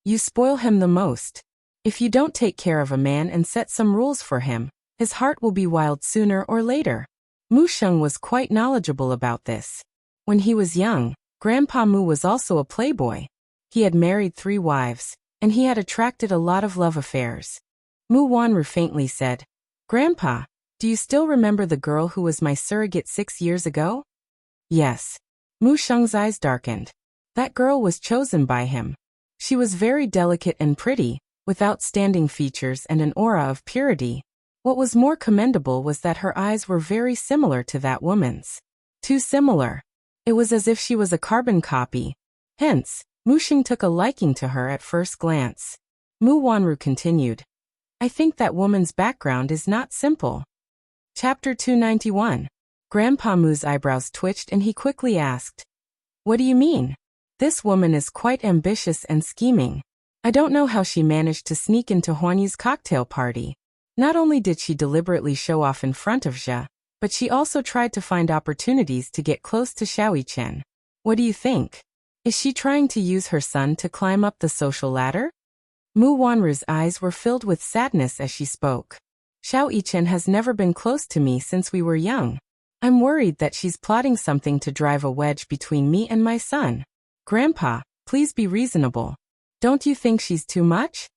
Speaker 1: You spoil him the most. If you don't take care of a man and set some rules for him, his heart will be wild sooner or later. Mu Sheng was quite knowledgeable about this. When he was young, Grandpa Mu was also a playboy. He had married 3 wives, and he had attracted a lot of love affairs. Mu Wanru faintly said, Grandpa, do you still remember the girl who was my surrogate 6 years ago? Yes. Mu Sheng's eyes darkened. That girl was chosen by him. She was very delicate and pretty, with outstanding features and an aura of purity. What was more commendable was that her eyes were very similar to that woman's. Too similar. It was as if she was a carbon copy. Hence, Mu Sheng took a liking to her at first glance. Mu Wanru continued. I think that woman's background is not simple. Chapter 291. Grandpa Mu's eyebrows twitched and he quickly asked, What do you mean? This woman is quite ambitious and scheming. I don't know how she managed to sneak into Huanyi's cocktail party. Not only did she deliberately show off in front of Jia, but she also tried to find opportunities to get close to Xiao Yichen. What do you think? Is she trying to use her son to climb up the social ladder? Mu Wanru's eyes were filled with sadness as she spoke. Xiao Yichen has never been close to me since we were young. I'm worried that she's plotting something to drive a wedge between me and my son. Grandpa, please be reasonable. Don't you think she's too much?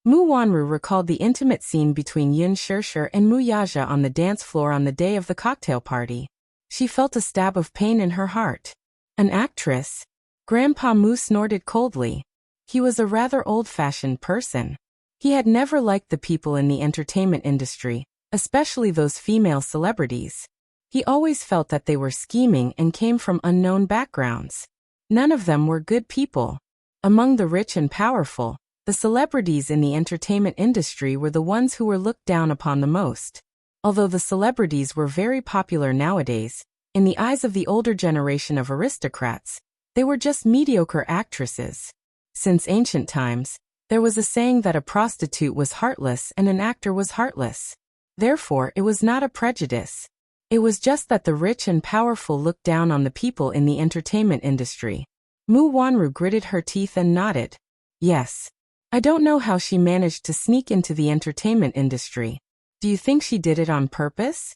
Speaker 1: Mu Wanru recalled the intimate scene between Yun Shishir and Mu Yaja on the dance floor on the day of the cocktail party. She felt a stab of pain in her heart. An actress? Grandpa Mu snorted coldly. He was a rather old-fashioned person. He had never liked the people in the entertainment industry, especially those female celebrities. He always felt that they were scheming and came from unknown backgrounds. None of them were good people. Among the rich and powerful, the celebrities in the entertainment industry were the ones who were looked down upon the most. Although the celebrities were very popular nowadays, in the eyes of the older generation of aristocrats, they were just mediocre actresses. Since ancient times, there was a saying that a prostitute was heartless and an actor was heartless. Therefore, it was not a prejudice. It was just that the rich and powerful looked down on the people in the entertainment industry. Mu Wanru gritted her teeth and nodded. Yes. I don't know how she managed to sneak into the entertainment industry. Do you think she did it on purpose?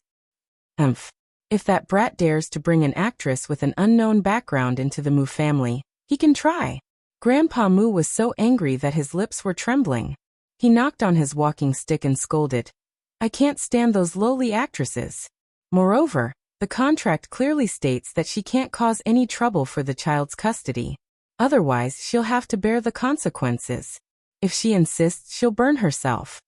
Speaker 1: If that brat dares to bring an actress with an unknown background into the Mu family, he can try. Grandpa Mu was so angry that his lips were trembling. He knocked on his walking stick and scolded. I can't stand those lowly actresses. Moreover, the contract clearly states that she can't cause any trouble for the child's custody. Otherwise, she'll have to bear the consequences. If she insists, she'll burn herself.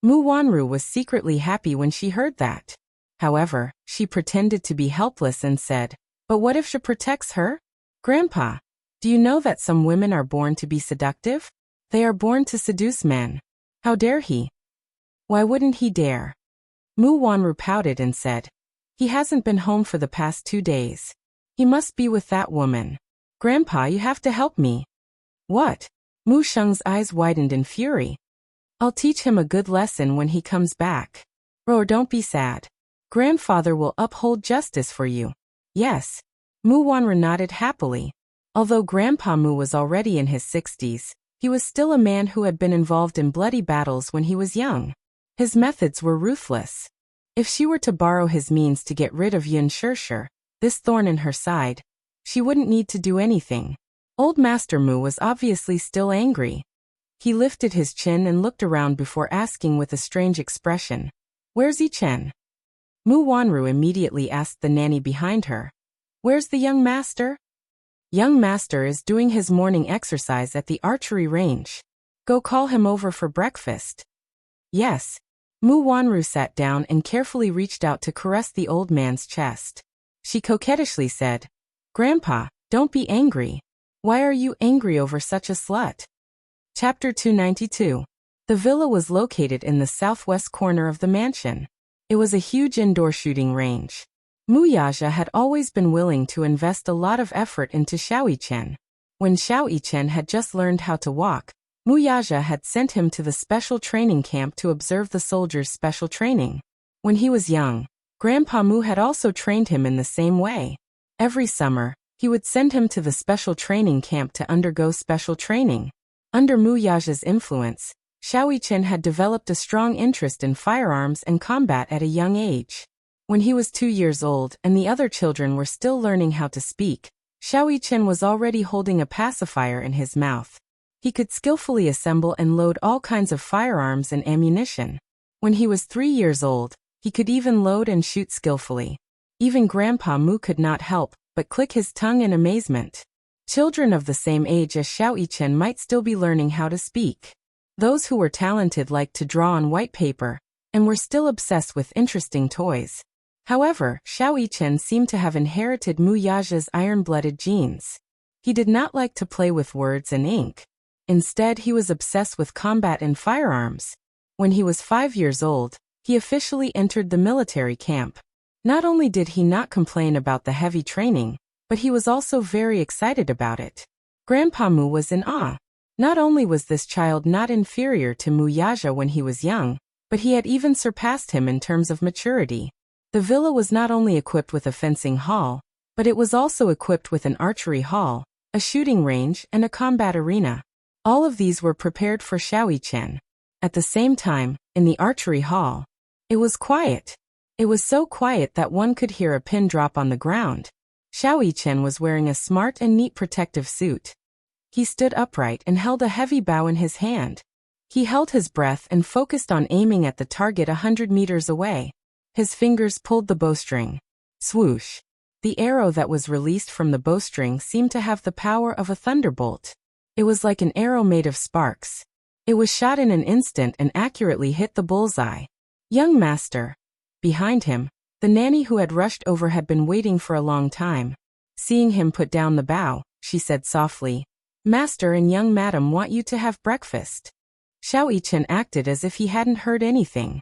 Speaker 1: Mu Wanru was secretly happy when she heard that. However, she pretended to be helpless and said, But what if she protects her? Grandpa, do you know that some women are born to be seductive? They are born to seduce men. How dare he? Why wouldn't he dare? Mu Wanru pouted and said, He hasn't been home for the past 2 days. He must be with that woman. Grandpa, you have to help me. What? Mu Sheng's eyes widened in fury. I'll teach him a good lesson when he comes back. Or don't be sad. Grandfather will uphold justice for you. Yes. Mu Wanru nodded happily. Although Grandpa Mu was already in his 60s, he was still a man who had been involved in bloody battles when he was young. His methods were ruthless. If she were to borrow his means to get rid of Yun Shishir, this thorn in her side, she wouldn't need to do anything. Old Master Mu was obviously still angry. He lifted his chin and looked around before asking with a strange expression. Where's Yi-chen? Mu Wanru immediately asked the nanny behind her. Where's the young master? Young master is doing his morning exercise at the archery range. Go call him over for breakfast. Yes. Mu Wanru sat down and carefully reached out to caress the old man's chest. She coquettishly said, Grandpa, don't be angry. Why are you angry over such a slut? Chapter 292. The villa was located in the southwest corner of the mansion. It was a huge indoor shooting range. Mu Yaja had always been willing to invest a lot of effort into Xiao Yichen. When Xiao Yichen had just learned how to walk, Mu Yaja had sent him to the special training camp to observe the soldiers' special training. When he was young, Grandpa Mu had also trained him in the same way. Every summer, he would send him to the special training camp to undergo special training. Under Mu Yaja's influence, Xiao Yichen had developed a strong interest in firearms and combat at a young age. When he was 2 years old and the other children were still learning how to speak, Xiao Yichen was already holding a pacifier in his mouth. He could skillfully assemble and load all kinds of firearms and ammunition. When he was 3 years old, he could even load and shoot skillfully. Even Grandpa Mu could not help but click his tongue in amazement. Children of the same age as Xiao Yichen might still be learning how to speak. Those who were talented liked to draw on white paper, and were still obsessed with interesting toys. However, Xiao Yichen seemed to have inherited Mu Yaja's iron-blooded genes. He did not like to play with words and ink. Instead, he was obsessed with combat and firearms. When he was 5 years old, he officially entered the military camp. Not only did he not complain about the heavy training, but he was also very excited about it. Grandpa Mu was in awe. Not only was this child not inferior to Mu Yaja when he was young, but he had even surpassed him in terms of maturity. The villa was not only equipped with a fencing hall, but it was also equipped with an archery hall, a shooting range, and a combat arena. All of these were prepared for Xiao Yichen. At the same time, in the archery hall, it was quiet. It was so quiet that one could hear a pin drop on the ground. Xiao Yichen was wearing a smart and neat protective suit. He stood upright and held a heavy bow in his hand. He held his breath and focused on aiming at the target 100 meters away. His fingers pulled the bowstring. Swoosh! The arrow that was released from the bowstring seemed to have the power of a thunderbolt. It was like an arrow made of sparks. It was shot in an instant and accurately hit the bullseye. Young master. Behind him, the nanny who had rushed over had been waiting for a long time. Seeing him put down the bow, she said softly, Master and young madam want you to have breakfast. Xiao Yichen acted as if he hadn't heard anything.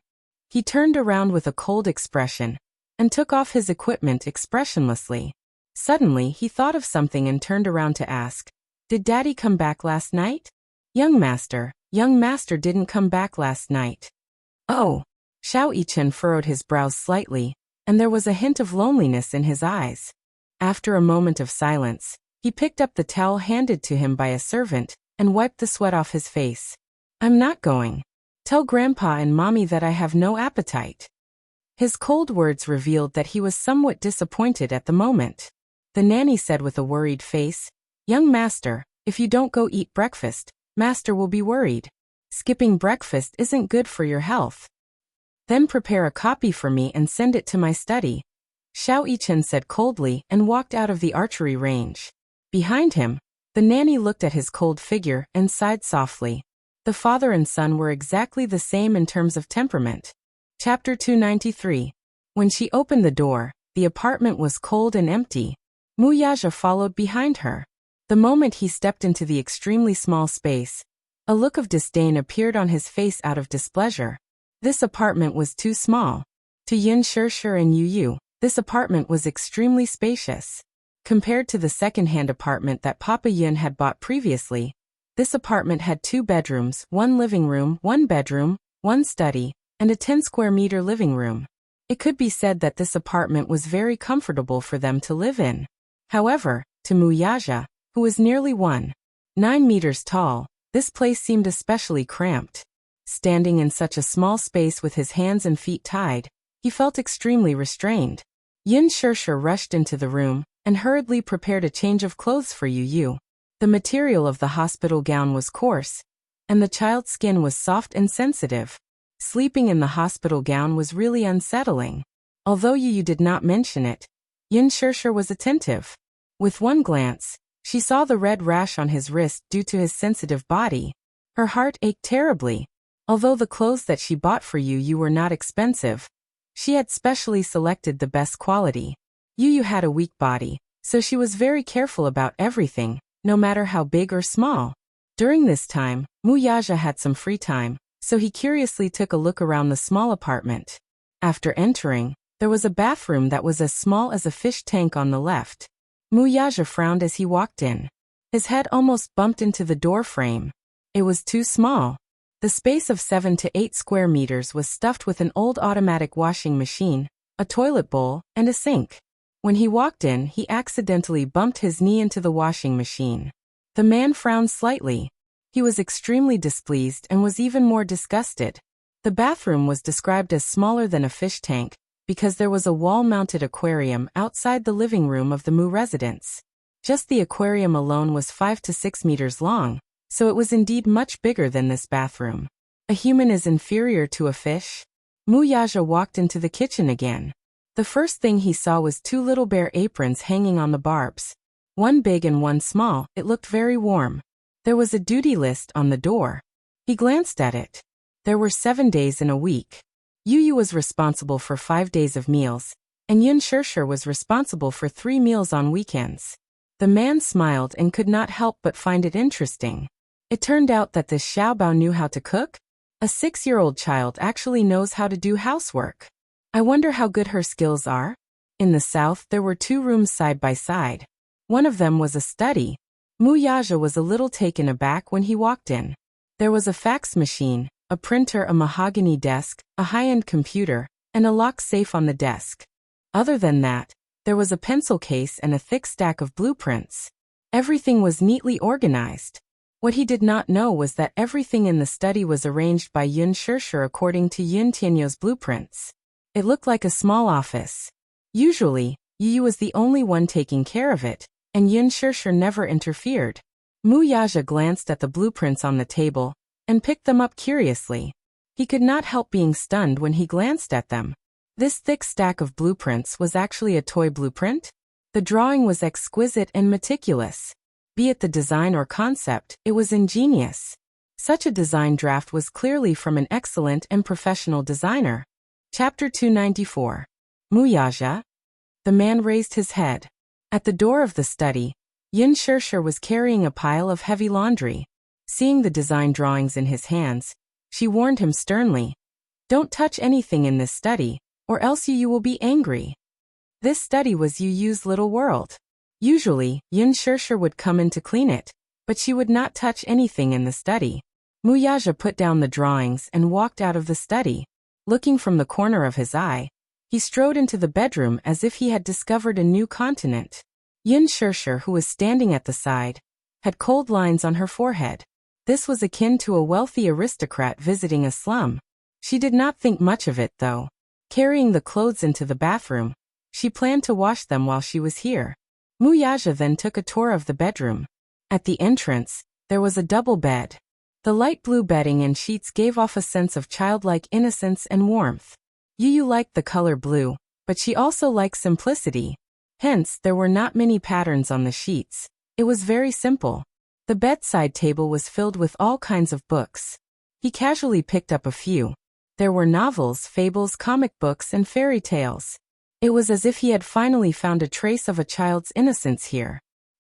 Speaker 1: He turned around with a cold expression, and took off his equipment expressionlessly. Suddenly he thought of something and turned around to ask, Did Daddy come back last night? Young master didn't come back last night. Oh! Xiao Yichen furrowed his brows slightly, and there was a hint of loneliness in his eyes. After a moment of silence, he picked up the towel handed to him by a servant, and wiped the sweat off his face. I'm not going. Tell Grandpa and Mommy that I have no appetite. His cold words revealed that he was somewhat disappointed at the moment. The nanny said with a worried face, Young master, if you don't go eat breakfast, master will be worried. Skipping breakfast isn't good for your health. Then prepare a copy for me and send it to my study. Xiao Yichen said coldly and walked out of the archery range. Behind him, the nanny looked at his cold figure and sighed softly. The father and son were exactly the same in terms of temperament. Chapter 293. When she opened the door, the apartment was cold and empty. Mu Yaja followed behind her. The moment he stepped into the extremely small space, a look of disdain appeared on his face out of displeasure. This apartment was too small. To Yin Shishir and Yu Yu, this apartment was extremely spacious. Compared to the second-hand apartment that Papa Yun had bought previously, this apartment had 2 bedrooms, 1 living room, 1 bedroom, 1 study, and a 10-square-meter living room. It could be said that this apartment was very comfortable for them to live in. However, to Mu Yaja, who was nearly 1.9 meters tall, this place seemed especially cramped. Standing in such a small space with his hands and feet tied, he felt extremely restrained. Yin Shishir rushed into the room and hurriedly prepared a change of clothes for Yu Yu. The material of the hospital gown was coarse, and the child's skin was soft and sensitive. Sleeping in the hospital gown was really unsettling. Although Yu did not mention it, Yin Shirshir was attentive. With one glance, she saw the red rash on his wrist due to his sensitive body. Her heart ached terribly. Although the clothes that she bought for Yu were not expensive, she had specially selected the best quality. Yu had a weak body, so she was very careful about everything, no matter how big or small. During this time, Wuxia had some free time, so he curiously took a look around the small apartment. After entering, there was a bathroom that was as small as a fish tank on the left. Wuxia frowned as he walked in. His head almost bumped into the door frame. It was too small. The space of 7 to 8 square meters was stuffed with an old automatic washing machine, a toilet bowl, and a sink. When he walked in, he accidentally bumped his knee into the washing machine. The man frowned slightly. He was extremely displeased and was even more disgusted. The bathroom was described as smaller than a fish tank, because there was a wall-mounted aquarium outside the living room of the Mu residence. Just the aquarium alone was 5 to 6 meters long, so it was indeed much bigger than this bathroom. A human is inferior to a fish? Wuxia walked into the kitchen again. The first thing he saw was 2 little bare aprons hanging on the barbs. One big and one small. It looked very warm. There was a duty list on the door. He glanced at it. There were 7 days in a week. Yu was responsible for 5 days of meals, and Yin Shirshir was responsible for 3 meals on weekends. The man smiled and could not help but find it interesting. It turned out that this Xiaobao knew how to cook. A 6-year-old child actually knows how to do housework. I wonder how good her skills are. In the south, there were 2 rooms side by side. One of them was a study. Wuxia was a little taken aback when he walked in. There was a fax machine, a printer, a mahogany desk, a high-end computer, and a lock safe on the desk. Other than that, there was a pencil case and a thick stack of blueprints. Everything was neatly organized. What he did not know was that everything in the study was arranged by Yin Shirshir according to Yin Tianyo's blueprints. It looked like a small office. Usually, Yu was the only one taking care of it, and Yin Shirshir never interfered. Wuxia glanced at the blueprints on the table and picked them up curiously. He could not help being stunned when he glanced at them. This thick stack of blueprints was actually a toy blueprint. The drawing was exquisite and meticulous. Be it the design or concept, it was ingenious. Such a design draft was clearly from an excellent and professional designer. Chapter 294. Wuxia? The man raised his head. At the door of the study, Yin Shirshir was carrying a pile of heavy laundry. Seeing the design drawings in his hands, she warned him sternly. Don't touch anything in this study, or else you will be angry. This study was Yu's little world. Usually, Yin Shirshir would come in to clean it, but she would not touch anything in the study. Wuxia put down the drawings and walked out of the study. Looking from the corner of his eye, he strode into the bedroom as if he had discovered a new continent. Yin Shirshir, who was standing at the side, had cold lines on her forehead. This was akin to a wealthy aristocrat visiting a slum. She did not think much of it, though. Carrying the clothes into the bathroom, she planned to wash them while she was here. Wuxia then took a tour of the bedroom. At the entrance, there was a double bed. The light blue bedding and sheets gave off a sense of childlike innocence and warmth. Yu liked the color blue, but she also liked simplicity. Hence, there were not many patterns on the sheets. It was very simple. The bedside table was filled with all kinds of books. He casually picked up a few. There were novels, fables, comic books, and fairy tales. It was as if he had finally found a trace of a child's innocence here.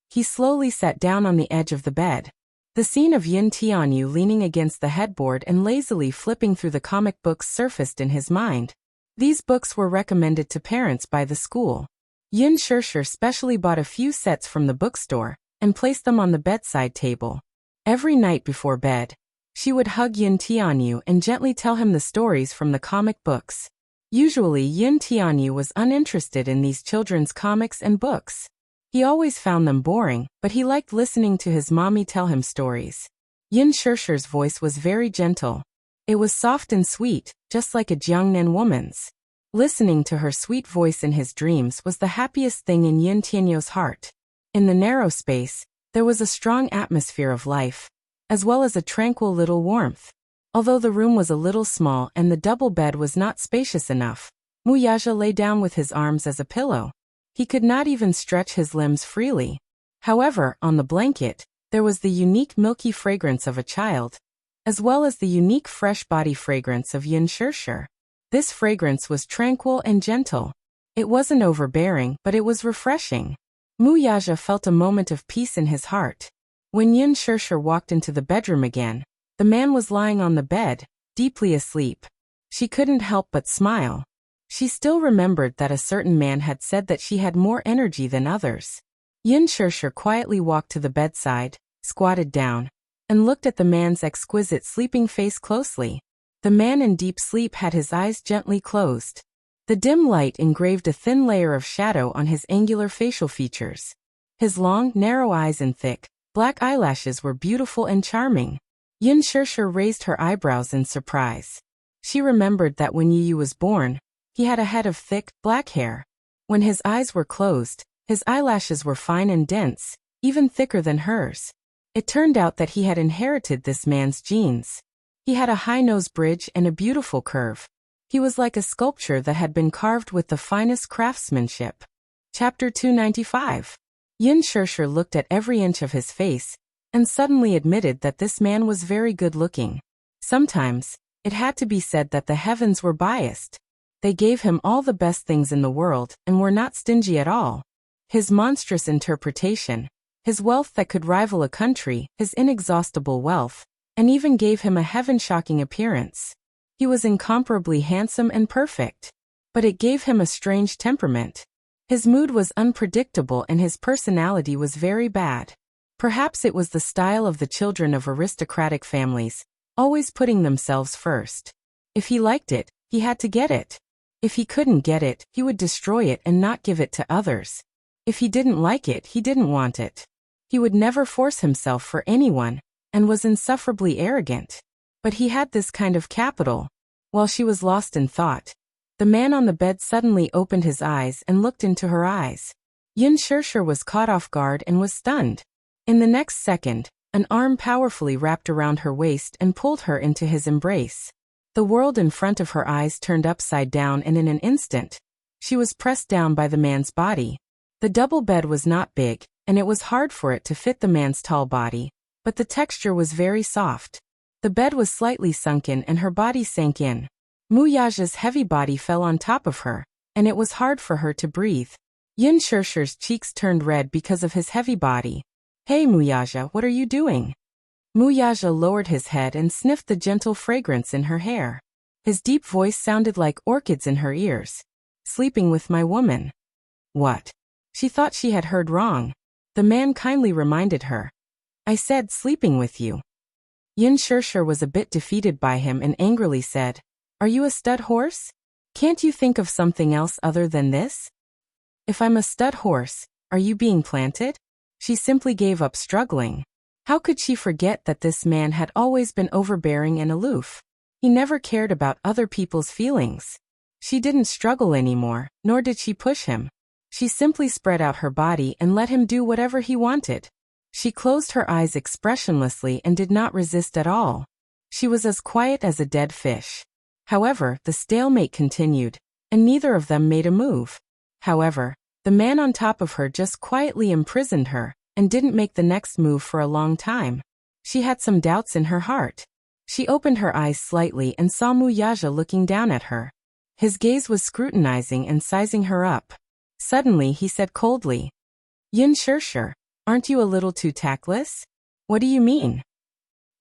Speaker 1: He slowly sat down on the edge of the bed. The scene of Yin Tianyu leaning against the headboard and lazily flipping through the comic books surfaced in his mind. These books were recommended to parents by the school. Yin Shirshir specially bought a few sets from the bookstore and placed them on the bedside table. Every night before bed, she would hug Yin Tianyu and gently tell him the stories from the comic books. Usually, Yin Tianyu was uninterested in these children's comics and books. He always found them boring, but he liked listening to his mommy tell him stories. Yin Shirshir's voice was very gentle. It was soft and sweet, just like a Jiangnan woman's. Listening to her sweet voice in his dreams was the happiest thing in Yin Tianyu's heart. In the narrow space, there was a strong atmosphere of life, as well as a tranquil little warmth. Although the room was a little small and the double bed was not spacious enough, Muyaja lay down with his arms as a pillow. He could not even stretch his limbs freely. However, on the blanket, there was the unique milky fragrance of a child, as well as the unique fresh body fragrance of Yin Shirshir. This fragrance was tranquil and gentle. It wasn't overbearing, but it was refreshing. Muyaja felt a moment of peace in his heart. When Yin Shirshir walked into the bedroom again, the man was lying on the bed, deeply asleep. She couldn't help but smile. She still remembered that a certain man had said that she had more energy than others. Yin Shirshir quietly walked to the bedside, squatted down, and looked at the man's exquisite sleeping face closely. The man in deep sleep had his eyes gently closed. The dim light engraved a thin layer of shadow on his angular facial features. His long, narrow eyes and thick, black eyelashes were beautiful and charming. Yin Shirshir raised her eyebrows in surprise. She remembered that when Yu was born, he had a head of thick, black hair. When his eyes were closed, his eyelashes were fine and dense, even thicker than hers. It turned out that he had inherited this man's genes. He had a high nose bridge and a beautiful curve. He was like a sculpture that had been carved with the finest craftsmanship. Chapter 295. Yin Shirshir looked at every inch of his face, and suddenly admitted that this man was very good-looking. Sometimes, it had to be said that the heavens were biased. They gave him all the best things in the world, and were not stingy at all. His monstrous interpretation, his wealth that could rival a country, his inexhaustible wealth, and even gave him a heaven-shocking appearance. He was incomparably handsome and perfect. But it gave him a strange temperament. His mood was unpredictable and his personality was very bad. Perhaps it was the style of the children of aristocratic families, always putting themselves first. If he liked it, he had to get it. If he couldn't get it, he would destroy it and not give it to others. If he didn't like it, he didn't want it. He would never force himself for anyone, and was insufferably arrogant. But he had this kind of capital. While she was lost in thought, the man on the bed suddenly opened his eyes and looked into her eyes. Yin Shirshir was caught off guard and was stunned. In the next second, an arm powerfully wrapped around her waist and pulled her into his embrace. The world in front of her eyes turned upside down, and in an instant, she was pressed down by the man's body. The double bed was not big, and it was hard for it to fit the man's tall body, but the texture was very soft. The bed was slightly sunken and her body sank in. Muyaja's heavy body fell on top of her, and it was hard for her to breathe. Yin Shirshir's cheeks turned red because of his heavy body. "Hey Muyaja, what are you doing?" Muyaja lowered his head and sniffed the gentle fragrance in her hair. His deep voice sounded like orchids in her ears. "Sleeping with my woman." "What?" She thought she had heard wrong. The man kindly reminded her. "I said sleeping with you." Yin Shirshir was a bit defeated by him and angrily said, "Are you a stud horse? Can't you think of something else other than this?" "If I'm a stud horse, are you being planted?" She simply gave up struggling. How could she forget that this man had always been overbearing and aloof? He never cared about other people's feelings. She didn't struggle anymore, nor did she push him. She simply spread out her body and let him do whatever he wanted. She closed her eyes expressionlessly and did not resist at all. She was as quiet as a dead fish. However, the stalemate continued, and neither of them made a move. However, the man on top of her just quietly imprisoned her, and didn't make the next move for a long time. She had some doubts in her heart. She opened her eyes slightly and saw Muyaja looking down at her. His gaze was scrutinizing and sizing her up. Suddenly he said coldly, "Yin Shirshir, aren't you a little too tactless?" "What do you mean?"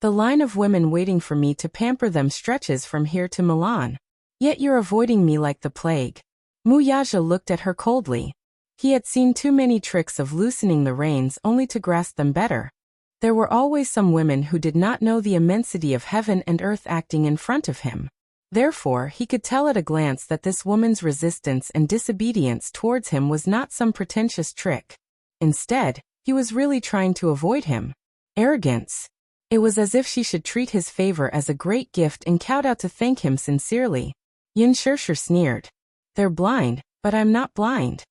Speaker 1: "The line of women waiting for me to pamper them stretches from here to Milan. Yet you're avoiding me like the plague." Muyaja looked at her coldly. He had seen too many tricks of loosening the reins only to grasp them better. There were always some women who did not know the immensity of heaven and earth acting in front of him. Therefore, he could tell at a glance that this woman's resistance and disobedience towards him was not some pretentious trick. Instead, he was really trying to avoid him. Arrogance. It was as if she should treat his favor as a great gift and kowtow to thank him sincerely. Yin Shirshir sneered. "They're blind, but I'm not blind."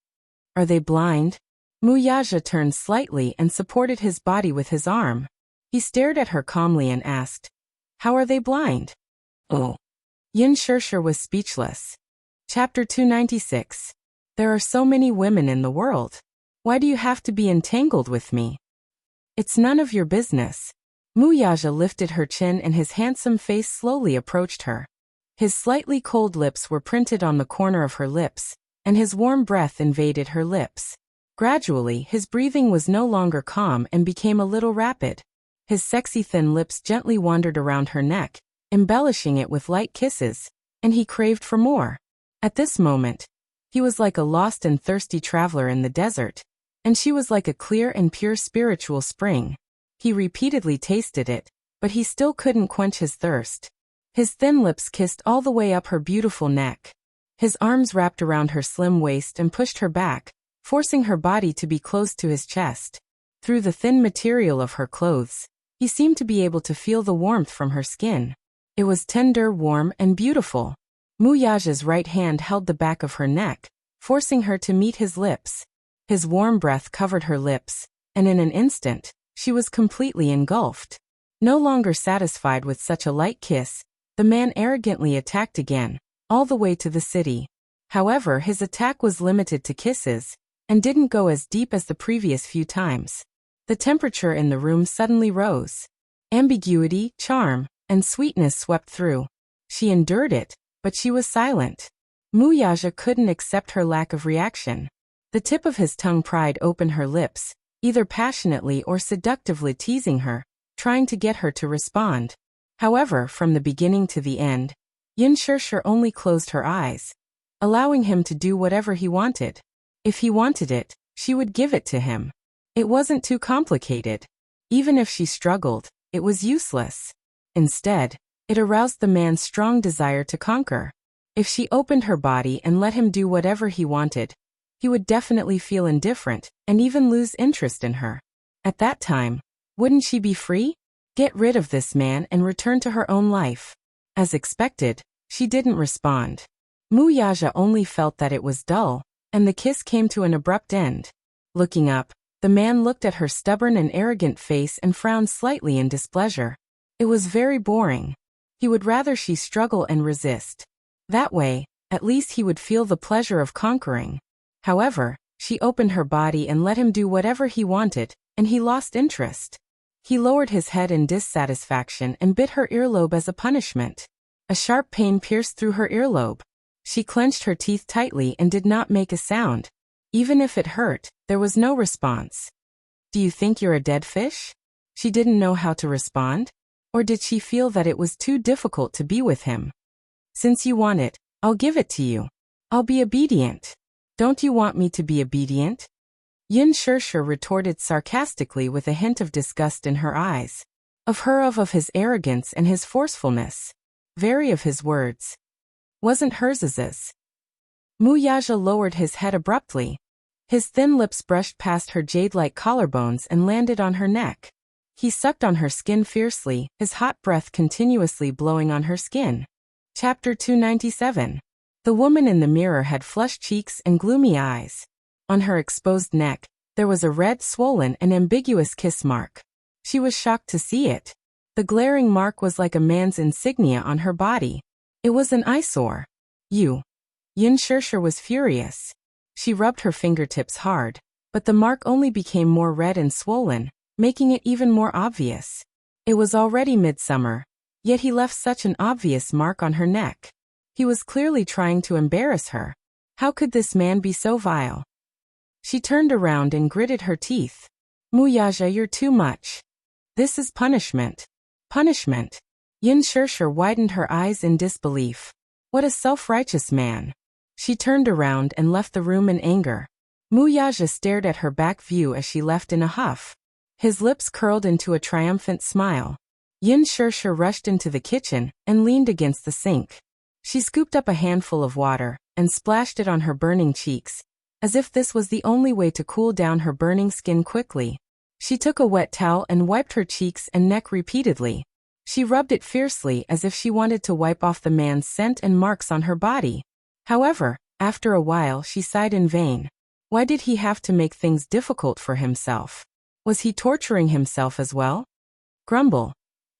Speaker 1: "Are they blind?" Muyaja turned slightly and supported his body with his arm. He stared at her calmly and asked, How are they blind? Oh. Yin Shirshir was speechless. Chapter 296. There are so many women in the world. Why do you have to be entangled with me? It's none of your business. Muyaja lifted her chin and his handsome face slowly approached her. His slightly cold lips were printed on the corner of her lips, and his warm breath invaded her lips. Gradually, his breathing was no longer calm and became a little rapid. His sexy thin lips gently wandered around her neck, embellishing it with light kisses, and he craved for more. At this moment, he was like a lost and thirsty traveler in the desert, and she was like a clear and pure spiritual spring. He repeatedly tasted it, but he still couldn't quench his thirst. His thin lips kissed all the way up her beautiful neck. His arms wrapped around her slim waist and pushed her back, forcing her body to be close to his chest. Through the thin material of her clothes, he seemed to be able to feel the warmth from her skin. It was tender, warm, and beautiful. Muyaja's right hand held the back of her neck, forcing her to meet his lips. His warm breath covered her lips, and in an instant, she was completely engulfed. No longer satisfied with such a light kiss, the man arrogantly attacked again, all the way to the city. However, his attack was limited to kisses, and didn't go as deep as the previous few times. The temperature in the room suddenly rose. Ambiguity, charm, and sweetness swept through. She endured it, but she was silent. Muyaja couldn't accept her lack of reaction. The tip of his tongue pried open her lips, either passionately or seductively teasing her, trying to get her to respond. However, from the beginning to the end, Yin Shirshir only closed her eyes, allowing him to do whatever he wanted. If he wanted it, she would give it to him. It wasn't too complicated. Even if she struggled, it was useless. Instead, it aroused the man's strong desire to conquer. If she opened her body and let him do whatever he wanted, he would definitely feel indifferent and even lose interest in her. At that time, wouldn't she be free? Get rid of this man and return to her own life. As expected, she didn't respond. Muyaja only felt that it was dull, and the kiss came to an abrupt end. Looking up, the man looked at her stubborn and arrogant face and frowned slightly in displeasure. It was very boring. He would rather she struggle and resist. That way, at least he would feel the pleasure of conquering. However, she opened her body and let him do whatever he wanted, and he lost interest. He lowered his head in dissatisfaction and bit her earlobe as a punishment. A sharp pain pierced through her earlobe. She clenched her teeth tightly and did not make a sound. Even if it hurt, there was no response. Do you think you're a dead fish? She didn't know how to respond? Or did she feel that it was too difficult to be with him? Since you want it, I'll give it to you. I'll be obedient. Don't you want me to be obedient? Yin Shirshir retorted sarcastically with a hint of disgust in her eyes. Of his arrogance and his forcefulness. Very of his words. Wasn't hers. Muyaja lowered his head abruptly. His thin lips brushed past her jade-like collarbones and landed on her neck. He sucked on her skin fiercely, his hot breath continuously blowing on her skin. Chapter 297. The woman in the mirror had flushed cheeks and gloomy eyes. On her exposed neck, there was a red, swollen, and ambiguous kiss mark. She was shocked to see it. The glaring mark was like a man's insignia on her body. It was an eyesore. Yin Shirshir was furious. She rubbed her fingertips hard, but the mark only became more red and swollen, making it even more obvious. It was already midsummer, yet he left such an obvious mark on her neck. He was clearly trying to embarrass her. How could this man be so vile? She turned around and gritted her teeth. Muyaja, you're too much. This is punishment. Punishment. Yin Shirshir widened her eyes in disbelief. What a self-righteous man. She turned around and left the room in anger. Muyaja stared at her back view as she left in a huff. His lips curled into a triumphant smile. Yin Shirshir rushed into the kitchen and leaned against the sink. She scooped up a handful of water and splashed it on her burning cheeks, as if this was the only way to cool down her burning skin quickly. She took a wet towel and wiped her cheeks and neck repeatedly. She rubbed it fiercely as if she wanted to wipe off the man's scent and marks on her body. However, after a while she sighed in vain. Why did he have to make things difficult for himself? Was he torturing himself as well? Grumble.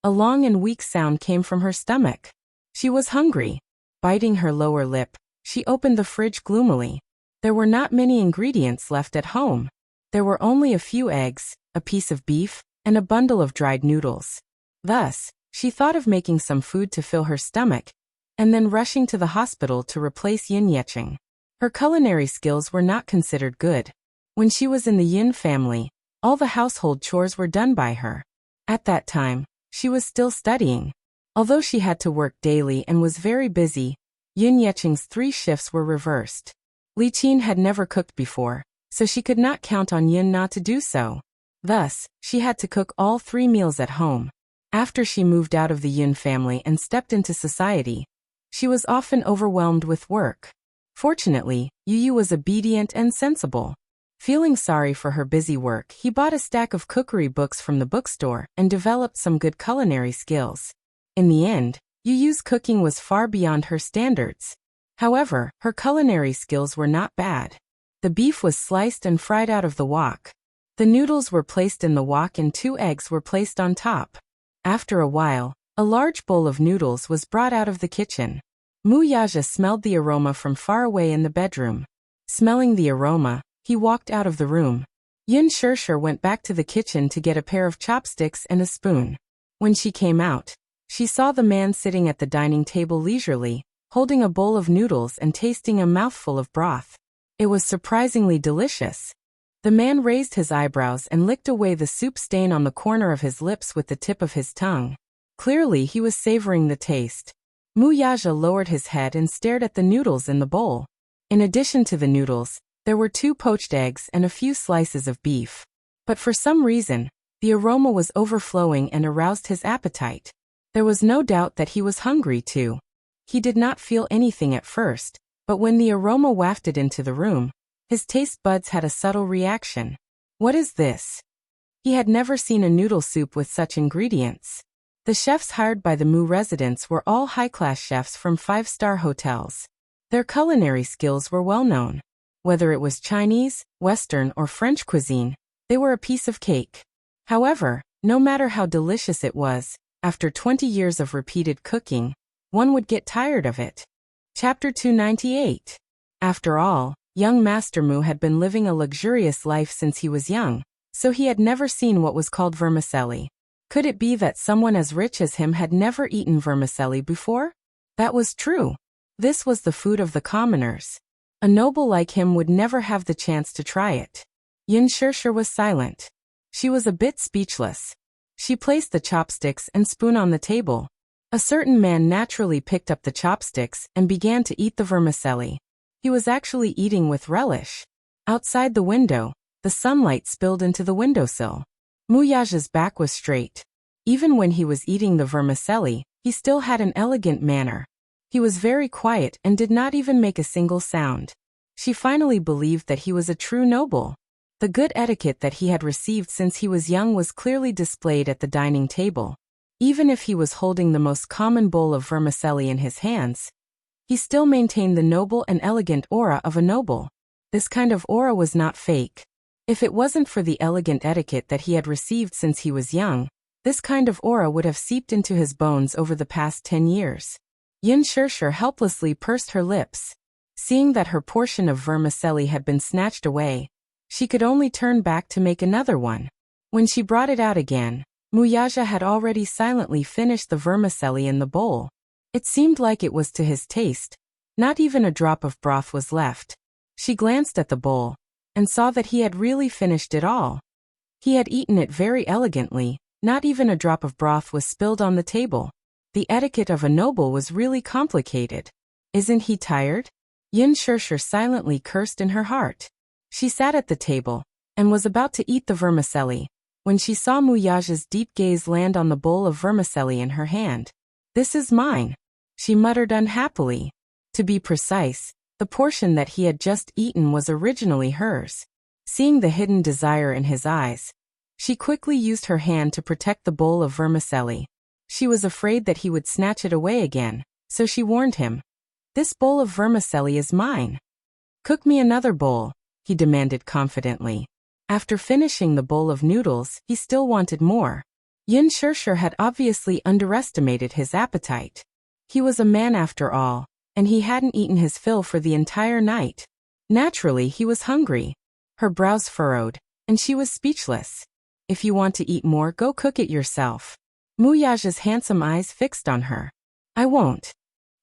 Speaker 1: A long and weak sound came from her stomach. She was hungry. Biting her lower lip, she opened the fridge gloomily. There were not many ingredients left at home. There were only a few eggs, a piece of beef, and a bundle of dried noodles. Thus, she thought of making some food to fill her stomach, and then rushing to the hospital to replace yin yeching. Her culinary skills were not considered good. When she was in the Yin family, all the household chores were done by her. At that time, she was still studying. Although she had to work daily and was very busy, Yin Yeching's 3 shifts were reversed. Li Qin had never cooked before, so she could not count on Yin Na to do so. Thus, she had to cook all 3 meals at home. After she moved out of the Yin family and stepped into society, she was often overwhelmed with work. Fortunately, Yu was obedient and sensible. Feeling sorry for her busy work, he bought a stack of cookery books from the bookstore and developed some good culinary skills. In the end, Yu's cooking was far beyond her standards. However, her culinary skills were not bad. The beef was sliced and fried out of the wok. The noodles were placed in the wok and 2 eggs were placed on top. After a while, a large bowl of noodles was brought out of the kitchen. Mu Yaja smelled the aroma from far away in the bedroom. Smelling the aroma, he walked out of the room. Yin Shirshir went back to the kitchen to get a pair of chopsticks and a spoon. When she came out, she saw the man sitting at the dining table leisurely, holding a bowl of noodles and tasting a mouthful of broth. It was surprisingly delicious. The man raised his eyebrows and licked away the soup stain on the corner of his lips with the tip of his tongue. Clearly he was savoring the taste. Mu Yaja lowered his head and stared at the noodles in the bowl. In addition to the noodles, there were 2 poached eggs and a few slices of beef. But for some reason, the aroma was overflowing and aroused his appetite. There was no doubt that he was hungry too. He did not feel anything at first, but when the aroma wafted into the room, his taste buds had a subtle reaction. What is this? He had never seen a noodle soup with such ingredients. The chefs hired by the Mu residents were all high-class chefs from 5-star hotels. Their culinary skills were well known. Whether it was Chinese, Western, or French cuisine, they were a piece of cake. However, no matter how delicious it was, after 20 years of repeated cooking, one would get tired of it. Chapter 298. After all, young Master Mu had been living a luxurious life since he was young, so he had never seen what was called vermicelli. Could it be that someone as rich as him had never eaten vermicelli before? That was true. This was the food of the commoners. A noble like him would never have the chance to try it. Yin Shirshir was silent. She was a bit speechless. She placed the chopsticks and spoon on the table. A certain man naturally picked up the chopsticks and began to eat the vermicelli. He was actually eating with relish. Outside the window, the sunlight spilled into the windowsill. Mu Yaja's back was straight. Even when he was eating the vermicelli, he still had an elegant manner. He was very quiet and did not even make a single sound. She finally believed that he was a true noble. The good etiquette that he had received since he was young was clearly displayed at the dining table. Even if he was holding the most common bowl of vermicelli in his hands, he still maintained the noble and elegant aura of a noble. This kind of aura was not fake. If it wasn't for the elegant etiquette that he had received since he was young, this kind of aura would have seeped into his bones over the past 10 years. Yin Shirshir helplessly pursed her lips. Seeing that her portion of vermicelli had been snatched away, she could only turn back to make another one. When she brought it out again, Mu Yaja had already silently finished the vermicelli in the bowl. It seemed like it was to his taste. Not even a drop of broth was left. She glanced at the bowl and saw that he had really finished it all. He had eaten it very elegantly. Not even a drop of broth was spilled on the table. The etiquette of a noble was really complicated. Isn't he tired? Yin Shirshir silently cursed in her heart. She sat at the table and was about to eat the vermicelli when she saw Mu Yaja's deep gaze land on the bowl of vermicelli in her hand. This is mine, she muttered unhappily. To be precise, the portion that he had just eaten was originally hers. Seeing the hidden desire in his eyes, she quickly used her hand to protect the bowl of vermicelli. She was afraid that he would snatch it away again, so she warned him. This bowl of vermicelli is mine. Cook me another bowl, he demanded confidently. After finishing the bowl of noodles, he still wanted more. Yin Shirshir had obviously underestimated his appetite. He was a man after all, and he hadn't eaten his fill for the entire night. Naturally, he was hungry. Her brows furrowed, and she was speechless. If you want to eat more, go cook it yourself. Muyaja's handsome eyes fixed on her. I won't.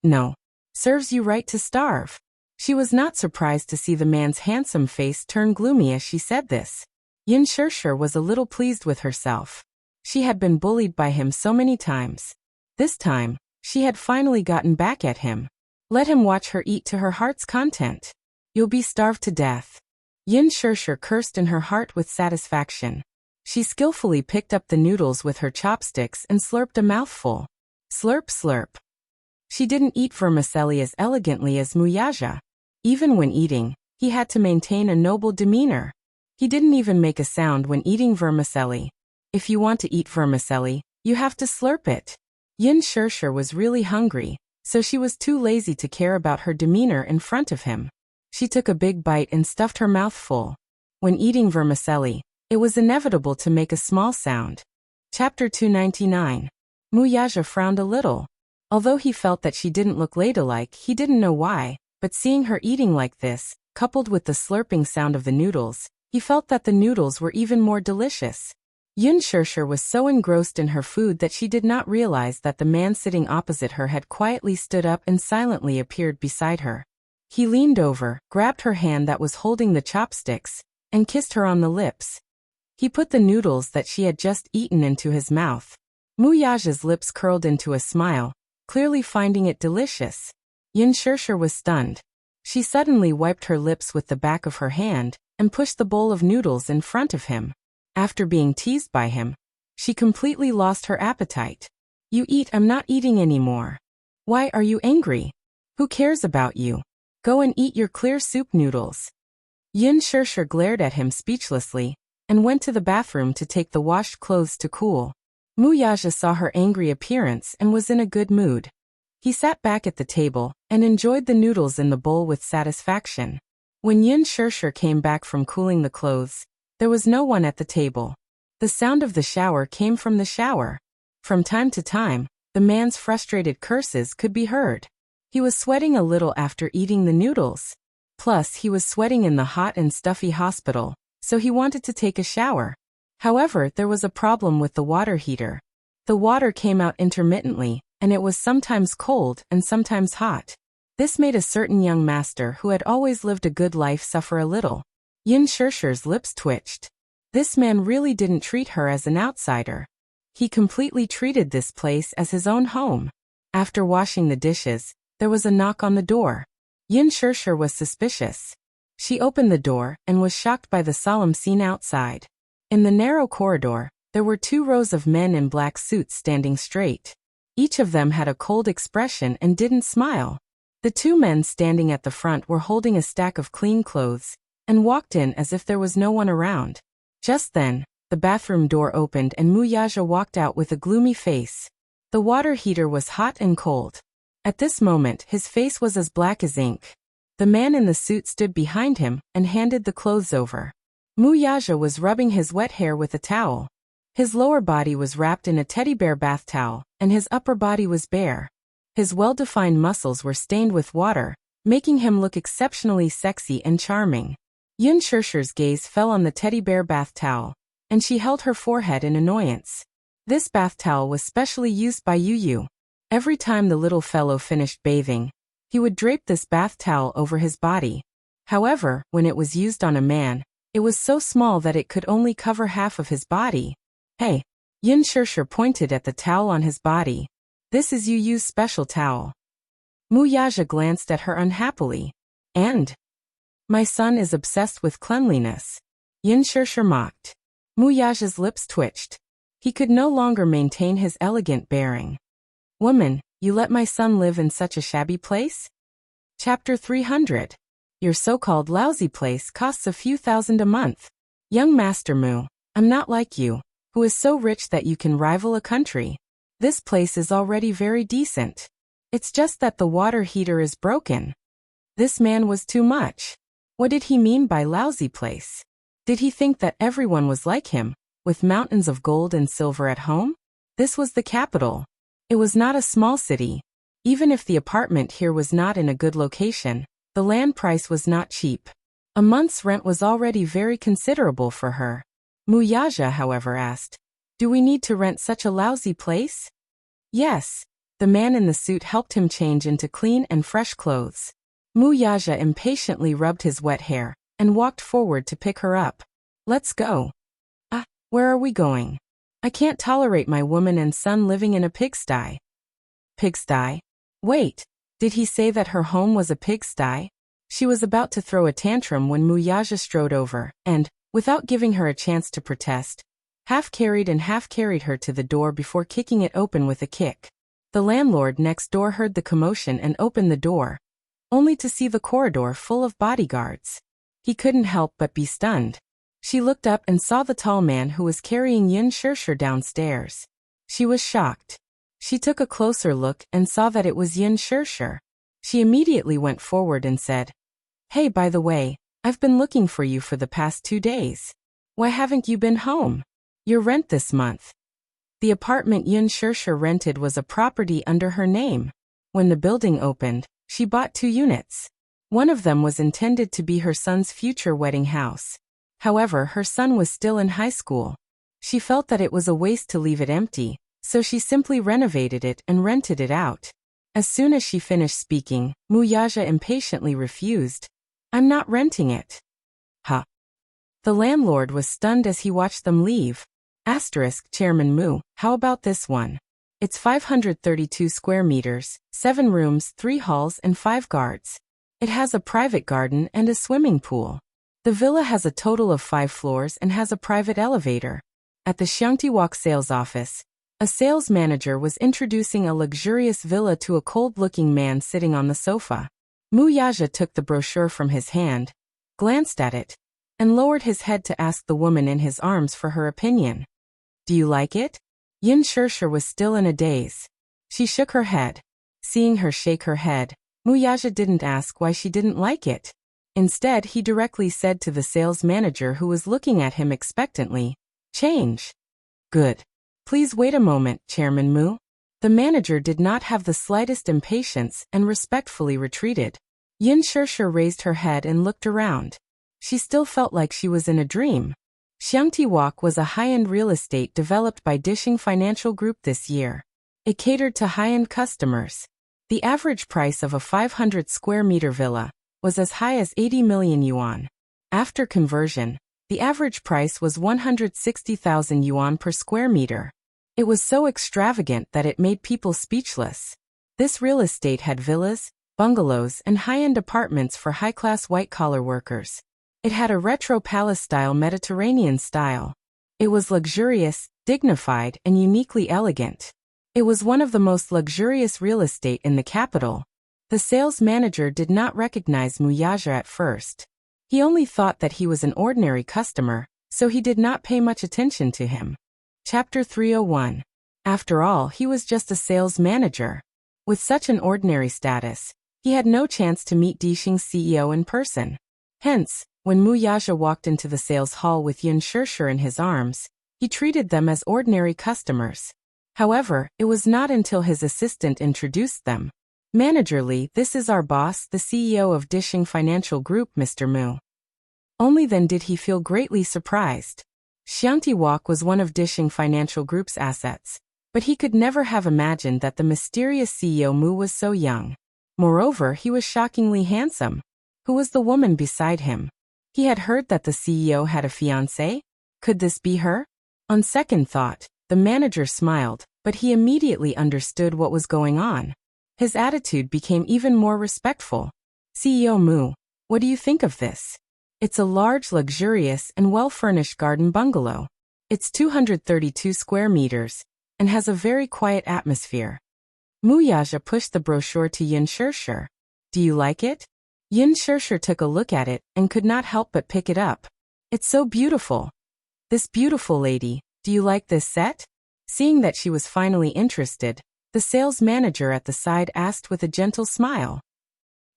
Speaker 1: No. Serves you right to starve. She was not surprised to see the man's handsome face turn gloomy as she said this. Yin Shirshir was a little pleased with herself. She had been bullied by him so many times. This time, she had finally gotten back at him. Let him watch her eat to her heart's content. You'll be starved to death. Yin Shirshir cursed in her heart with satisfaction. She skillfully picked up the noodles with her chopsticks and slurped a mouthful. Slurp slurp. She didn't eat vermicelli as elegantly as Muyaja. Even when eating, he had to maintain a noble demeanor. He didn't even make a sound when eating vermicelli. If you want to eat vermicelli, you have to slurp it. Yin Shirshir was really hungry, so she was too lazy to care about her demeanor in front of him. She took a big bite and stuffed her mouth full. When eating vermicelli, it was inevitable to make a small sound. Chapter 299. Muyaja frowned a little. Although he felt that she didn't look ladylike, he didn't know why, but seeing her eating like this, coupled with the slurping sound of the noodles, he felt that the noodles were even more delicious. Yin Shirshir was so engrossed in her food that she did not realize that the man sitting opposite her had quietly stood up and silently appeared beside her. He leaned over, grabbed her hand that was holding the chopsticks, and kissed her on the lips. He put the noodles that she had just eaten into his mouth. Muyaja's lips curled into a smile, clearly finding it delicious. Yin Shirshir was stunned. She suddenly wiped her lips with the back of her hand and pushed the bowl of noodles in front of him. After being teased by him, she completely lost her appetite. You eat, I'm not eating anymore. Why are you angry? Who cares about you? Go and eat your clear soup noodles. Yin Shirshir glared at him speechlessly, and went to the bathroom to take the washed clothes to cool. Muyaja saw her angry appearance and was in a good mood. He sat back at the table and enjoyed the noodles in the bowl with satisfaction. When Yin Shirshir came back from cooling the clothes, there was no one at the table. The sound of the shower came from the shower. From time to time, the man's frustrated curses could be heard. He was sweating a little after eating the noodles. Plus, he was sweating in the hot and stuffy hospital, so he wanted to take a shower. However, there was a problem with the water heater. The water came out intermittently, and it was sometimes cold and sometimes hot. This made a certain young master who had always lived a good life suffer a little. Yin Shirshir's lips twitched. This man really didn't treat her as an outsider. He completely treated this place as his own home. After washing the dishes, there was a knock on the door. Yin Shirshir was suspicious. She opened the door and was shocked by the solemn scene outside. In the narrow corridor, there were 2 rows of men in black suits standing straight. Each of them had a cold expression and didn't smile. The 2 men standing at the front were holding a stack of clean clothes, and walked in as if there was no one around. Just then, the bathroom door opened and Muyaja walked out with a gloomy face. The water heater was hot and cold. At this moment, his face was as black as ink. The man in the suit stood behind him and handed the clothes over. Muyaja was rubbing his wet hair with a towel. His lower body was wrapped in a teddy bear bath towel, and his upper body was bare. His well-defined muscles were stained with water, making him look exceptionally sexy and charming. Yin Shirshir's gaze fell on the teddy bear bath towel, and she held her forehead in annoyance. This bath towel was specially used by Yu. Every time the little fellow finished bathing, he would drape this bath towel over his body. However, when it was used on a man, it was so small that it could only cover half of his body. Hey! Yin Shirshir pointed at the towel on his body. This is Yu's special towel. Muyaja glanced at her unhappily. And? My son is obsessed with cleanliness. Yin Shirshir mocked. Muyaja's lips twitched. He could no longer maintain his elegant bearing. Woman, you let my son live in such a shabby place? Chapter 300. Your so-called lousy place costs a few thousand a month. Young Master Mu, I'm not like you, who is so rich that you can rival a country. This place is already very decent. It's just that the water heater is broken. This man was too much. What did he mean by lousy place? Did he think that everyone was like him, with mountains of gold and silver at home? This was the capital. It was not a small city. Even if the apartment here was not in a good location, the land price was not cheap. A month's rent was already very considerable for her. Muyaja, however, asked, "Do we need to rent such a lousy place?" "Yes." The man in the suit helped him change into clean and fresh clothes. Muyaja impatiently rubbed his wet hair and walked forward to pick her up. "Let's go." "Ah, where are we going? I can't tolerate my woman and son living in a pigsty." "Pigsty? Wait, did he say that her home was a pigsty?" She was about to throw a tantrum when Muyaja strode over and, without giving her a chance to protest, half-carried her to the door before kicking it open with a kick. The landlord next door heard the commotion and opened the door, only to see the corridor full of bodyguards. He couldn't help but be stunned. She looked up and saw the tall man who was carrying Yin Shirshir downstairs. She was shocked. She took a closer look and saw that it was Yin Shirshir. She immediately went forward and said, "Hey, by the way, I've been looking for you for the past 2 days. Why haven't you been home? Your rent this month." The apartment Yin Shirshir rented was a property under her name. When the building opened, she bought 2 units. One of them was intended to be her son's future wedding house. However, her son was still in high school. She felt that it was a waste to leave it empty, so she simply renovated it and rented it out. As soon as she finished speaking, Muyaja impatiently refused. "I'm not renting it." "Huh." The landlord was stunned as he watched them leave. Chairman Mu, how about this one? It's 532 square meters, 7 rooms, 3 halls and 5 guards. It has a private garden and a swimming pool. The villa has a total of 5 floors and has a private elevator. At the Xiangtiwok sales office, a sales manager was introducing a luxurious villa to a cold-looking man sitting on the sofa. Muyaja took the brochure from his hand, glanced at it, and lowered his head to ask the woman in his arms for her opinion. "Do you like it?" Yin Shirshir was still in a daze. She shook her head. Seeing her shake her head, Muyaja didn't ask why she didn't like it. Instead, he directly said to the sales manager who was looking at him expectantly, "Change." "Good. Please wait a moment, Chairman Mu." The manager did not have the slightest impatience and respectfully retreated. Yin Shirshir raised her head and looked around. She still felt like she was in a dream. Xiangtiwok was a high-end real estate developed by Dishing Financial Group this year. It catered to high-end customers. The average price of a 500 square meter villa was as high as 80 million yuan. After conversion, the average price was 160,000 yuan per square meter. It was so extravagant that it made people speechless. This real estate had villas, bungalows, and high-end apartments for high-class white-collar workers. It had a retro palace-style Mediterranean style. It was luxurious, dignified, and uniquely elegant. It was one of the most luxurious real estate in the capital. The sales manager did not recognize Muyaja at first. He only thought that he was an ordinary customer, so he did not pay much attention to him. Chapter 301. After all, he was just a sales manager. With such an ordinary status, he had no chance to meet Dishing's CEO in person. Hence, when Muyaja walked into the sales hall with Yin Shirshir in his arms, he treated them as ordinary customers. However, it was not until his assistant introduced them. "Manager Li, this is our boss, the CEO of Dishing Financial Group, Mr. Mu." Only then did he feel greatly surprised. Xiangtiwok was one of Dishing Financial Group's assets, but he could never have imagined that the mysterious CEO Mu was so young. Moreover, he was shockingly handsome. Who was the woman beside him? He had heard that the CEO had a fiancée. Could this be her? On second thought, the manager smiled, but he immediately understood what was going on. His attitude became even more respectful. "CEO Mu, what do you think of this? It's a large, luxurious, and well-furnished garden bungalow. It's 232 square meters, and has a very quiet atmosphere." Muyaja pushed the brochure to Yin Shirshir. "Do you like it?" Yin Shirshir took a look at it and could not help but pick it up. "It's so beautiful." "This beautiful lady, do you like this set?" Seeing that she was finally interested, the sales manager at the side asked with a gentle smile.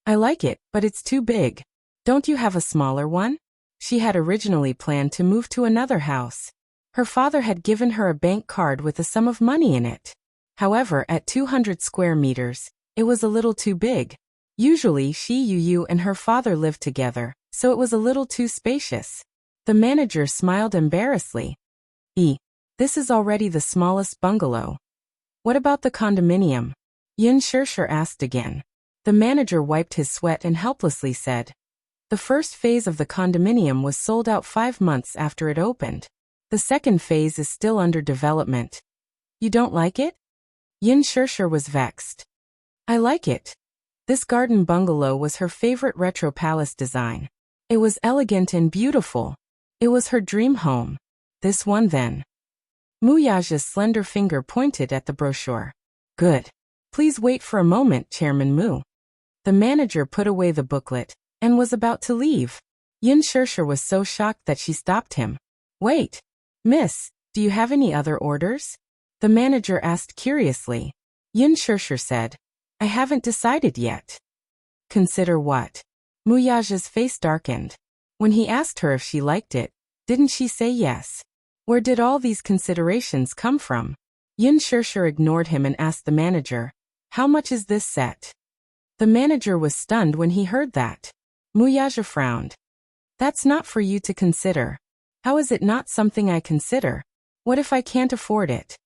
Speaker 1: "I like it, but it's too big. Don't you have a smaller one?" She had originally planned to move to another house. Her father had given her a bank card with a sum of money in it. However, at 200 square meters, it was a little too big. Usually Yu and her father lived together, so it was a little too spacious. The manager smiled embarrassedly. This is already the smallest bungalow. What about the condominium? Yin Shirshir asked again. The manager wiped his sweat and helplessly said, the first phase of the condominium was sold out 5 months after it opened. The second phase is still under development. You don't like it? Yin Shirshir was vexed. I like it. This garden bungalow was her favorite retro palace design. It was elegant and beautiful. It was her dream home. This one then. Muyaja's slender finger pointed at the brochure. Good. Please wait for a moment, Chairman Mu. The manager put away the booklet and was about to leave. Yin Shirshir was so shocked that she stopped him. Wait. Miss, do you have any other orders? The manager asked curiously. Yin Shirshir said, I haven't decided yet. Consider what? Muyaja's face darkened. When he asked her if she liked it, didn't she say yes? Where did all these considerations come from? Yin Shirshir ignored him and asked the manager, how much is this set? The manager was stunned when he heard that. Muyaja frowned. That's not for you to consider. How is it not something I consider? What if I can't afford it?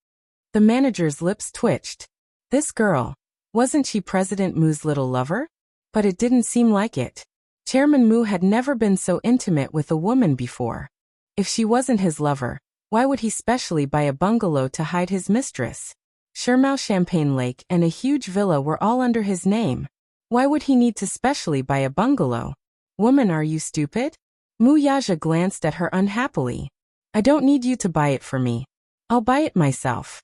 Speaker 1: The manager's lips twitched. This girl, wasn't she President Mu's little lover? But it didn't seem like it. Chairman Mu had never been so intimate with a woman before. If she wasn't his lover, why would he specially buy a bungalow to hide his mistress? Shermao Champagne Lake and a huge villa were all under his name. Why would he need to specially buy a bungalow? Woman, are you stupid? Muyaja glanced at her unhappily. I don't need you to buy it for me. I'll buy it myself.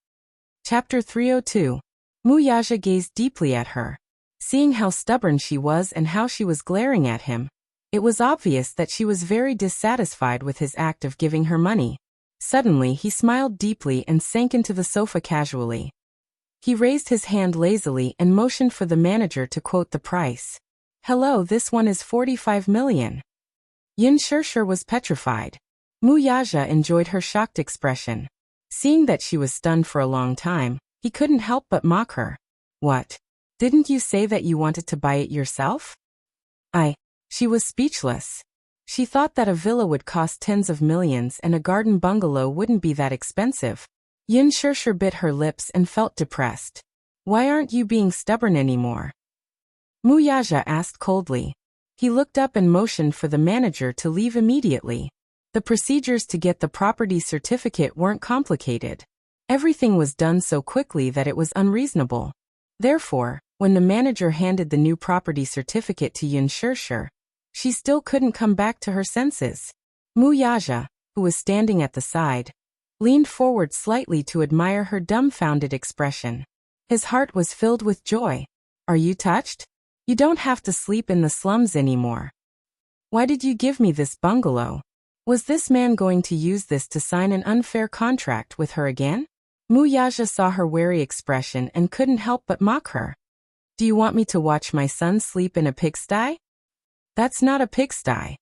Speaker 1: Chapter 302. Muyaja gazed deeply at her. Seeing how stubborn she was and how she was glaring at him, it was obvious that she was very dissatisfied with his act of giving her money. Suddenly he smiled deeply and sank into the sofa casually. He raised his hand lazily and motioned for the manager to quote the price. Hello, this one is 45 million. Yin Shirshir was petrified. Muyaja enjoyed her shocked expression. Seeing that she was stunned for a long time, he couldn't help but mock her. What? Didn't you say that you wanted to buy it yourself? She was speechless. She thought that a villa would cost tens of millions and a garden bungalow wouldn't be that expensive. Yin Shirshir bit her lips and felt depressed. Why aren't you being stubborn anymore? Muyaja asked coldly. He looked up and motioned for the manager to leave immediately. The procedures to get the property certificate weren't complicated. Everything was done so quickly that it was unreasonable. Therefore, when the manager handed the new property certificate to Yin Shirshir, she still couldn't come back to her senses. Muyaja, who was standing at the side, leaned forward slightly to admire her dumbfounded expression. His heart was filled with joy. Are you touched? You don't have to sleep in the slums anymore. Why did you give me this bungalow? Was this man going to use this to sign an unfair contract with her again? Muyaja saw her wary expression and couldn't help but mock her. Do you want me to watch my son sleep in a pigsty? That's not a pigsty.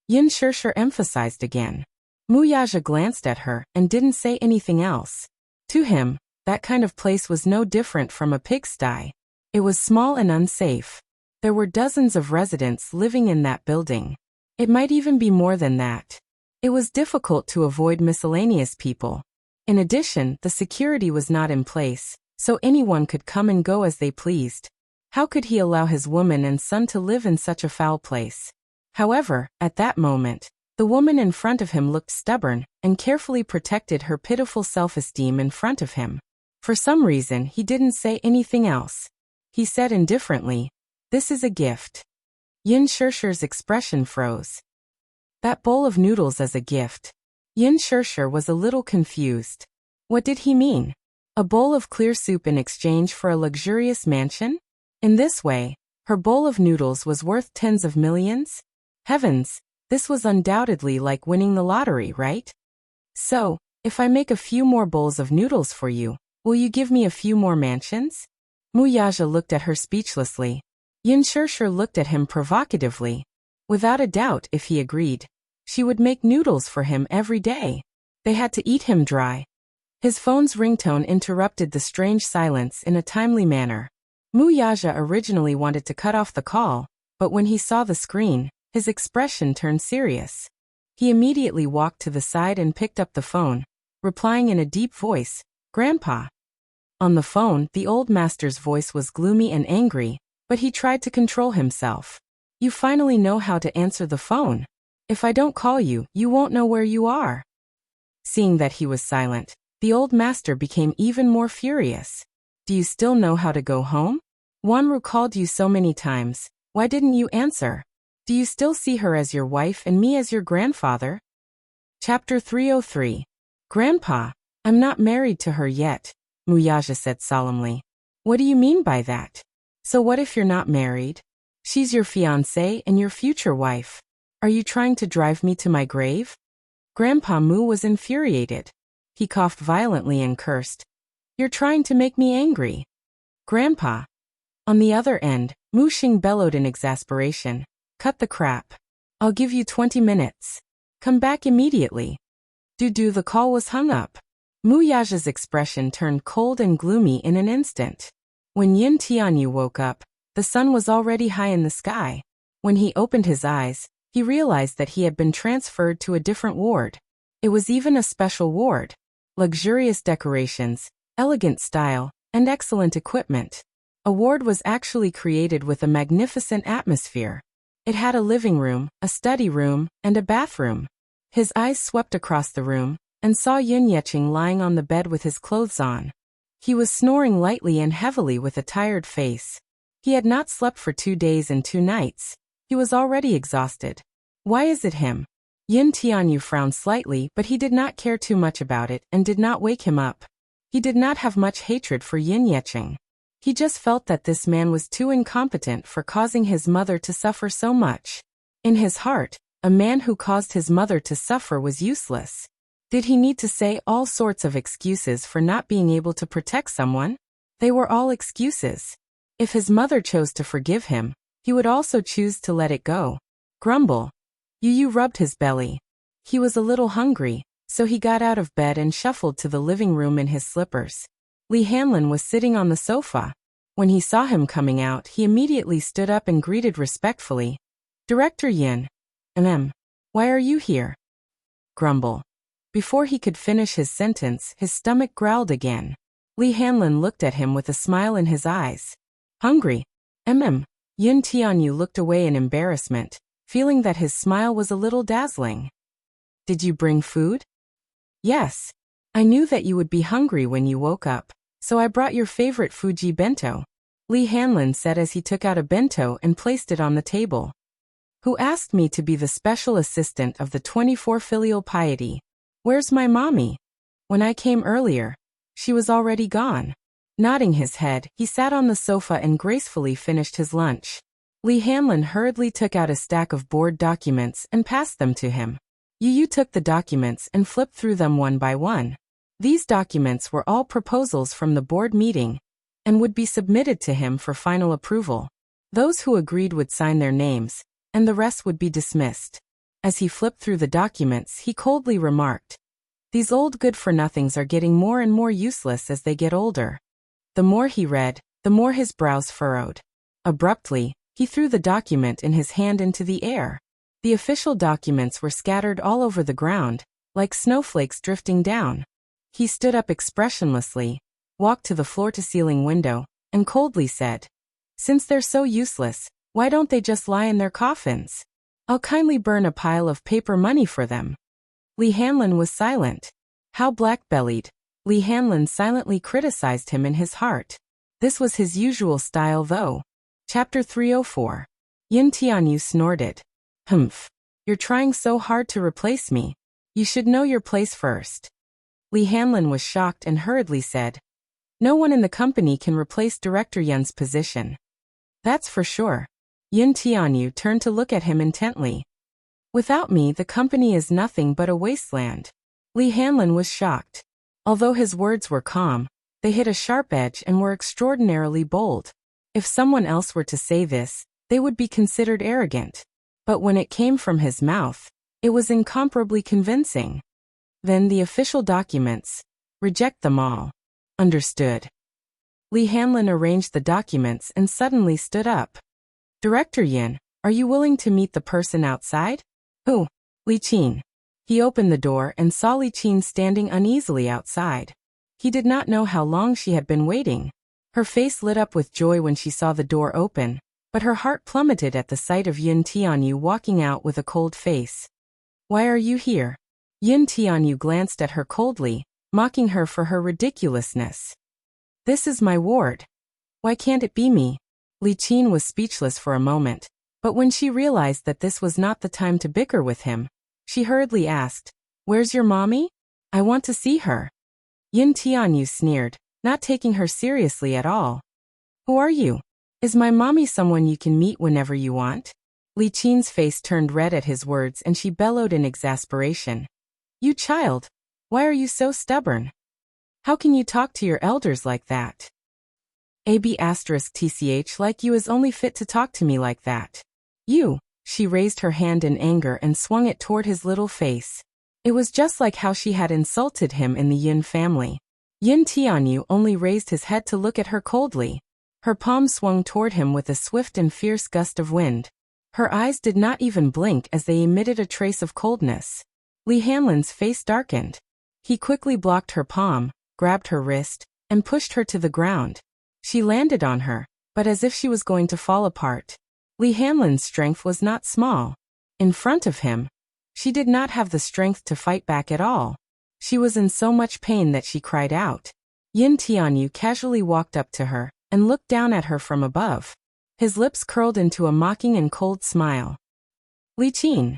Speaker 1: Yin Shirshir emphasized again. Muyaja glanced at her and didn't say anything else. To him, that kind of place was no different from a pigsty. It was small and unsafe. There were dozens of residents living in that building. It might even be more than that. It was difficult to avoid miscellaneous people. In addition, the security was not in place, so anyone could come and go as they pleased. How could he allow his woman and son to live in such a foul place? However, at that moment, the woman in front of him looked stubborn and carefully protected her pitiful self-esteem in front of him. For some reason, he didn't say anything else. He said indifferently, "This is a gift." Yin Shirshir's expression froze. That bowl of noodles as a gift. Yin Shirshir was a little confused. What did he mean? A bowl of clear soup in exchange for a luxurious mansion? In this way, her bowl of noodles was worth tens of millions? Heavens, this was undoubtedly like winning the lottery, right? So, if I make a few more bowls of noodles for you, will you give me a few more mansions? Muyaja looked at her speechlessly. Yin Shirshir looked at him provocatively. Without a doubt, if he agreed, she would make noodles for him every day. They had to eat him dry. His phone's ringtone interrupted the strange silence in a timely manner. Wuxia originally wanted to cut off the call, but when he saw the screen, his expression turned serious. He immediately walked to the side and picked up the phone, replying in a deep voice, "Grandpa." On the phone, the old master's voice was gloomy and angry, but he tried to control himself. "You finally know how to answer the phone. If I don't call you, you won't know where you are." Seeing that he was silent, the old master became even more furious. "Do you still know how to go home? Wanru called you so many times, why didn't you answer? Do you still see her as your wife and me as your grandfather?" Chapter 303. "Grandpa, I'm not married to her yet," Wuxia said solemnly. "What do you mean by that? So what if you're not married? She's your fiancée and your future wife. Are you trying to drive me to my grave?" Grandpa Mu was infuriated. He coughed violently and cursed. "You're trying to make me angry." "Grandpa." On the other end, Mu Xing bellowed in exasperation. "Cut the crap. I'll give you 20 minutes. Come back immediately." The call was hung up. Wuxia's expression turned cold and gloomy in an instant. When Yin Tianyu woke up, the sun was already high in the sky. When he opened his eyes, he realized that he had been transferred to a different ward. It was even a special ward. Luxurious decorations, elegant style, and excellent equipment. A ward was actually created with a magnificent atmosphere. It had a living room, a study room, and a bathroom. His eyes swept across the room, and saw Yin Yeqing lying on the bed with his clothes on. He was snoring lightly and heavily with a tired face. He had not slept for 2 days and 2 nights. He was already exhausted. "Why is it him?" Yin Tianyu frowned slightly, but he did not care too much about it and did not wake him up. He did not have much hatred for Yin Yeqing. He just felt that this man was too incompetent for causing his mother to suffer so much. In his heart, a man who caused his mother to suffer was useless. Did he need to say all sorts of excuses for not being able to protect someone? They were all excuses. If his mother chose to forgive him, he would also choose to let it go. Grumble. Yu rubbed his belly. He was a little hungry, so he got out of bed and shuffled to the living room in his slippers. Li Hanlin was sitting on the sofa. When he saw him coming out, he immediately stood up and greeted respectfully. "Director Yin. Why are you here?" Grumble. Before he could finish his sentence, his stomach growled again. Li Hanlin looked at him with a smile in his eyes. "Hungry? Yin Tianyu looked away in embarrassment, feeling that his smile was a little dazzling. "Did you bring food?" "Yes. I knew that you would be hungry when you woke up, so I brought your favorite Fuji bento," Li Hanlin said as he took out a bento and placed it on the table. "Who asked me to be the special assistant of the 24 filial piety? Where's my mommy? When I came earlier, she was already gone." Nodding his head, he sat on the sofa and gracefully finished his lunch. Li Hanlin hurriedly took out a stack of board documents and passed them to him. Yu took the documents and flipped through them one by one. These documents were all proposals from the board meeting and would be submitted to him for final approval. Those who agreed would sign their names, and the rest would be dismissed. As he flipped through the documents, he coldly remarked, "These old good-for-nothings are getting more and more useless as they get older." The more he read, the more his brows furrowed. Abruptly, he threw the document in his hand into the air. The official documents were scattered all over the ground, like snowflakes drifting down. He stood up expressionlessly, walked to the floor-to-ceiling window, and coldly said, "Since they're so useless, why don't they just lie in their coffins? I'll kindly burn a pile of paper money for them." Li Hanlin was silent. How black-bellied. Li Hanlin silently criticized him in his heart. This was his usual style though. Chapter 304. Yin Tianyu snorted. "Humph. You're trying so hard to replace me. You should know your place first." Li Hanlin was shocked and hurriedly said, "No one in the company can replace Director Yun's position." "That's for sure." Yin Tianyu turned to look at him intently. "Without me, the company is nothing but a wasteland." Li Hanlin was shocked. Although his words were calm, they hit a sharp edge and were extraordinarily bold. If someone else were to say this, they would be considered arrogant. But when it came from his mouth, it was incomparably convincing. Then the official documents. Reject them all. Understood. Li Hanlin arranged the documents and suddenly stood up. Director Yin, are you willing to meet the person outside? Who? Li Qin. He opened the door and saw Li Qin standing uneasily outside. He did not know how long she had been waiting. Her face lit up with joy when she saw the door open, but her heart plummeted at the sight of Yin Tianyu walking out with a cold face. Why are you here? Yin Tianyu glanced at her coldly, mocking her for her ridiculousness. This is my ward. Why can't it be me? Li Qin was speechless for a moment, but when she realized that this was not the time to bicker with him, she hurriedly asked, Where's your mommy? I want to see her. Yin Tianyu sneered, not taking her seriously at all. Who are you? Is my mommy someone you can meet whenever you want? Li Qin's face turned red at his words and she bellowed in exasperation. You child, why are you so stubborn? How can you talk to your elders like that? AB*TCH like you is only fit to talk to me like that. You, she raised her hand in anger and swung it toward his little face. It was just like how she had insulted him in the Yin family. Yin Tianyu only raised his head to look at her coldly. Her palm swung toward him with a swift and fierce gust of wind. Her eyes did not even blink as they emitted a trace of coldness. Li Hanlin's face darkened. He quickly blocked her palm, grabbed her wrist, and pushed her to the ground. She landed on her, but as if she was going to fall apart. Li Hanlin's strength was not small. In front of him, she did not have the strength to fight back at all. She was in so much pain that she cried out. Yin Tianyu casually walked up to her and looked down at her from above. His lips curled into a mocking and cold smile. Li Qin,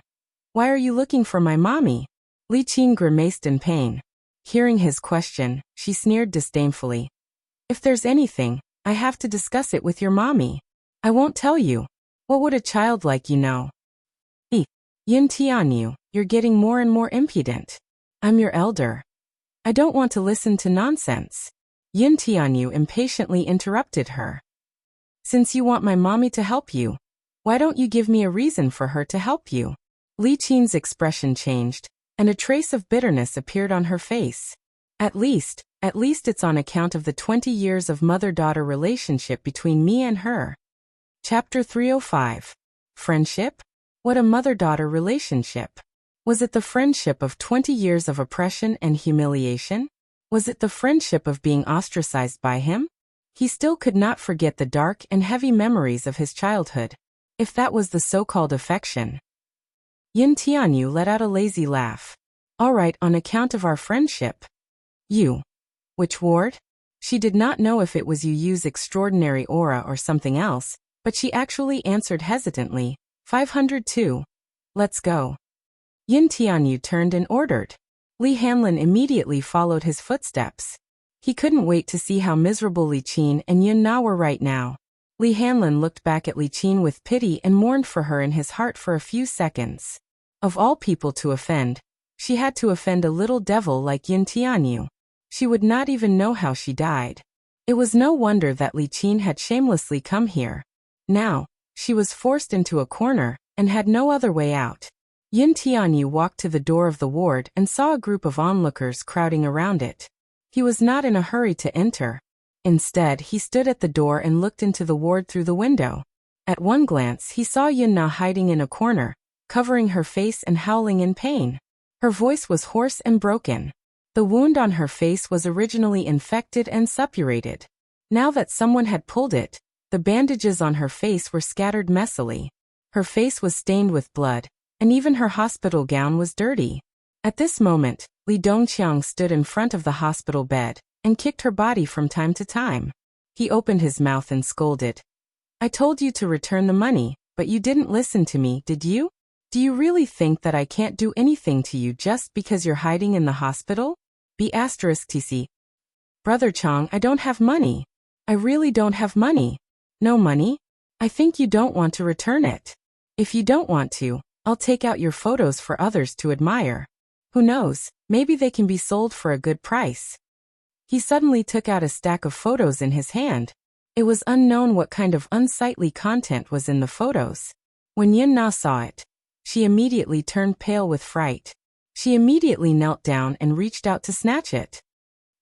Speaker 1: why are you looking for my mommy? Li Qin grimaced in pain. Hearing his question, she sneered disdainfully. If there's anything, I have to discuss it with your mommy. I won't tell you. What would a child like you know? Yin Tianyu, you're getting more and more impudent. I'm your elder. I don't want to listen to nonsense. Yin Tianyu impatiently interrupted her. Since you want my mommy to help you, why don't you give me a reason for her to help you? Li Qin's expression changed, and a trace of bitterness appeared on her face. At least it's on account of the 20 years of mother-daughter relationship between me and her. Chapter 305. Friendship? What a mother-daughter relationship. Was it the friendship of 20 years of oppression and humiliation? Was it the friendship of being ostracized by him? He still could not forget the dark and heavy memories of his childhood, if that was the so-called affection. Yin Tianyu let out a lazy laugh. All right, on account of our friendship. You. Which ward? She did not know if it was Yu's extraordinary aura or something else, but she actually answered hesitantly, 502. Let's go. Yin Tianyu turned and ordered. Li Hanlin immediately followed his footsteps. He couldn't wait to see how miserable Li Qin and Yin Na were right now. Li Hanlin looked back at Li Qin with pity and mourned for her in his heart for a few seconds. Of all people to offend, she had to offend a little devil like Yin Tianyu. She would not even know how she died. It was no wonder that Li Qin had shamelessly come here. Now, she was forced into a corner and had no other way out. Yin Tianyu walked to the door of the ward and saw a group of onlookers crowding around it. He was not in a hurry to enter. Instead, he stood at the door and looked into the ward through the window. At one glance, he saw Yin Na hiding in a corner, covering her face and howling in pain. Her voice was hoarse and broken. The wound on her face was originally infected and suppurated. Now that someone had pulled it, the bandages on her face were scattered messily. Her face was stained with blood, and even her hospital gown was dirty. At this moment, Li Dongqiang stood in front of the hospital bed and kicked her body from time to time. He opened his mouth and scolded. I told you to return the money, but you didn't listen to me, did you? Do you really think that I can't do anything to you just because you're hiding in the hospital? B*TC. Brother Chong, I don't have money. I really don't have money. No money? I think you don't want to return it. If you don't want to, I'll take out your photos for others to admire. Who knows, maybe they can be sold for a good price. He suddenly took out a stack of photos in his hand. It was unknown what kind of unsightly content was in the photos. When Yin Na saw it, she immediately turned pale with fright. She immediately knelt down and reached out to snatch it.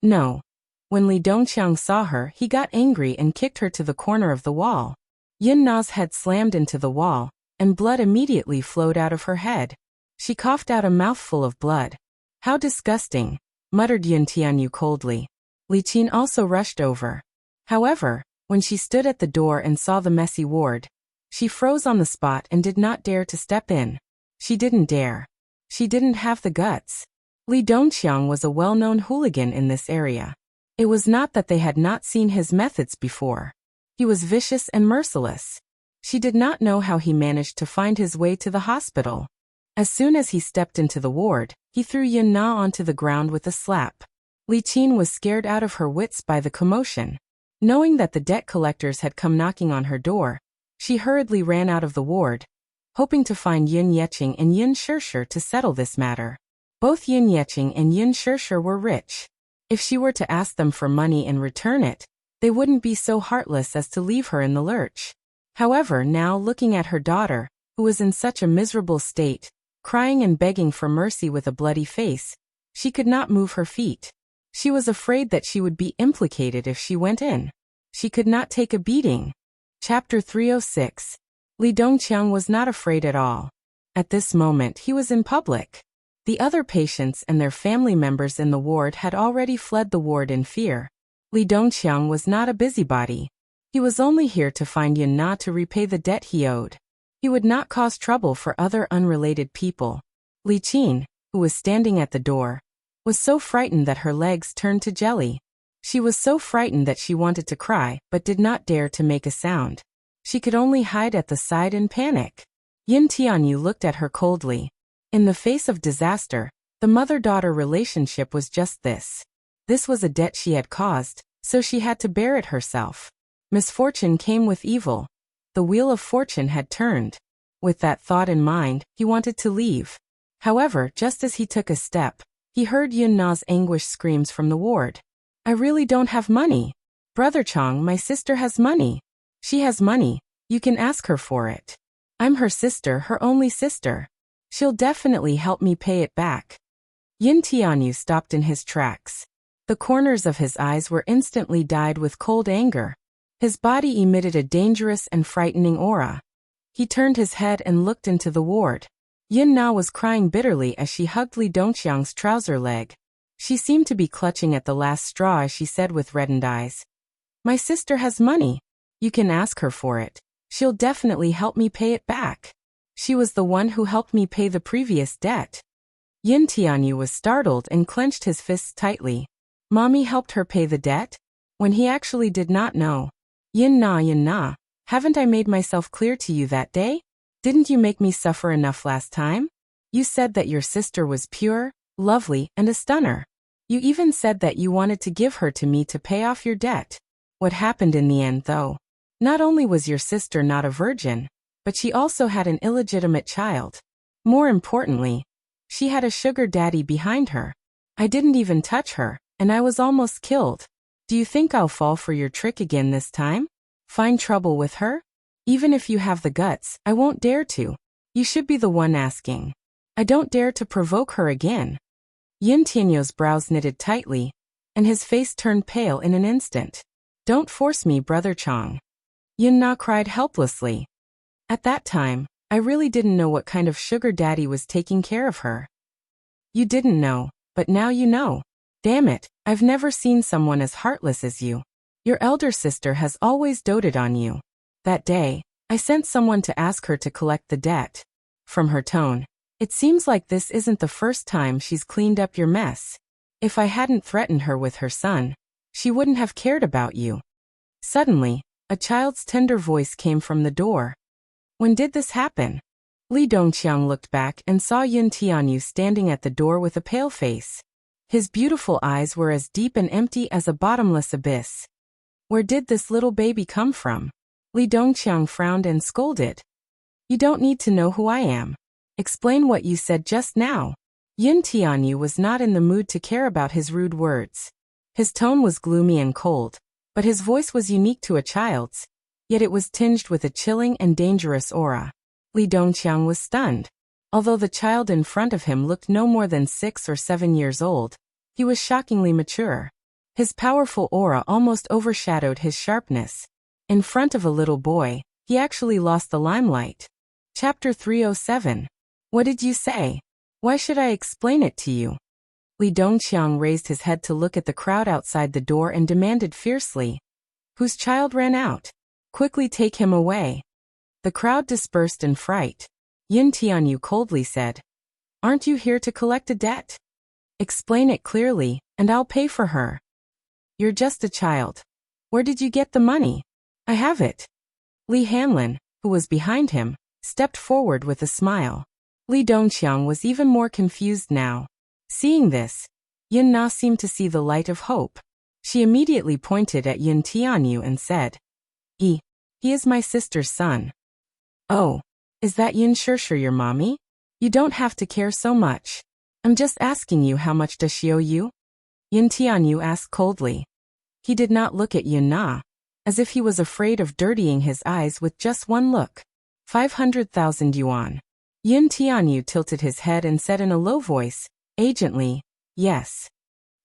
Speaker 1: No. When Li Dongqiang saw her, he got angry and kicked her to the corner of the wall. Yin Na's head slammed into the wall, and blood immediately flowed out of her head. She coughed out a mouthful of blood. How disgusting, muttered Yin Tianyu coldly. Li Qin also rushed over. However, when she stood at the door and saw the messy ward, she froze on the spot and did not dare to step in. She didn't dare. She didn't have the guts. Li Dongqiang was a well-known hooligan in this area. It was not that they had not seen his methods before. He was vicious and merciless. She did not know how he managed to find his way to the hospital. As soon as he stepped into the ward, he threw Yin Na onto the ground with a slap. Li Qin was scared out of her wits by the commotion. Knowing that the debt collectors had come knocking on her door, she hurriedly ran out of the ward, hoping to find Yin Yeqing and Yin Shishir to settle this matter. Both Yin Yeqing and Yin Shishir were rich. If she were to ask them for money and return it, they wouldn't be so heartless as to leave her in the lurch. However, now looking at her daughter, who was in such a miserable state, crying and begging for mercy with a bloody face, she could not move her feet. She was afraid that she would be implicated if she went in. She could not take a beating. Chapter 306. Li Dongqiang was not afraid at all. At this moment he was in public. The other patients and their family members in the ward had already fled the ward in fear. Li Dongqiang was not a busybody. He was only here to find Yin Na to repay the debt he owed. He would not cause trouble for other unrelated people. Li Qin, who was standing at the door, was so frightened that her legs turned to jelly. She was so frightened that she wanted to cry but did not dare to make a sound. She could only hide at the side in panic. Yin Tianyu looked at her coldly. In the face of disaster, the mother-daughter relationship was just this. This was a debt she had caused, so she had to bear it herself. Misfortune came with evil. The wheel of fortune had turned. With that thought in mind, he wanted to leave. However, just as he took a step, he heard Yin Na's anguished screams from the ward. I really don't have money. Brother Chong, my sister has money. She has money. You can ask her for it. I'm her sister, her only sister. She'll definitely help me pay it back. Yin Tianyu stopped in his tracks. The corners of his eyes were instantly dyed with cold anger. His body emitted a dangerous and frightening aura. He turned his head and looked into the ward. Yin Na was crying bitterly as she hugged Li Dongqiang's trouser leg. She seemed to be clutching at the last straw as she said with reddened eyes, My sister has money. You can ask her for it. She'll definitely help me pay it back. She was the one who helped me pay the previous debt. Yin Tianyu was startled and clenched his fists tightly. Mommy helped her pay the debt? When he actually did not know. Yin Na, haven't I made myself clear to you that day? Didn't you make me suffer enough last time? You said that your sister was pure, lovely, and a stunner. You even said that you wanted to give her to me to pay off your debt. What happened in the end, though? Not only was your sister not a virgin, but she also had an illegitimate child. More importantly, she had a sugar daddy behind her. I didn't even touch her, and I was almost killed. Do you think I'll fall for your trick again this time? Find trouble with her? Even if you have the guts, I won't dare to. You should be the one asking. I don't dare to provoke her again. Yin Tianyu's brows knitted tightly, and his face turned pale in an instant. Don't force me, Brother Chong. Yin Na cried helplessly. At that time, I really didn't know what kind of sugar daddy was taking care of her. You didn't know, but now you know. Damn it, I've never seen someone as heartless as you. Your elder sister has always doted on you. That day, I sent someone to ask her to collect the debt. From her tone, it seems like this isn't the first time she's cleaned up your mess. If I hadn't threatened her with her son, she wouldn't have cared about you. Suddenly, a child's tender voice came from the door. When did this happen? Li Dongqiang looked back and saw Yin Tianyu standing at the door with a pale face. His beautiful eyes were as deep and empty as a bottomless abyss. Where did this little baby come from? Li Dongqiang frowned and scolded. You don't need to know who I am. Explain what you said just now. Yin Tianyu was not in the mood to care about his rude words. His tone was gloomy and cold, but his voice was unique to a child's, yet it was tinged with a chilling and dangerous aura. Li Dongqiang was stunned. Although the child in front of him looked no more than 6 or 7 years old, he was shockingly mature. His powerful aura almost overshadowed his sharpness. In front of a little boy, he actually lost the limelight. Chapter 307. What did you say? Why should I explain it to you? Li Dongqiang raised his head to look at the crowd outside the door and demanded fiercely. Whose child ran out? Quickly take him away. The crowd dispersed in fright. Yin Tianyu coldly said, Aren't you here to collect a debt? Explain it clearly, and I'll pay for her. You're just a child. Where did you get the money? I have it. Li Hanlin, who was behind him, stepped forward with a smile. Li Dongqiang was even more confused now. Seeing this, Yin Na seemed to see the light of hope. She immediately pointed at Yin Tianyu and said, He is my sister's son. Oh, is that Yin Shishir your mommy? You don't have to care so much. I'm just asking you how much does she owe you? Yin Tianyu asked coldly. He did not look at Yin Na, as if he was afraid of dirtying his eyes with just one look. 500,000 yuan. Yin Tianyu tilted his head and said in a low voice, agently, yes.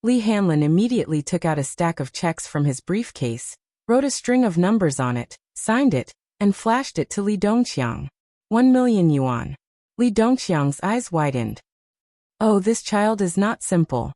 Speaker 1: Li Hanlin immediately took out a stack of checks from his briefcase, wrote a string of numbers on it, signed it, and flashed it to Li Dongqiang. 1 million yuan. Li Dongqiang's eyes widened. Oh, this child is not simple.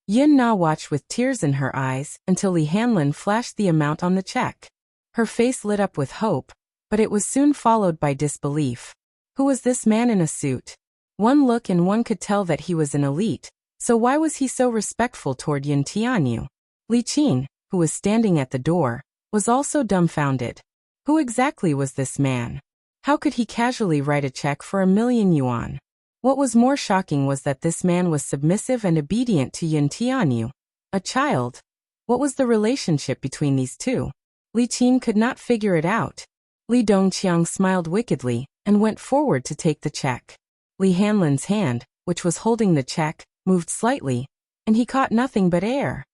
Speaker 1: Yin Na watched with tears in her eyes until Li Hanlin flashed the amount on the check. Her face lit up with hope, but it was soon followed by disbelief. Who was this man in a suit? One look and one could tell that he was an elite, so why was he so respectful toward Yin Tianyu? Li Qin, who was standing at the door, was also dumbfounded. Who exactly was this man? How could he casually write a check for 1 million yuan? What was more shocking was that this man was submissive and obedient to Yin Tianyu. A child? What was the relationship between these two? Li Qin could not figure it out. Li Dongqiang smiled wickedly and went forward to take the check. Li Hanlin's hand, which was holding the check, moved slightly, and he caught nothing but air.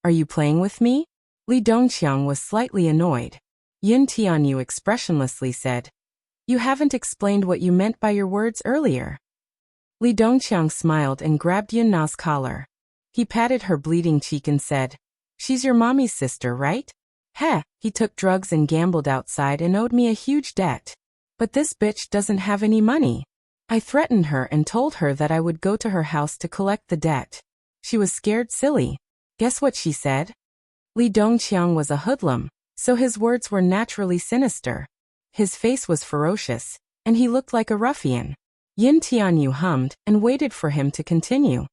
Speaker 1: Are you playing with me? Li Dongqiang was slightly annoyed. Yin Tianyu expressionlessly said, You haven't explained what you meant by your words earlier. Li Dongqiang smiled and grabbed Yin Na's collar. He patted her bleeding cheek and said, She's your mommy's sister, right? Heh, he took drugs and gambled outside and owed me a huge debt. But this bitch doesn't have any money. I threatened her and told her that I would go to her house to collect the debt. She was scared silly. Guess what she said? Li Dongqiang was a hoodlum, so his words were naturally sinister. His face was ferocious, and he looked like a ruffian. Yin Tianyu hummed and waited for him to continue.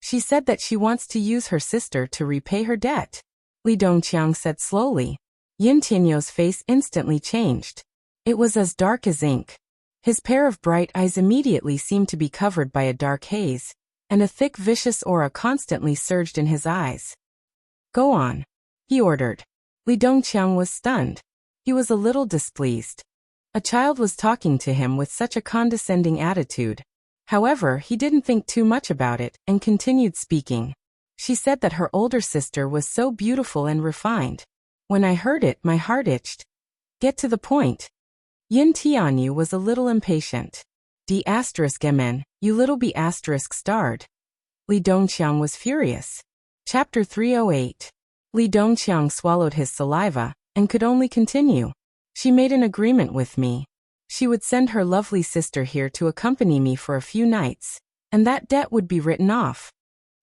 Speaker 1: She said that she wants to use her sister to repay her debt. Li Dongqiang said slowly. Yin Tianyu's face instantly changed. It was as dark as ink. His pair of bright eyes immediately seemed to be covered by a dark haze, and a thick vicious aura constantly surged in his eyes. Go on, he ordered. Li Dongqiang was stunned. He was a little displeased. A child was talking to him with such a condescending attitude. However, he didn't think too much about it and continued speaking. She said that her older sister was so beautiful and refined. When I heard it, my heart itched. Get to the point. Yin Tianyu was a little impatient. D***men, you little B** starred. Li Dongqiang was furious. Chapter 308. Li Dongqiang swallowed his saliva and could only continue. She made an agreement with me. She would send her lovely sister here to accompany me for a few nights, and that debt would be written off.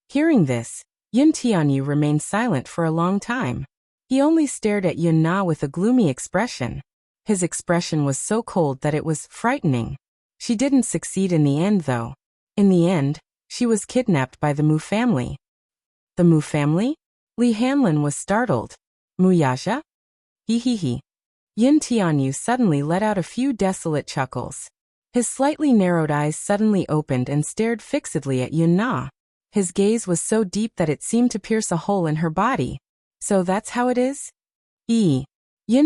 Speaker 1: Hearing this, Yin Tianyu remained silent for a long time. He only stared at Yin Na with a gloomy expression. His expression was so cold that it was frightening. She didn't succeed in the end though. In the end, she was kidnapped by the Mu family. The Mu family? Li Hanlin was startled. Muyaja? He. Yin Tianyu suddenly let out a few desolate chuckles. His slightly narrowed eyes suddenly opened and stared fixedly at Yin Na. His gaze was so deep that it seemed to pierce a hole in her body. So that's how it is? Yin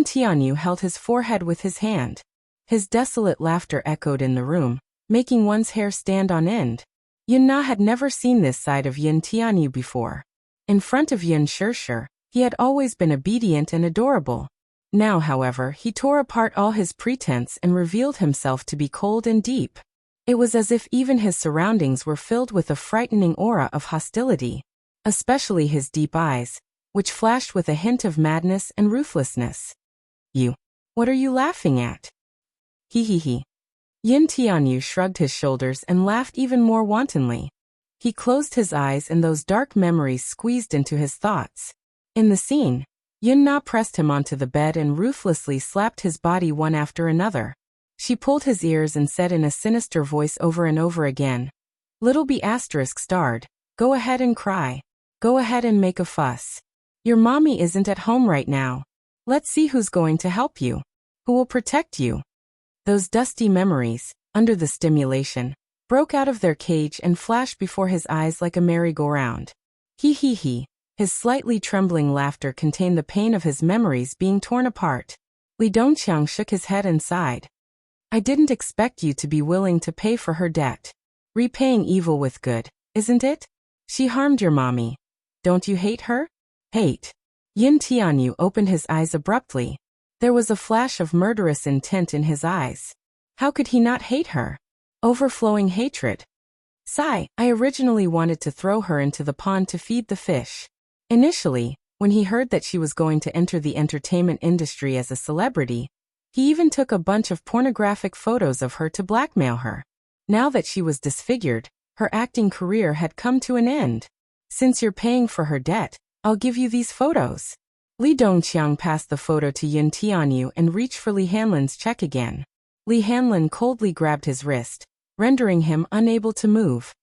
Speaker 1: Tianyu held his forehead with his hand. His desolate laughter echoed in the room, making one's hair stand on end. Yin Na had never seen this side of Yin Tianyu before. In front of Yin Shishir, he had always been obedient and adorable. Now, however, he tore apart all his pretense and revealed himself to be cold and deep. It was as if even his surroundings were filled with a frightening aura of hostility, especially his deep eyes, which flashed with a hint of madness and ruthlessness. You. What are you laughing at? He. Yin Tianyu shrugged his shoulders and laughed even more wantonly. He closed his eyes and those dark memories squeezed into his thoughts. In the scene, Yun Na pressed him onto the bed and ruthlessly slapped his body one after another. She pulled his ears and said in a sinister voice over and over again, "Little B****, go ahead and cry. Go ahead and make a fuss. Your mommy isn't at home right now. Let's see who's going to help you. Who will protect you?" Those dusty memories, under the stimulation, broke out of their cage and flashed before his eyes like a merry-go-round. He. His slightly trembling laughter contained the pain of his memories being torn apart. Li Dongqiang shook his head and sighed. "I didn't expect you to be willing to pay for her debt. Repaying evil with good, isn't it? She harmed your mommy. Don't you hate her?" "Hate." Yin Tianyu opened his eyes abruptly. There was a flash of murderous intent in his eyes. How could he not hate her? Overflowing hatred. "Sigh, I originally wanted to throw her into the pond to feed the fish. Initially, when he heard that she was going to enter the entertainment industry as a celebrity, he even took a bunch of pornographic photos of her to blackmail her. Now that she was disfigured, her acting career had come to an end. Since you're paying for her debt, I'll give you these photos." Li Dongqiang passed the photo to Yin Tianyu and reached for Li Hanlin's check again. Li Hanlin coldly grabbed his wrist, rendering him unable to move.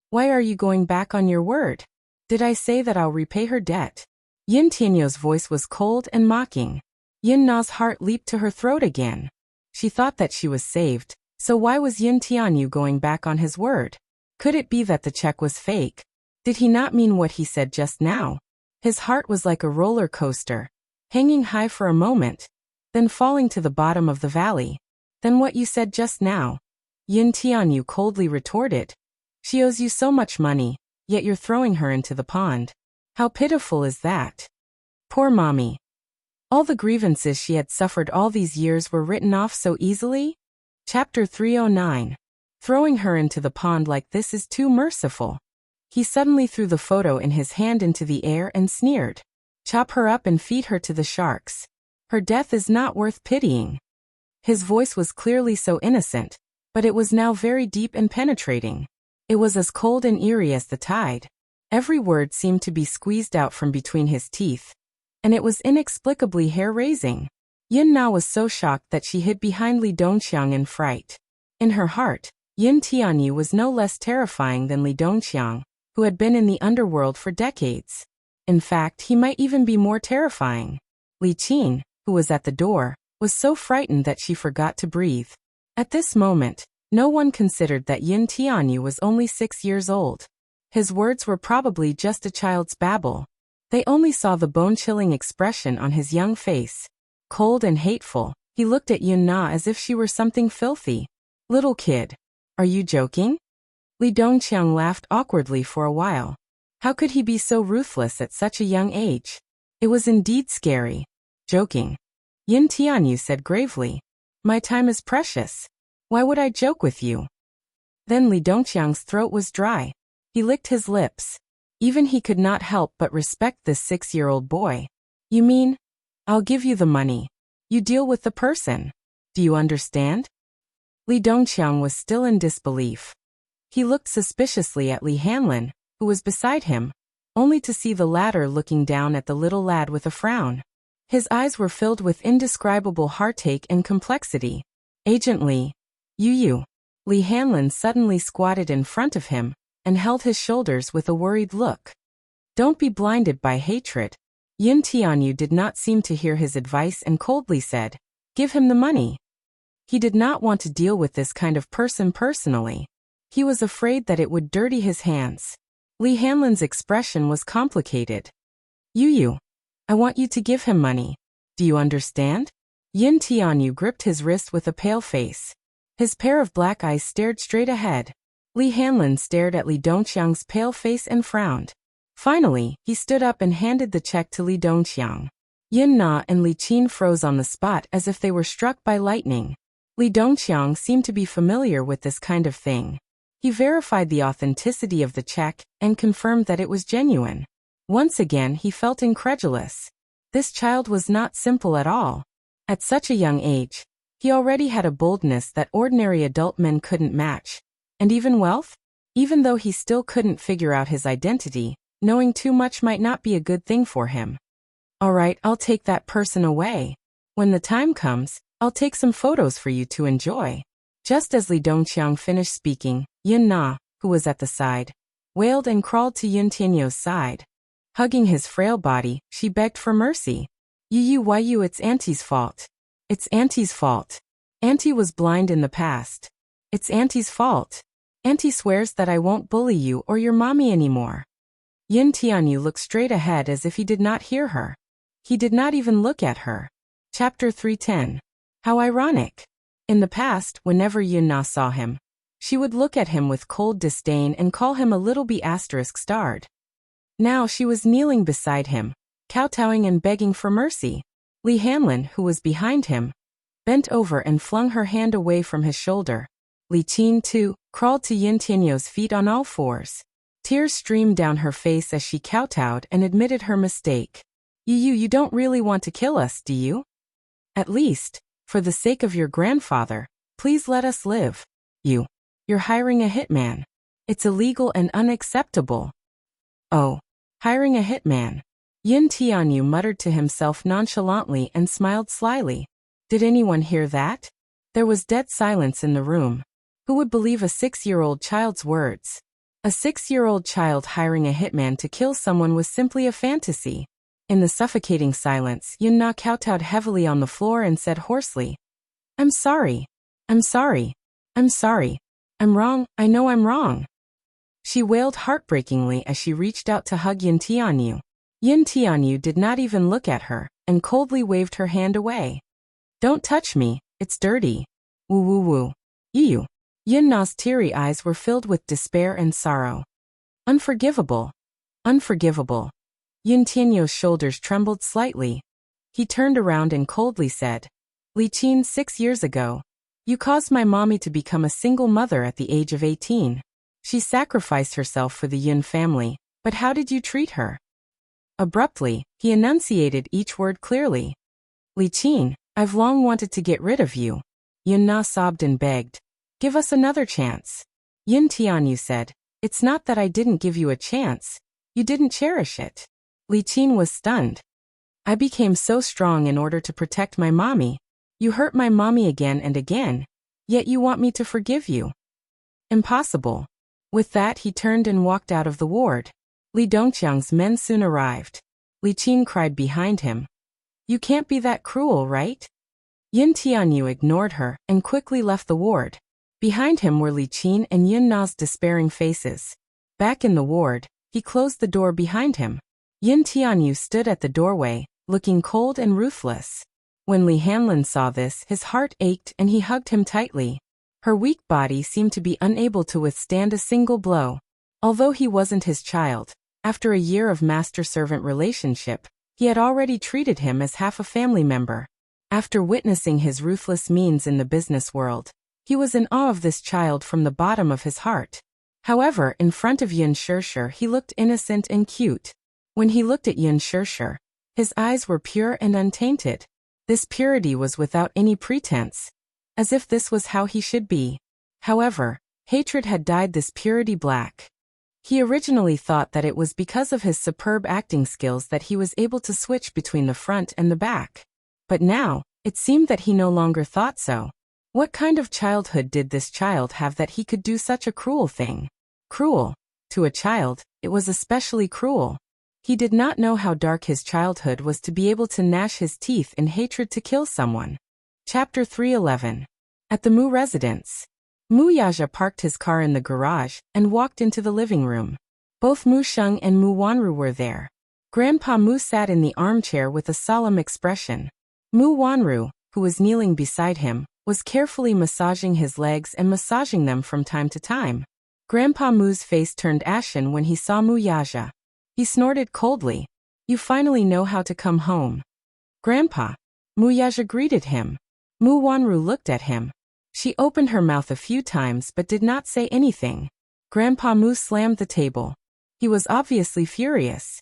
Speaker 1: "Why are you going back on your word? Did I say that I'll repay her debt?" Yin Tianyu's voice was cold and mocking. Yin Na's heart leaped to her throat again. She thought that she was saved, so why was Yin Tianyu going back on his word? Could it be that the check was fake? Did he not mean what he said just now? His heart was like a roller coaster, hanging high for a moment, then falling to the bottom of the valley. "Then what you said just now?" Yin Tianyu coldly retorted. "She owes you so much money, yet you're throwing her into the pond. How pitiful is that? Poor mommy. All the grievances she had suffered all these years were written off so easily?" Chapter 309. Throwing her into the pond like this is too merciful. He suddenly threw the photo in his hand into the air and sneered. "Chop her up and feed her to the sharks. Her death is not worth pitying." His voice was clearly so innocent, but it was now very deep and penetrating. It was as cold and eerie as the tide. Every word seemed to be squeezed out from between his teeth, and it was inexplicably hair-raising. Yin Na was so shocked that she hid behind Li Dongqiang in fright. In her heart, Yin Tianyu was no less terrifying than Li Dongqiang, who had been in the underworld for decades. In fact, he might even be more terrifying. Li Qin, who was at the door, was so frightened that she forgot to breathe. At this moment, no one considered that Yin Tianyu was only 6 years old. His words were probably just a child's babble. They only saw the bone-chilling expression on his young face. Cold and hateful, he looked at Yun Na as if she were something filthy. "Little kid, are you joking?" Li Dongqiang laughed awkwardly for a while. How could he be so ruthless at such a young age? It was indeed scary. "Joking," Yin Tianyu said gravely. "My time is precious. Why would I joke with you?" Then Li Dongqiang's throat was dry. He licked his lips. Even he could not help but respect this 6-year-old boy. "You mean, I'll give you the money. You deal with the person. Do you understand?" Li Dongqiang was still in disbelief. He looked suspiciously at Li Hanlin, who was beside him, only to see the latter looking down at the little lad with a frown. His eyes were filled with indescribable heartache and complexity. "Agent Li, you. Li Hanlin suddenly squatted in front of him and held his shoulders with a worried look. "Don't be blinded by hatred." Yin Tianyu did not seem to hear his advice and coldly said, "Give him the money." He did not want to deal with this kind of person personally. He was afraid that it would dirty his hands. Li Hanlin's expression was complicated. You. I want you to give him money. Do you understand?" Yin Tianyu gripped his wrist with a pale face. His pair of black eyes stared straight ahead. Li Hanlin stared at Li Dongqiang's pale face and frowned. Finally, he stood up and handed the check to Li Dongqiang. Yin Na and Li Qin froze on the spot as if they were struck by lightning. Li Dongqiang seemed to be familiar with this kind of thing. He verified the authenticity of the check and confirmed that it was genuine. Once again he felt incredulous. This child was not simple at all. At such a young age, he already had a boldness that ordinary adult men couldn't match. And even wealth? Even though he still couldn't figure out his identity, knowing too much might not be a good thing for him. Alright, I'll take that person away. When the time comes, I'll take some photos for you to enjoy. Just as Li Dongqiang finished speaking, Yun Na, who was at the side, wailed and crawled to Yun Tianyo's side. Hugging his frail body, she begged for mercy. Yu, it's Auntie's fault. It's Auntie's fault. Auntie was blind in the past. It's Auntie's fault. Auntie swears that I won't bully you or your mommy anymore. Yun Tianyu looked straight ahead as if he did not hear her. He did not even look at her. Chapter 310. How ironic. In the past, whenever Yun Na saw him, she would look at him with cold disdain and call him a little b*****starred. Now she was kneeling beside him, kowtowing and begging for mercy. Li Hanlin, who was behind him, bent over and flung her hand away from his shoulder. Li Qin, too, crawled to Yun Tianyo's feet on all fours. Tears streamed down her face as she kowtowed and admitted her mistake. You don't really want to kill us, do you? At least, for the sake of your grandfather, please let us live. You're hiring a hitman. It's illegal and unacceptable. Oh, hiring a hitman. Yun Tianyu muttered to himself nonchalantly and smiled slyly. Did anyone hear that? There was dead silence in the room. Who would believe a 6-year-old child's words? A 6-year-old child hiring a hitman to kill someone was simply a fantasy. In the suffocating silence, Yun Na kowtowed heavily on the floor and said hoarsely, I'm sorry. I'm sorry. I'm sorry. I'm wrong. I know I'm wrong. She wailed heartbreakingly as she reached out to hug Yun Tianyu. Yun Tianyu did not even look at her and coldly waved her hand away. Don't touch me, it's dirty. Woo. Yu. Yun Na's teary eyes were filled with despair and sorrow. Unforgivable. Unforgivable. Yun Tianyo's shoulders trembled slightly. He turned around and coldly said, Li Qin, 6 years ago, you caused my mommy to become a single mother at the age of 18. She sacrificed herself for the Yun family, but how did you treat her? Abruptly, he enunciated each word clearly. Li Qin, I've long wanted to get rid of you. Yun Na sobbed and begged. Give us another chance. Yun Tianyu said, it's not that I didn't give you a chance. You didn't cherish it. Li Qin was stunned. I became so strong in order to protect my mommy. You hurt my mommy again and again, yet you want me to forgive you. Impossible. With that he turned and walked out of the ward. Li Dongqiang's men soon arrived. Li Qin cried behind him. You can't be that cruel, right? Yun Tianyu ignored her and quickly left the ward. Behind him were Li Qin and Yun Na's despairing faces. Back in the ward, he closed the door behind him. Yun Tianyu stood at the doorway, looking cold and ruthless. When Li Hanlin saw this, his heart ached and he hugged him tightly. Her weak body seemed to be unable to withstand a single blow. Although he wasn't his child, after a year of master-servant relationship, he had already treated him as half a family member. After witnessing his ruthless means in the business world, he was in awe of this child from the bottom of his heart. However, in front of Yun Shirshir he looked innocent and cute. When he looked at Yun Shirshir, his eyes were pure and untainted. This purity was without any pretense, as if this was how he should be. However, hatred had dyed this purity black. He originally thought that it was because of his superb acting skills that he was able to switch between the front and the back. But now, it seemed that he no longer thought so. What kind of childhood did this child have that he could do such a cruel thing? Cruel. To a child, it was especially cruel. He did not know how dark his childhood was to be able to gnash his teeth in hatred to kill someone. Chapter 311. At the Mu residence. Mu Yaja parked his car in the garage and walked into the living room. Both Mu Sheng and Mu Wanru were there. Grandpa Mu sat in the armchair with a solemn expression. Mu Wanru, who was kneeling beside him, was carefully massaging his legs and massaging them from time to time. Grandpa Mu's face turned ashen when he saw Mu Yaja. He snorted coldly. You finally know how to come home. Grandpa. Mu Yaja greeted him. Mu Wanru looked at him. She opened her mouth a few times but did not say anything. Grandpa Mu slammed the table. He was obviously furious.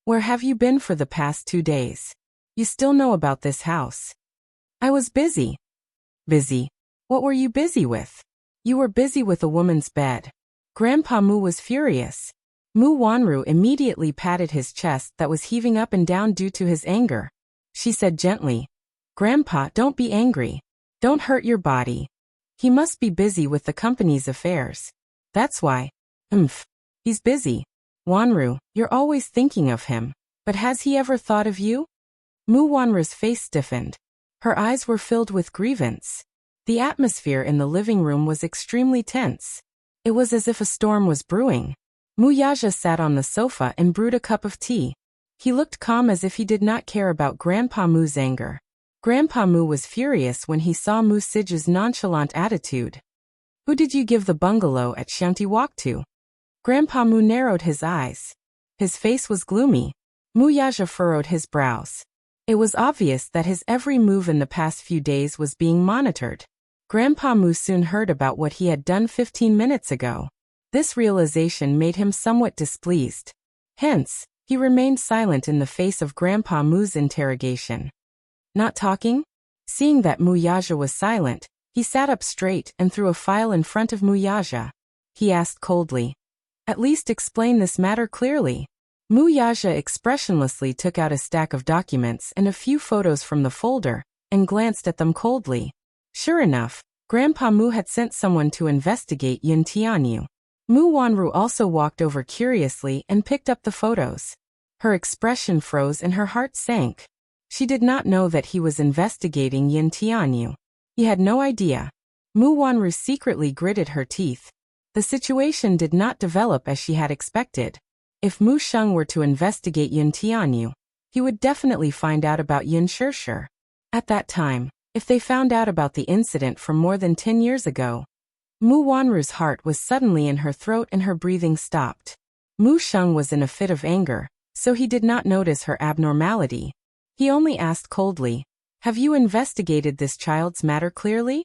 Speaker 1: Where have you been for the past 2 days? You still know about this house. I was busy. Busy? What were you busy with? You were busy with a woman's bed. Grandpa Mu was furious. Mu Wanru immediately patted his chest that was heaving up and down due to his anger. She said gently, Grandpa, don't be angry. Don't hurt your body. He must be busy with the company's affairs. That's why. He's busy. Wanru, you're always thinking of him. But has he ever thought of you? Mu Wanru's face stiffened. Her eyes were filled with grievance. The atmosphere in the living room was extremely tense. It was as if a storm was brewing. Mu Yaja sat on the sofa and brewed a cup of tea. He looked calm as if he did not care about Grandpa Mu's anger. Grandpa Mu was furious when he saw Mu Siju's nonchalant attitude. Who did you give the bungalow at Shanti Walk to? Grandpa Mu narrowed his eyes. His face was gloomy. Mu Yaja furrowed his brows. It was obvious that his every move in the past few days was being monitored. Grandpa Mu soon heard about what he had done 15 minutes ago. This realization made him somewhat displeased. Hence, he remained silent in the face of Grandpa Mu's interrogation. Not talking? Seeing that Mu Yaja was silent, he sat up straight and threw a file in front of Mu Yaja. He asked coldly, At least explain this matter clearly. Mu Yaja expressionlessly took out a stack of documents and a few photos from the folder, and glanced at them coldly. Sure enough, Grandpa Mu had sent someone to investigate Yun Tianyu. Mu Wanru also walked over curiously and picked up the photos. Her expression froze and her heart sank. She did not know that he was investigating Yun Tianyu. He had no idea. Mu Wanru secretly gritted her teeth. The situation did not develop as she had expected. If Mu Sheng were to investigate Yun Tianyu, he would definitely find out about Yun Shishir. At that time, if they found out about the incident from more than 10 years ago, Mu Wanru's heart was suddenly in her throat and her breathing stopped. Mu Sheng was in a fit of anger, so he did not notice her abnormality. He only asked coldly, Have you investigated this child's matter clearly?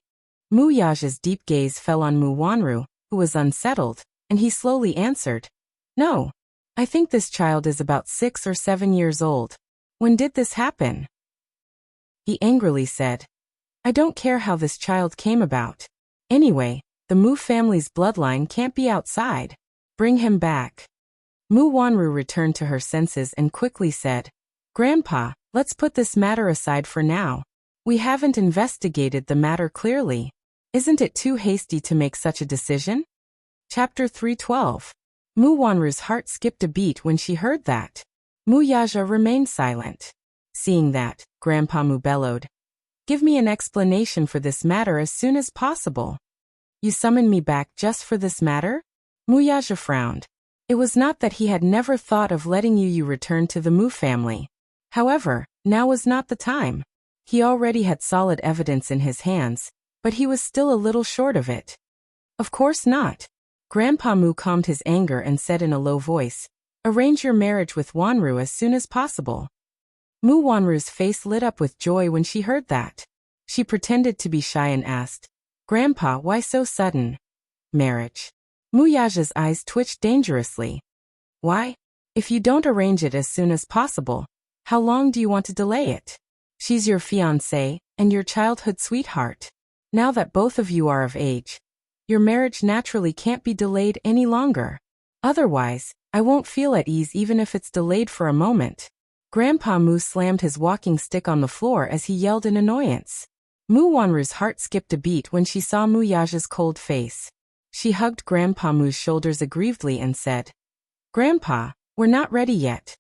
Speaker 1: Mu Yaja's deep gaze fell on Mu Wanru, who was unsettled, and he slowly answered, No. I think this child is about 6 or 7 years old. When did this happen? He angrily said, I don't care how this child came about. Anyway, the Mu family's bloodline can't be outside. Bring him back. Mu Wanru returned to her senses and quickly said, Grandpa, let's put this matter aside for now. We haven't investigated the matter clearly. Isn't it too hasty to make such a decision? Chapter 312. Mu Wanru's heart skipped a beat when she heard that. Mu Yaja remained silent. Seeing that, Grandpa Mu bellowed, Give me an explanation for this matter as soon as possible. You summoned me back just for this matter? Mu Yaja frowned. It was not that he had never thought of letting you return to the Mu family. However, now was not the time. He already had solid evidence in his hands, but he was still a little short of it. Of course not. Grandpa Mu calmed his anger and said in a low voice, Arrange your marriage with Wanru as soon as possible. Mu Wanru's face lit up with joy when she heard that. She pretended to be shy and asked, Grandpa, why so sudden? Marriage. Mu Yaja's eyes twitched dangerously. Why? If you don't arrange it as soon as possible, how long do you want to delay it? She's your fiancé and your childhood sweetheart. Now that both of you are of age, your marriage naturally can't be delayed any longer. Otherwise, I won't feel at ease even if it's delayed for a moment. Grandpa Mu slammed his walking stick on the floor as he yelled in annoyance. Mu Wanru's heart skipped a beat when she saw Mu Yaja's cold face. She hugged Grandpa Mu's shoulders aggrievedly and said, Grandpa, we're not ready yet.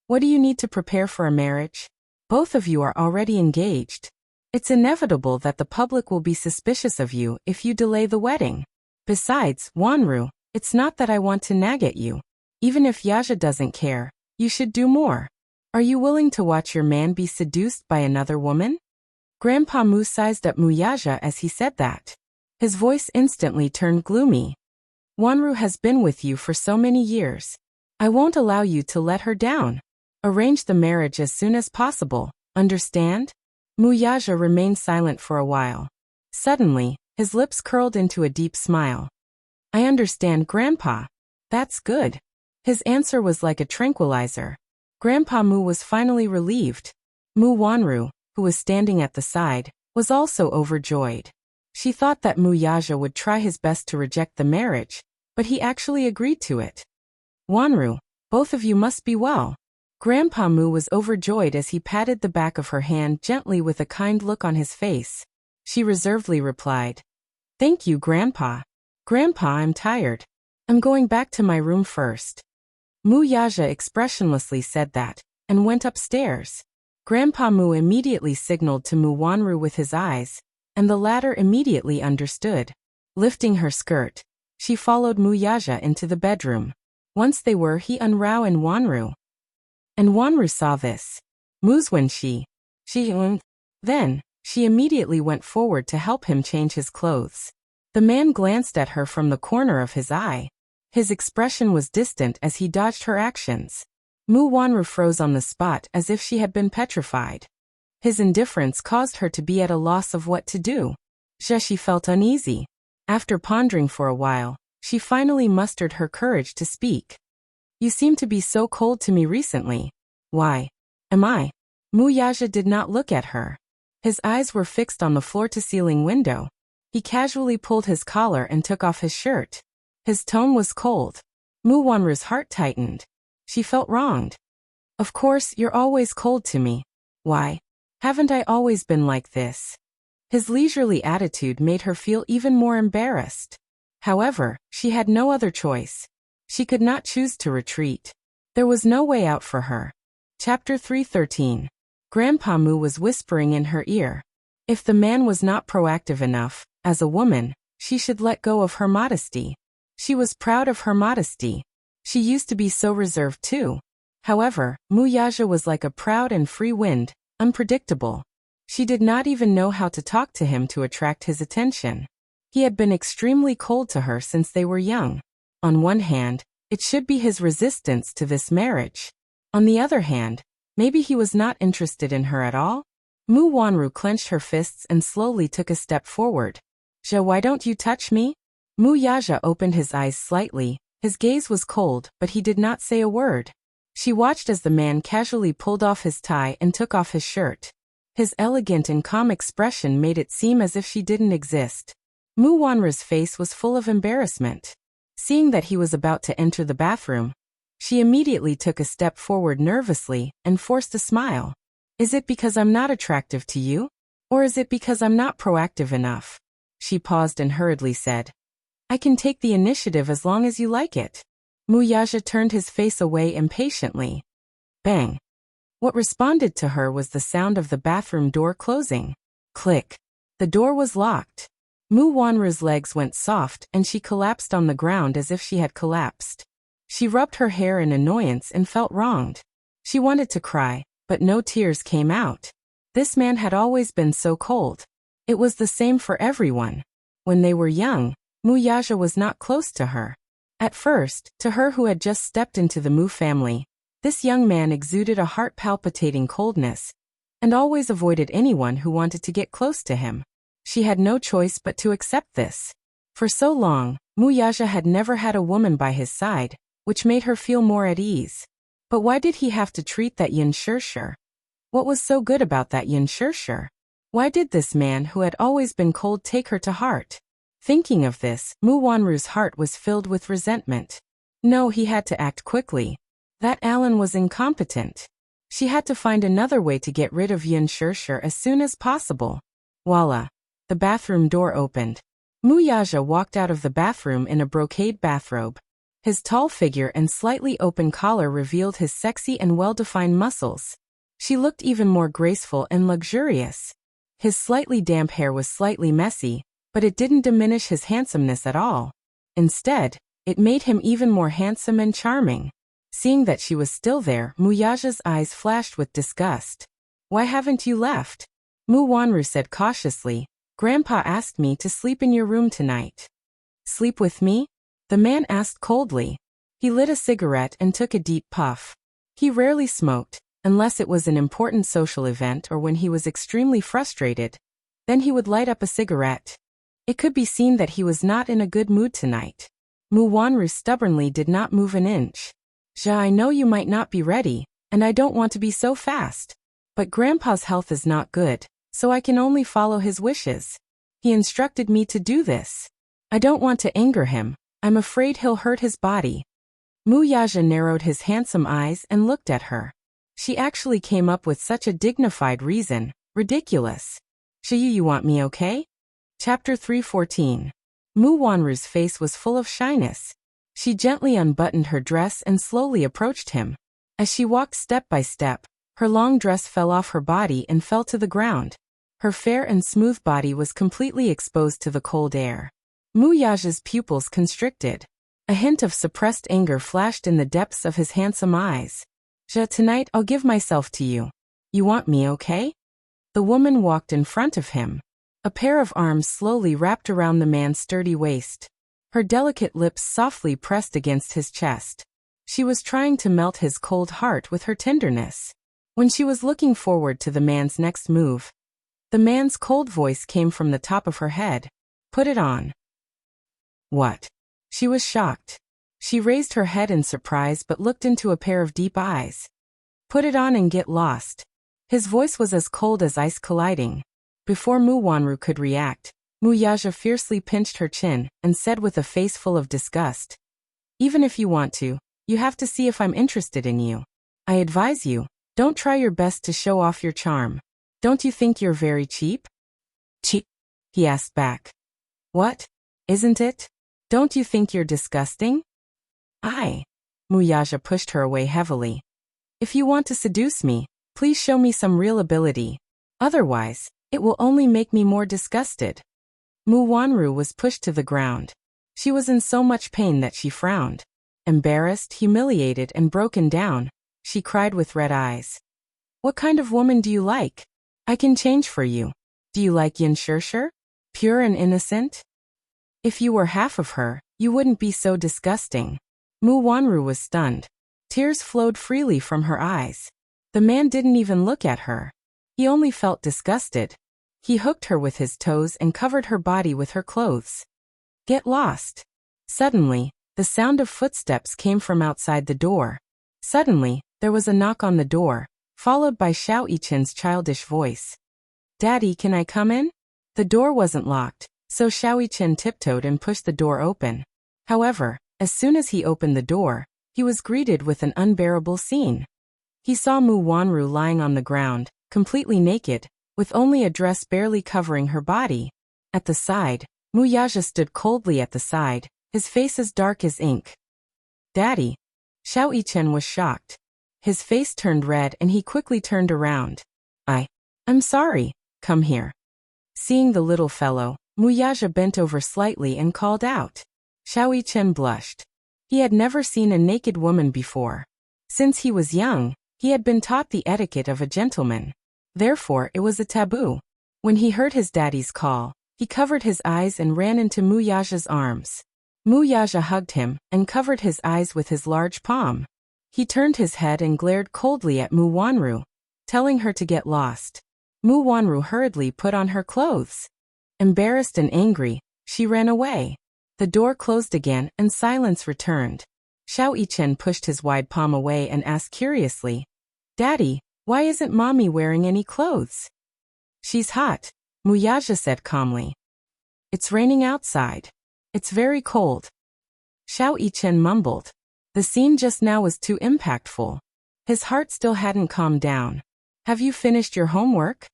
Speaker 1: What do you need to prepare for a marriage? Both of you are already engaged. It's inevitable that the public will be suspicious of you if you delay the wedding. Besides, Wanru, it's not that I want to nag at you. Even if Yaja doesn't care, you should do more. Are you willing to watch your man be seduced by another woman? Grandpa Mu sized up Mu Yaja as he said that. His voice instantly turned gloomy. Wanru has been with you for so many years. I won't allow you to let her down. Arrange the marriage as soon as possible, understand? Mu Yaja remained silent for a while. Suddenly, His lips curled into a deep smile. I understand, Grandpa. That's good. His answer was like a tranquilizer. Grandpa Mu was finally relieved. Mu Wanru, who was standing at the side, was also overjoyed. She thought that Mu Yaja would try his best to reject the marriage, but he actually agreed to it. Wanru, both of you must be well. Grandpa Mu was overjoyed as he patted the back of her hand gently with a kind look on his face. She reservedly replied, Thank you, Grandpa. Grandpa, I'm tired. I'm going back to my room first. Mu Yaja expressionlessly said that, and went upstairs. Grandpa Mu immediately signaled to Mu Wanru with his eyes, and the latter immediately understood. Lifting her skirt, she followed Mu Yaja into the bedroom. Once they were he Unrao and Wanru. And Wanru saw this. Muzwen she. Then, she immediately went forward to help him change his clothes. The man glanced at her from the corner of his eye. His expression was distant as he dodged her actions. Mu Wanru froze on the spot as if she had been petrified. His indifference caused her to be at a loss of what to do. She felt uneasy. After pondering for a while, she finally mustered her courage to speak. You seem to be so cold to me recently. Why? Am I? Mu Yaja did not look at her. His eyes were fixed on the floor-to-ceiling window. He casually pulled his collar and took off his shirt. His tone was cold. Mu Wanru's heart tightened. She felt wronged. Of course, you're always cold to me. Why? Haven't I always been like this? His leisurely attitude made her feel even more embarrassed. However, she had no other choice. She could not choose to retreat. There was no way out for her. Chapter 313. Grandpa Mu was whispering in her ear. If the man was not proactive enough, as a woman, she should let go of her modesty. She was proud of her modesty. She used to be so reserved too. However, Mu Yaja was like a proud and free wind, unpredictable. She did not even know how to talk to him to attract his attention. He had been extremely cold to her since they were young. On one hand, it should be his resistance to this marriage. On the other hand, maybe he was not interested in her at all? Mu Wanru clenched her fists and slowly took a step forward. Why don't you touch me? Mu Yaja opened his eyes slightly. His gaze was cold, but he did not say a word. She watched as the man casually pulled off his tie and took off his shirt. His elegant and calm expression made it seem as if she didn't exist. Mu Wanru's face was full of embarrassment. Seeing that he was about to enter the bathroom, she immediately took a step forward nervously and forced a smile. Is it because I'm not attractive to you? Or is it because I'm not proactive enough? She paused and hurriedly said, I can take the initiative as long as you like it. Mu Yaja turned his face away impatiently. Bang. What responded to her was the sound of the bathroom door closing. Click. The door was locked. Mu Wanru's legs went soft and she collapsed on the ground as if she had collapsed. She rubbed her hair in annoyance and felt wronged. She wanted to cry, but no tears came out. This man had always been so cold. It was the same for everyone. When they were young, Mu Yaja was not close to her. At first, to her who had just stepped into the Mu family, this young man exuded a heart-palpitating coldness, and always avoided anyone who wanted to get close to him. She had no choice but to accept this. For so long, Mu Yaja had never had a woman by his side, which made her feel more at ease. But why did he have to treat that Yin Shirshir? What was so good about that Yin Shirshir? Why did this man who had always been cold take her to heart? Thinking of this, Mu Wanru's heart was filled with resentment. No, he had to act quickly. That Alan was incompetent. She had to find another way to get rid of Yin Shirshir as soon as possible. Voila. The bathroom door opened. Mu Yaja walked out of the bathroom in a brocade bathrobe. His tall figure and slightly open collar revealed his sexy and well-defined muscles. She looked even more graceful and luxurious. His slightly damp hair was slightly messy, but it didn't diminish his handsomeness at all. Instead, it made him even more handsome and charming. Seeing that she was still there, Mu Yaja's eyes flashed with disgust. Why haven't you left? Mu Wanru said cautiously, Grandpa asked me to sleep in your room tonight. Sleep with me? The man asked coldly. He lit a cigarette and took a deep puff. He rarely smoked, unless it was an important social event or when he was extremely frustrated. Then he would light up a cigarette. It could be seen that he was not in a good mood tonight. Mu Wanru stubbornly did not move an inch. "Ja, I know you might not be ready, and I don't want to be so fast. But Grandpa's health is not good, so I can only follow his wishes. He instructed me to do this. I don't want to anger him. I'm afraid he'll hurt his body." Mu Yaja narrowed his handsome eyes and looked at her. She actually came up with such a dignified reason. Ridiculous. "Shiyu, you want me, okay?" Chapter 314. Mu Wanru's face was full of shyness. She gently unbuttoned her dress and slowly approached him. As she walked step by step, her long dress fell off her body and fell to the ground. Her fair and smooth body was completely exposed to the cold air. Mu Yaja's pupils constricted. A hint of suppressed anger flashed in the depths of his handsome eyes. "Ja, tonight I'll give myself to you. You want me, okay?" The woman walked in front of him. A pair of arms slowly wrapped around the man's sturdy waist. Her delicate lips softly pressed against his chest. She was trying to melt his cold heart with her tenderness. When she was looking forward to the man's next move, the man's cold voice came from the top of her head. "Put it on." "What?" She was shocked. She raised her head in surprise but looked into a pair of deep eyes. "Put it on and get lost." His voice was as cold as ice colliding. Before Mu Wanru could react, Mu Yaja fiercely pinched her chin and said with a face full of disgust, "Even if you want to, you have to see if I'm interested in you. I advise you, don't try your best to show off your charm. Don't you think you're very cheap?" "Cheap?" he asked back. "What? Isn't it? Don't you think you're disgusting?" Mu Yaja pushed her away heavily. "If you want to seduce me, please show me some real ability. Otherwise, it will only make me more disgusted." Mu Wanru was pushed to the ground. She was in so much pain that she frowned. Embarrassed, humiliated, and broken down, she cried with red eyes. "What kind of woman do you like? I can change for you. Do you like Yin Shirshir? Pure and innocent? If you were half of her, you wouldn't be so disgusting." Mu Wanru was stunned. Tears flowed freely from her eyes. The man didn't even look at her. He only felt disgusted. He hooked her with his toes and covered her body with her clothes. "Get lost." Suddenly, the sound of footsteps came from outside the door. Suddenly, there was a knock on the door, followed by Xiao Yichen's childish voice. "Daddy, can I come in?" The door wasn't locked, so Xiao Yichen tiptoed and pushed the door open. However, as soon as he opened the door, he was greeted with an unbearable scene. He saw Mu Wanru lying on the ground, completely naked, with only a dress barely covering her body. At the side, Mu Yaja stood coldly at the side, his face as dark as ink. "Daddy." Xiao Yichen was shocked. His face turned red and he quickly turned around. I'm sorry, come here." Seeing the little fellow, Mu Yaja bent over slightly and called out. Xiao Yichen blushed. He had never seen a naked woman before. Since he was young, he had been taught the etiquette of a gentleman. Therefore, it was a taboo. When he heard his daddy's call, he covered his eyes and ran into Mu Yaja's arms. Mu Yaja hugged him and covered his eyes with his large palm. He turned his head and glared coldly at Mu Wanru, telling her to get lost. Mu Wanru hurriedly put on her clothes. Embarrassed and angry, she ran away. The door closed again and silence returned. Xiao Yichen pushed his wide palm away and asked curiously, "Daddy, why isn't Mommy wearing any clothes?" "She's hot," Mu Yaja said calmly. "It's raining outside. It's very cold." Xiao Yichen mumbled. The scene just now was too impactful. His heart still hadn't calmed down. "Have you finished your homework?"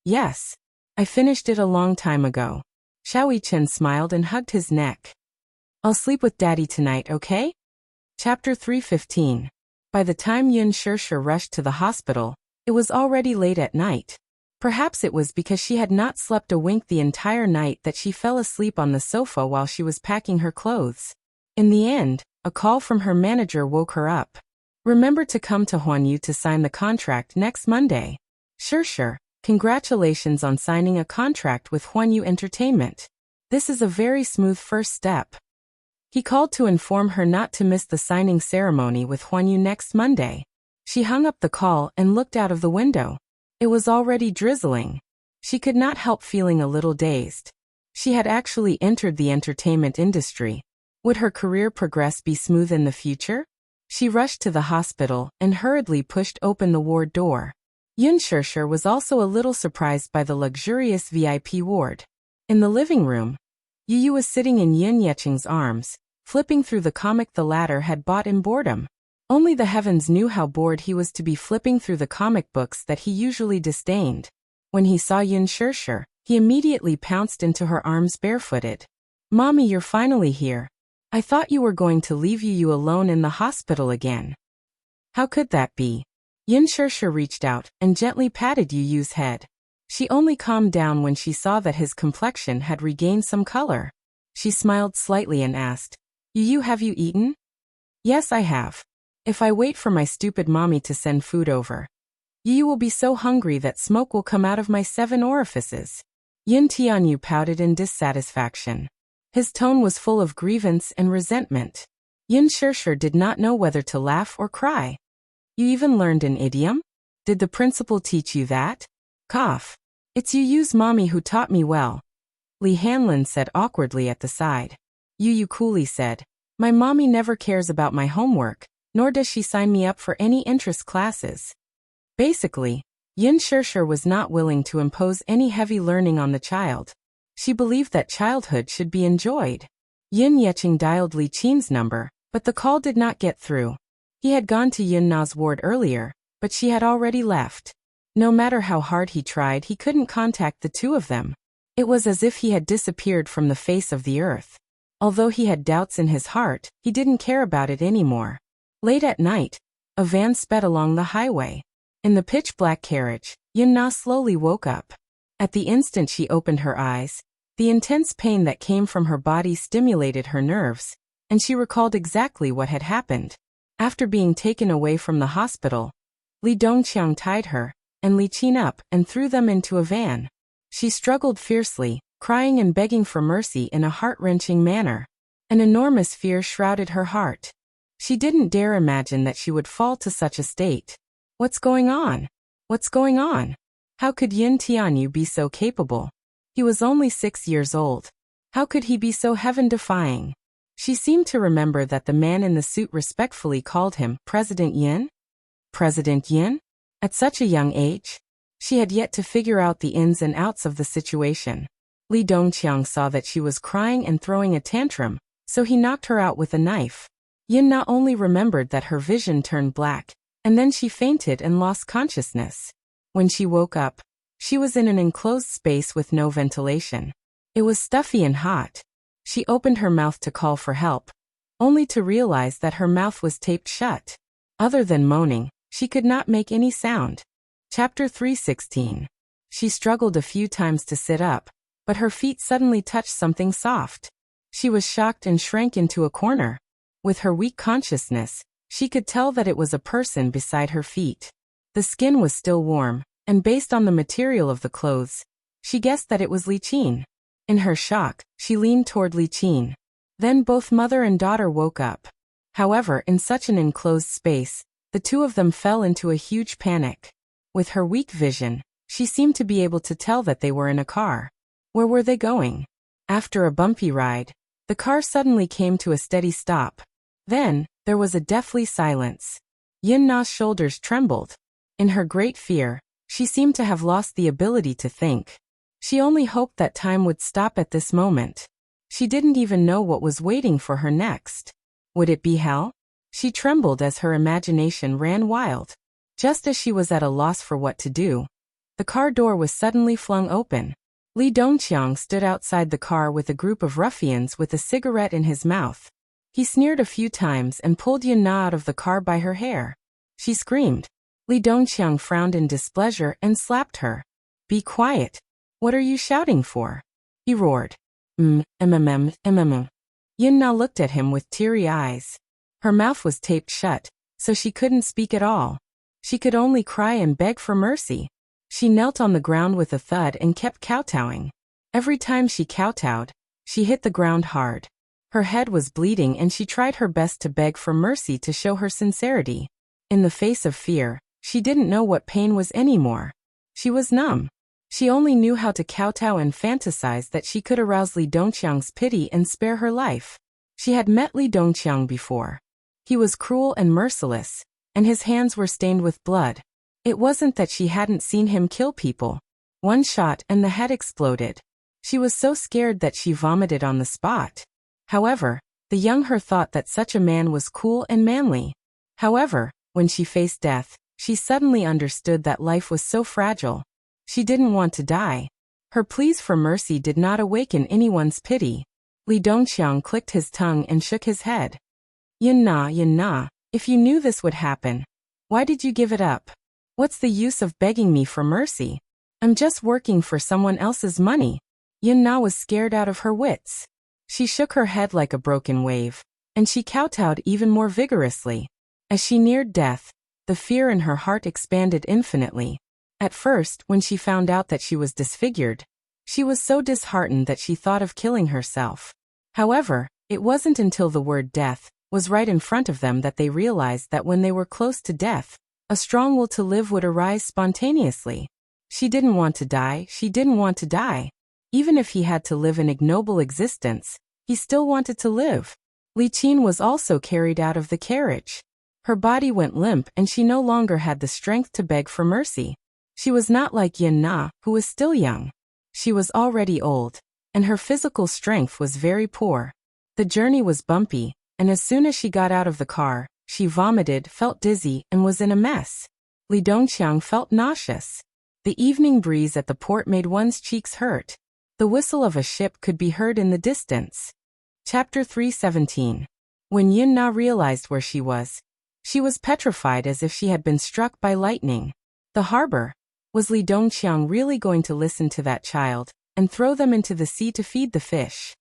Speaker 1: "Yes. I finished it a long time ago." Xiao Yichen smiled and hugged his neck. "I'll sleep with Daddy tonight, okay?" Chapter 315. By the time Yin Shirshir rushed to the hospital, it was already late at night. Perhaps it was because she had not slept a wink the entire night that she fell asleep on the sofa while she was packing her clothes. In the end, a call from her manager woke her up. "Remember to come to Huanyu to sign the contract next Monday." "Sure. Congratulations on signing a contract with Huanyu Entertainment. This is a very smooth first step." He called to inform her not to miss the signing ceremony with Huanyu next Monday. She hung up the call and looked out of the window. It was already drizzling. She could not help feeling a little dazed. She had actually entered the entertainment industry. Would her career progress be smooth in the future? She rushed to the hospital and hurriedly pushed open the ward door. Yun Shirshir was also a little surprised by the luxurious VIP ward. In the living room, Yu was sitting in Yin Yecheng's arms, flipping through the comic the latter had bought in boredom. Only the heavens knew how bored he was to be flipping through the comic books that he usually disdained. When he saw Yun Shirshir, he immediately pounced into her arms barefooted. "Mommy, you're finally here. I thought you were going to leave Yu alone in the hospital again." "How could that be?" Yin Shirshir reached out and gently patted Yu's head. She only calmed down when she saw that his complexion had regained some color. She smiled slightly and asked, "Yu, have you eaten?" "Yes, I have. If I wait for my stupid mommy to send food over, Yu will be so hungry that smoke will come out of my 7 orifices." Yin Tianyu pouted in dissatisfaction. His tone was full of grievance and resentment. Yin Shirshir did not know whether to laugh or cry. "You even learned an idiom? Did the principal teach you that?" Cough. "It's Yu's mommy who taught me well," Li Hanlin said awkwardly at the side. Yu coolly said, "My mommy never cares about my homework, nor does she sign me up for any interest classes." Basically, Yin Shirshir was not willing to impose any heavy learning on the child. She believed that childhood should be enjoyed. Yin Yecheng dialed Li Qin's number, but the call did not get through. He had gone to Yin Na's ward earlier, but she had already left. No matter how hard he tried, he couldn't contact the two of them. It was as if he had disappeared from the face of the earth. Although he had doubts in his heart, he didn't care about it anymore. Late at night, a van sped along the highway. In the pitch-black carriage, Yin Na slowly woke up. At the instant she opened her eyes, the intense pain that came from her body stimulated her nerves, and she recalled exactly what had happened. After being taken away from the hospital, Li Dongqiang tied her and Li Qin up and threw them into a van. She struggled fiercely, crying and begging for mercy in a heart-wrenching manner. An enormous fear shrouded her heart. She didn't dare imagine that she would fall to such a state. What's going on? What's going on? How could Yin Tianyu be so capable? He was only 6 years old. How could he be so heaven-defying? She seemed to remember that the man in the suit respectfully called him President Yin. President Yin? At such a young age? She had yet to figure out the ins and outs of the situation. Li Dongqiang saw that she was crying and throwing a tantrum, so he knocked her out with a knife. Yin not only remembered that her vision turned black, and then she fainted and lost consciousness. When she woke up, she was in an enclosed space with no ventilation. It was stuffy and hot. She opened her mouth to call for help, only to realize that her mouth was taped shut. Other than moaning, she could not make any sound. Chapter 316. She struggled a few times to sit up, but her feet suddenly touched something soft. She was shocked and shrank into a corner. With her weak consciousness, she could tell that it was a person beside her feet. The skin was still warm, and based on the material of the clothes, she guessed that it was Li Qin. In her shock, she leaned toward Li Qin. Then both mother and daughter woke up. However, in such an enclosed space, the two of them fell into a huge panic. With her weak vision, she seemed to be able to tell that they were in a car. Where were they going? After a bumpy ride, the car suddenly came to a steady stop. Then, there was a deathly silence. Yin Na's shoulders trembled. In her great fear, she seemed to have lost the ability to think. She only hoped that time would stop at this moment. She didn't even know what was waiting for her next. Would it be hell? She trembled as her imagination ran wild. Just as she was at a loss for what to do, the car door was suddenly flung open. Li Dongqiang stood outside the car with a group of ruffians with a cigarette in his mouth. He sneered a few times and pulled Yin Na out of the car by her hair. She screamed. Li Dongqiang frowned in displeasure and slapped her. "Be quiet. What are you shouting for?" he roared. Yin Na looked at him with teary eyes. Her mouth was taped shut, so she couldn't speak at all. She could only cry and beg for mercy. She knelt on the ground with a thud and kept kowtowing. Every time she kowtowed, she hit the ground hard. Her head was bleeding and she tried her best to beg for mercy to show her sincerity. In the face of fear, she didn't know what pain was anymore. She was numb. She only knew how to kowtow and fantasize that she could arouse Li Dongqiang's pity and spare her life. She had met Li Dongqiang before. He was cruel and merciless, and his hands were stained with blood. It wasn't that she hadn't seen him kill people. One shot and the head exploded. She was so scared that she vomited on the spot. However, the young her thought that such a man was cool and manly. However, when she faced death, she suddenly understood that life was so fragile. She didn't want to die. Her pleas for mercy did not awaken anyone's pity. Li Dongqiang clicked his tongue and shook his head. Yin na, if you knew this would happen, why did you give it up? What's the use of begging me for mercy? I'm just working for someone else's money. Yin Na was scared out of her wits. She shook her head like a broken wave, and she kowtowed even more vigorously. As she neared death, the fear in her heart expanded infinitely. At first, when she found out that she was disfigured, she was so disheartened that she thought of killing herself. However, it wasn't until the word death was right in front of them that they realized that when they were close to death, a strong will to live would arise spontaneously. She didn't want to die, she didn't want to die. Even if he had to live an ignoble existence, he still wanted to live. Li Qin was also carried out of the carriage. Her body went limp and she no longer had the strength to beg for mercy. She was not like Yin Na, who was still young. She was already old, and her physical strength was very poor. The journey was bumpy, and as soon as she got out of the car, she vomited, felt dizzy, and was in a mess. Li Dongqiang felt nauseous. The evening breeze at the port made one's cheeks hurt. The whistle of a ship could be heard in the distance. Chapter 317. When Yin Na realized where she was petrified as if she had been struck by lightning. The harbor. Was Li Dongqiang really going to listen to that child and throw them into the sea to feed the fish?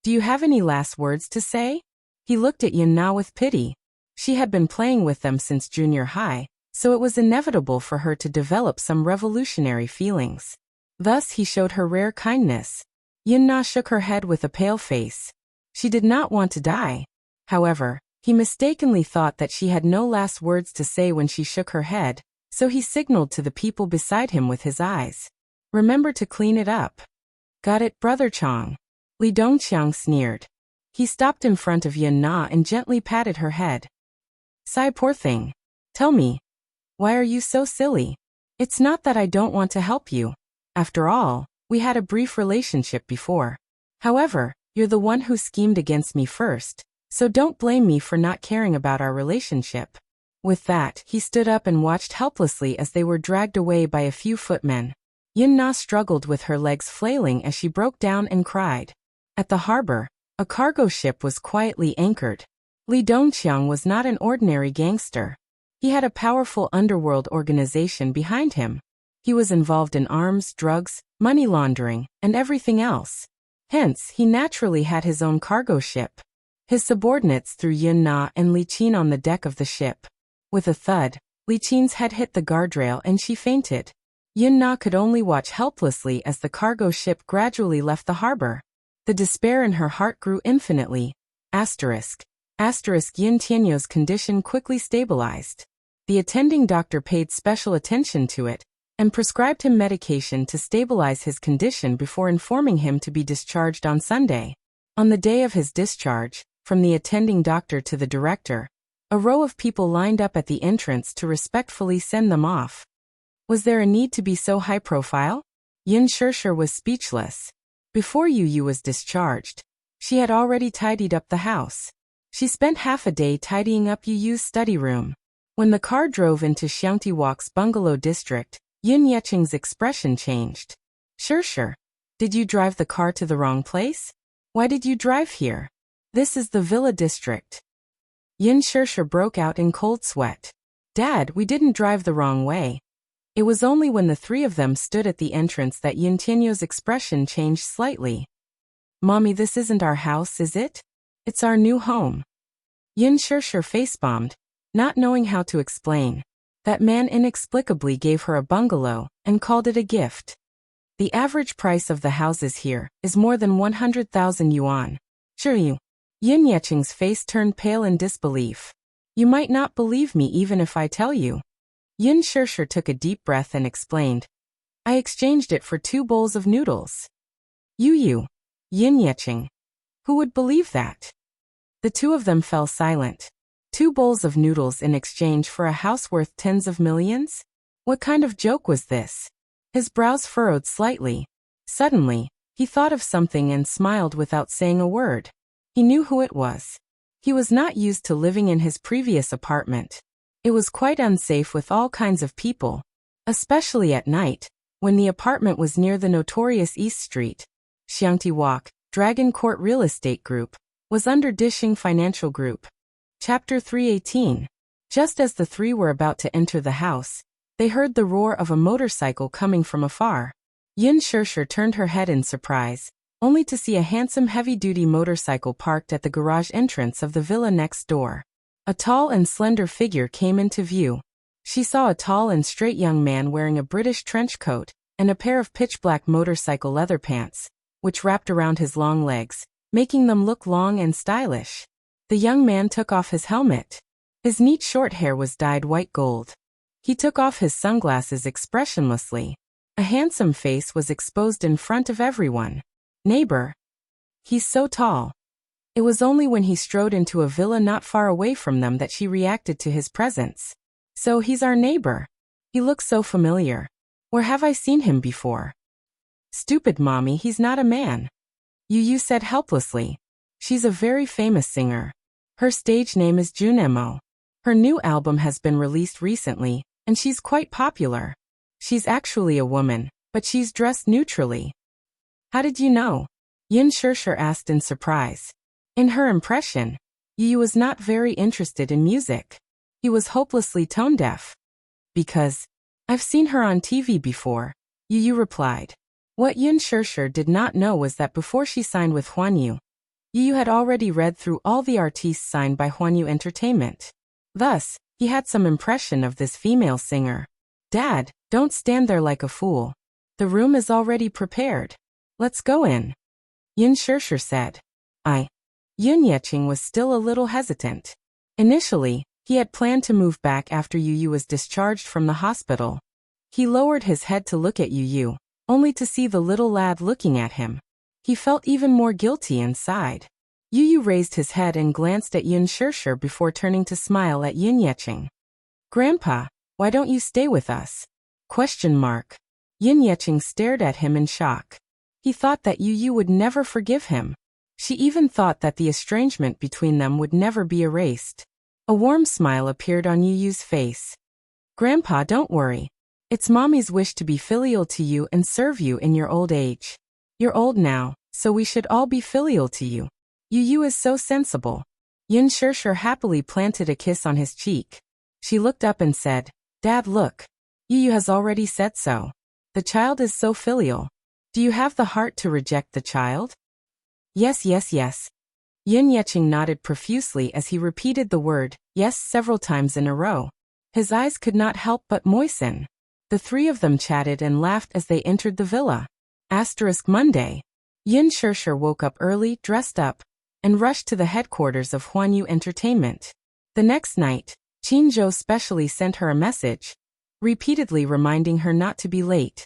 Speaker 1: Do you have any last words to say? He looked at Yin Na with pity. She had been playing with them since junior high, so it was inevitable for her to develop some revolutionary feelings. Thus he showed her rare kindness. Yin Na shook her head with a pale face. She did not want to die. However, he mistakenly thought that she had no last words to say when she shook her head, so he signaled to the people beside him with his eyes. Remember to clean it up. Got it, Brother Chong. Li Dongqiang sneered. He stopped in front of Yin Na and gently patted her head. Sigh, poor thing. Tell me, why are you so silly? It's not that I don't want to help you. After all, we had a brief relationship before. However, you're the one who schemed against me first, so don't blame me for not caring about our relationship. With that, he stood up and watched helplessly as they were dragged away by a few footmen. Yin Na struggled with her legs flailing as she broke down and cried. At the harbor, a cargo ship was quietly anchored. Li Dongqiang was not an ordinary gangster. He had a powerful underworld organization behind him. He was involved in arms, drugs, money laundering, and everything else. Hence, he naturally had his own cargo ship. His subordinates threw Yin Na and Li Qin on the deck of the ship. With a thud, Li Qin's head hit the guardrail and she fainted. Yin Na could only watch helplessly as the cargo ship gradually left the harbor. The despair in her heart grew infinitely. Asterisk. Yin Tianyou's condition quickly stabilized. The attending doctor paid special attention to it, and prescribed him medication to stabilize his condition before informing him to be discharged on Sunday. On the day of his discharge, from the attending doctor to the director, a row of people lined up at the entrance to respectfully send them off. Was there a need to be so high profile? Yin Shishir was speechless. Before Yu was discharged, she had already tidied up the house. She spent half a day tidying up Yu's study room. When the car drove into Xiangti Walk's bungalow district, Yin Yecheng's expression changed. Shishir, did you drive the car to the wrong place? Why did you drive here? This is the villa district. Yin Shishir broke out in cold sweat. Dad, we didn't drive the wrong way. It was only when the three of them stood at the entrance that Yin Tianyou's expression changed slightly. Mommy, this isn't our house, is it? It's our new home. Yin Shishir face-bombed, not knowing how to explain. That man inexplicably gave her a bungalow and called it a gift. The average price of the houses here is more than 100,000 yuan. Sure you. Yin Yecheng's face turned pale in disbelief. You might not believe me even if I tell you. Yin Shishir took a deep breath and explained. I exchanged it for 2 bowls of noodles. Yu, Yin Yeching. Who would believe that? The two of them fell silent. 2 bowls of noodles in exchange for a house worth tens of millions? What kind of joke was this? His brows furrowed slightly. Suddenly, he thought of something and smiled without saying a word. He knew who it was. He was not used to living in his previous apartment. It was quite unsafe with all kinds of people, especially at night, when the apartment was near the notorious East Street. Xiangti Walk, Dragon Court Real Estate Group, was under Dishing Financial Group. Chapter 318. Just as the three were about to enter the house, they heard the roar of a motorcycle coming from afar. Yin Shirshir turned her head in surprise, only to see a handsome heavy-duty motorcycle parked at the garage entrance of the villa next door. A tall and slender figure came into view. She saw a tall and straight young man wearing a British trench coat and a pair of pitch-black motorcycle leather pants, which wrapped around his long legs, making them look long and stylish. The young man took off his helmet. His neat short hair was dyed white gold. He took off his sunglasses expressionlessly. A handsome face was exposed in front of everyone. Neighbor. He's so tall. It was only when he strode into a villa not far away from them that she reacted to his presence. So he's our neighbor. He looks so familiar. Where have I seen him before? Stupid mommy, he's not a man. Yu said helplessly. She's a very famous singer. Her stage name is Junemo. Her new album has been released recently, and she's quite popular. She's actually a woman, but she's dressed neutrally. How did you know? Yin Shirshir asked in surprise. In her impression, Yu was not very interested in music. He was hopelessly tone-deaf. Because I've seen her on TV before, Yu replied. What Yin Shirshir did not know was that before she signed with Huanyu, Yu had already read through all the artistes signed by Huanyu Entertainment. Thus, he had some impression of this female singer. Dad, don't stand there like a fool. The room is already prepared. Let's go in. Yin Shirshir said. Yun Yeching was still a little hesitant. Initially, he had planned to move back after Yu was discharged from the hospital. He lowered his head to look at Yu, only to see the little lad looking at him. He felt even more guilty inside. Yu raised his head and glanced at Yin Shirshir before turning to smile at Yin Yeching. Grandpa, why don't you stay with us? Yin Yeching stared at him in shock. He thought that Yu would never forgive him. She even thought that the estrangement between them would never be erased. A warm smile appeared on Yu's face. Grandpa, don't worry. It's Mommy's wish to be filial to you and serve you in your old age. You're old now, so we should all be filial to you. Yu is so sensible. Yin Shirshir happily planted a kiss on his cheek. She looked up and said, Dad, look. Yu has already said so. The child is so filial. Do you have the heart to reject the child? Yes. Yin Yeching nodded profusely as he repeated the word, yes, several times in a row. His eyes could not help but moisten. The three of them chatted and laughed as they entered the villa. Monday. Yin Shirshir woke up early, dressed up, and rushed to the headquarters of Huanyu Entertainment. The next night, Qin Zhou specially sent her a message, repeatedly reminding her not to be late.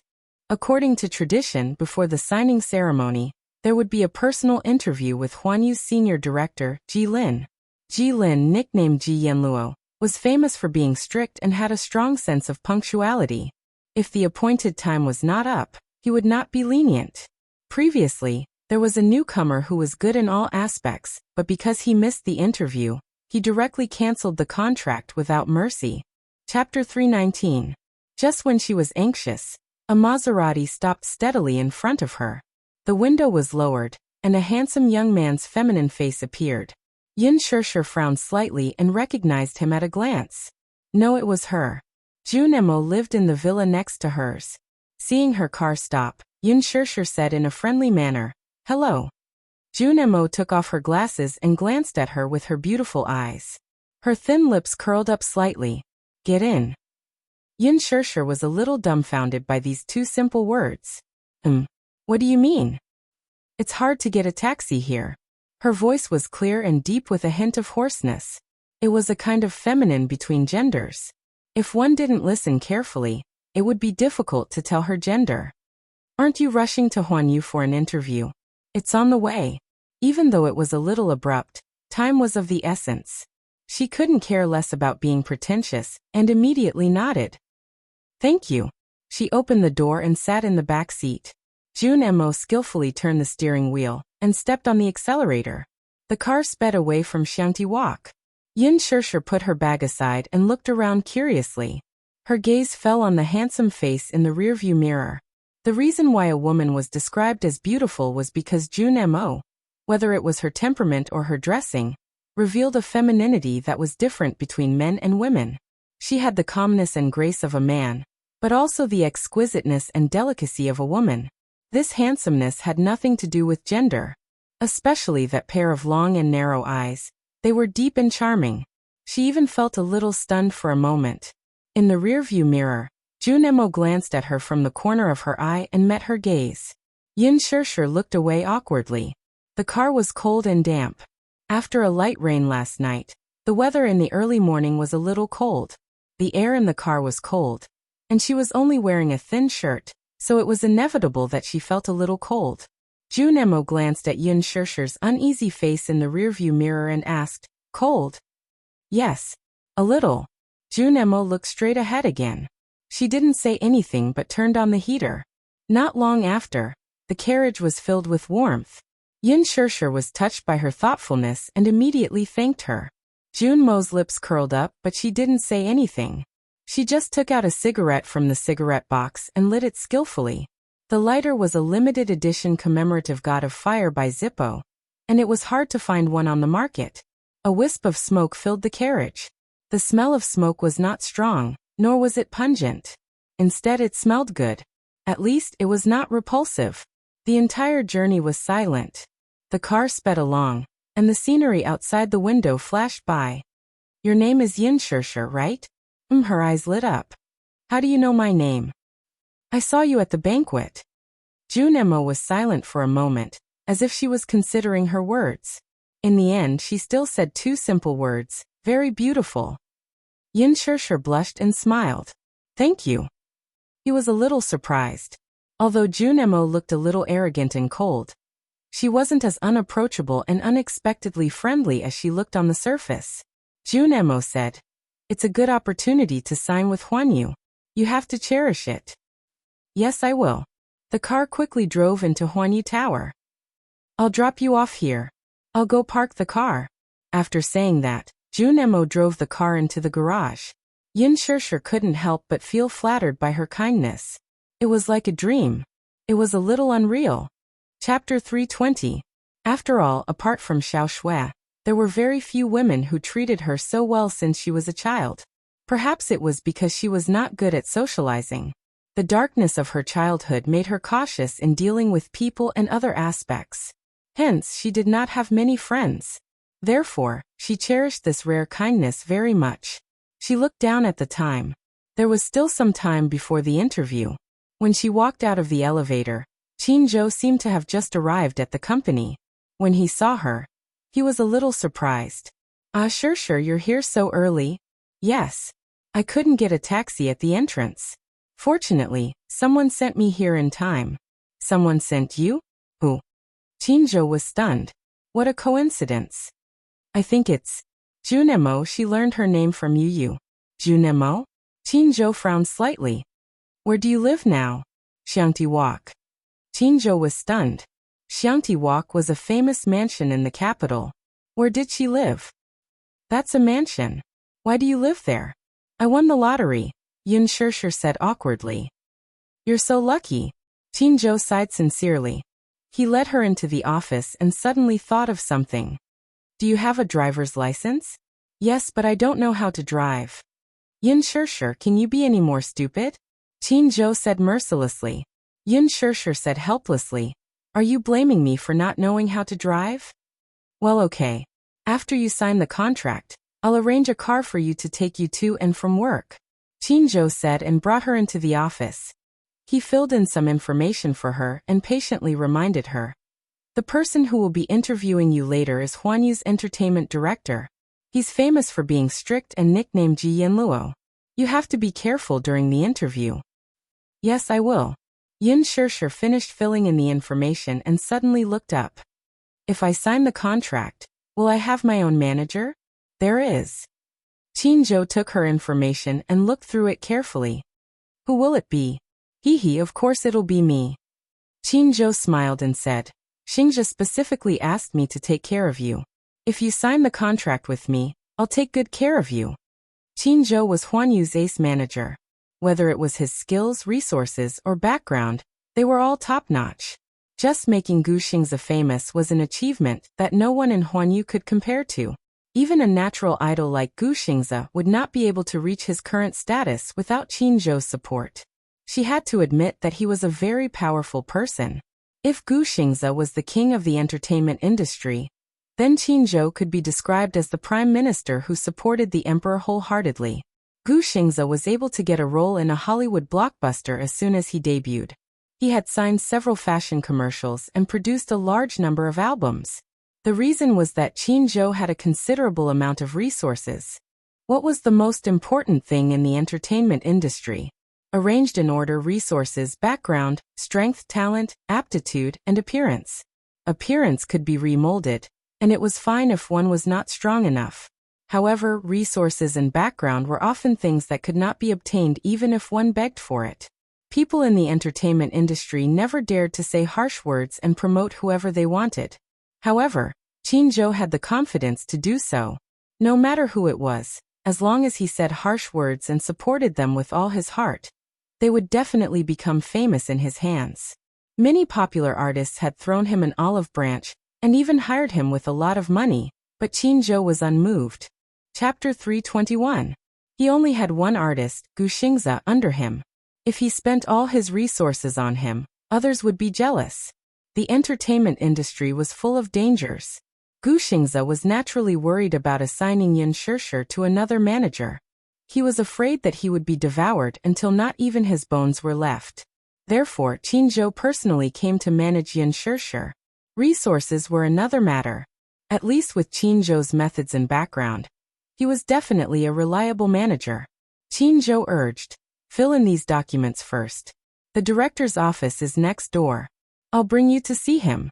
Speaker 1: According to tradition, before the signing ceremony, there would be a personal interview with Huanyu's senior director, Ji Lin. Ji Lin, nicknamed Ji Yanluo, was famous for being strict and had a strong sense of punctuality. If the appointed time was not up, he would not be lenient. Previously, there was a newcomer who was good in all aspects, but because he missed the interview, he directly cancelled the contract without mercy. Chapter 319. Just when she was anxious, a Maserati stopped steadily in front of her. The window was lowered, and a handsome young man's feminine face appeared. Yin Shirshir frowned slightly and recognized him at a glance. No, it was her. Junemo lived in the villa next to hers. Seeing her car stop, Yin Shirshir said in a friendly manner, Hello. Junemo took off her glasses and glanced at her with her beautiful eyes. Her thin lips curled up slightly. Get in. Yin Shirshir was a little dumbfounded by these two simple words. What do you mean? It's hard to get a taxi here. Her voice was clear and deep with a hint of hoarseness. It was a kind of feminine between genders. If one didn't listen carefully, it would be difficult to tell her gender. Aren't you rushing to Huanyu for an interview? It's on the way. Even though it was a little abrupt, time was of the essence. She couldn't care less about being pretentious, and immediately nodded. Thank you. She opened the door and sat in the back seat. Jun Mo skillfully turned the steering wheel and stepped on the accelerator. The car sped away from Xiangti Walk. Yin Shishir put her bag aside and looked around curiously. Her gaze fell on the handsome face in the rearview mirror. The reason why a woman was described as beautiful was because Jun Mo, whether it was her temperament or her dressing, revealed a femininity that was different between men and women. She had the calmness and grace of a man, but also the exquisiteness and delicacy of a woman. This handsomeness had nothing to do with gender. Especially that pair of long and narrow eyes. They were deep and charming. She even felt a little stunned for a moment. In the rearview mirror, Jun Mo glanced at her from the corner of her eye and met her gaze. Yin Shishir looked away awkwardly. The car was cold and damp. After a light rain last night, the weather in the early morning was a little cold. The air in the car was cold, and she was only wearing a thin shirt, so it was inevitable that she felt a little cold. Jun Mo glanced at Yin Shishir's uneasy face in the rearview mirror and asked, "Cold?" "Yes, a little." Jun Mo looked straight ahead again. She didn't say anything but turned on the heater. Not long after, the carriage was filled with warmth. Yin Shishir was touched by her thoughtfulness and immediately thanked her. Jun Mo's lips curled up, but she didn't say anything. She just took out a cigarette from the cigarette box and lit it skillfully. The lighter was a limited edition commemorative God of Fire by Zippo, and it was hard to find one on the market. A wisp of smoke filled the carriage. The smell of smoke was not strong, nor was it pungent. Instead, it smelled good. At least, it was not repulsive. The entire journey was silent. The car sped along, and the scenery outside the window flashed by. "Your name is Yin Shishir, right?" Her eyes lit up. "How do you know my name?" "I saw you at the banquet." Jun Mo was silent for a moment, as if she was considering her words. In the end, she still said two simple words, "Very beautiful." Yin Shishir blushed and smiled. "Thank you." He was a little surprised. Although Jun Mo looked a little arrogant and cold, she wasn't as unapproachable and unexpectedly friendly as she looked on the surface. Jun Mo said, "It's a good opportunity to sign with Huanyu. You have to cherish it." "Yes, I will." The car quickly drove into Huanyu Tower. "I'll drop you off here. I'll go park the car." After saying that, Jun Mo drove the car into the garage. Yin Shishir couldn't help but feel flattered by her kindness. It was like a dream. It was a little unreal. Chapter 320. After all, apart from Xiao Shui, there were very few women who treated her so well since she was a child. Perhaps it was because she was not good at socializing. The darkness of her childhood made her cautious in dealing with people and other aspects. Hence, she did not have many friends. Therefore, she cherished this rare kindness very much. She looked down at the time. There was still some time before the interview. When she walked out of the elevator, Qin Zhou seemed to have just arrived at the company. When he saw her, he was a little surprised. "Ah, sure, you're here so early." "Yes. I couldn't get a taxi at the entrance. Fortunately, someone sent me here in time." "Someone sent you? Who?" Qin Zhou was stunned. What a coincidence. "I think it's Jun Mo." She learned her name from Yu. "Jun Mo?" Qin Zhou frowned slightly. "Where do you live now?" "Xiangti Walk." Qin Zhou was stunned. Xiangti Walk was a famous mansion in the capital. Where did she live? "That's a mansion. Why do you live there?" "I won the lottery," Yin Shishir said awkwardly. "You're so lucky." Qin Zhou sighed sincerely. He led her into the office and suddenly thought of something. "Do you have a driver's license?" "Yes, but I don't know how to drive." "Yin Shishir, can you be any more stupid?" Qin Zhou said mercilessly. Yin Shishir said helplessly, "Are you blaming me for not knowing how to drive?" "Well, okay. After you sign the contract, I'll arrange a car for you to take you to and from work," Qin Zhou said and brought her into the office. He filled in some information for her and patiently reminded her. "The person who will be interviewing you later is Huanyu's entertainment director. He's famous for being strict and nicknamed Ji Yanluo. You have to be careful during the interview. Yes, I will. Yin Shirshir finished filling in the information and suddenly looked up. If I sign the contract, will I have my own manager? There is. Qin Zhou took her information and looked through it carefully. Who will it be? Hee, of course it'll be me. Qin Zhou smiled and said, Xingzhe specifically asked me to take care of you. If you sign the contract with me, I'll take good care of you. Qin Zhou was Huan Yu's ace manager. Whether it was his skills, resources, or background, they were all top-notch. Just making Gu Xingzhe famous was an achievement that no one in Huan Yu could compare to. Even a natural idol like Gu Xingzhe would not be able to reach his current status without Qin Zhou's support. She had to admit that he was a very powerful person. If Gu Xingzhe was the king of the entertainment industry, then Qin Zhou could be described as the prime minister who supported the emperor wholeheartedly. Gu Xingzhe was able to get a role in a Hollywood blockbuster as soon as he debuted. He had signed several fashion commercials and produced a large number of albums. The reason was that Qin Zhou had a considerable amount of resources. What was the most important thing in the entertainment industry? Arranged in order: resources, background, strength, talent, aptitude, and appearance. Appearance could be remolded, and it was fine if one was not strong enough. However, resources and background were often things that could not be obtained even if one begged for it. People in the entertainment industry never dared to say harsh words and promote whoever they wanted. However, Qin Zhou had the confidence to do so. No matter who it was, as long as he said harsh words and supported them with all his heart, they would definitely become famous in his hands. Many popular artists had thrown him an olive branch and even hired him with a lot of money, but Qin Zhou was unmoved. Chapter 321. He only had one artist, Gu Xingzhe, under him. If he spent all his resources on him, others would be jealous. The entertainment industry was full of dangers. Gu Xingzhe was naturally worried about assigning Yin Shirshir to another manager. He was afraid that he would be devoured until not even his bones were left. Therefore, Qin Zhou personally came to manage Yin Shirshir. Resources were another matter. At least with Qin Zhou's methods and background, he was definitely a reliable manager. Qin Zhou urged, fill in these documents first. The director's office is next door. I'll bring you to see him.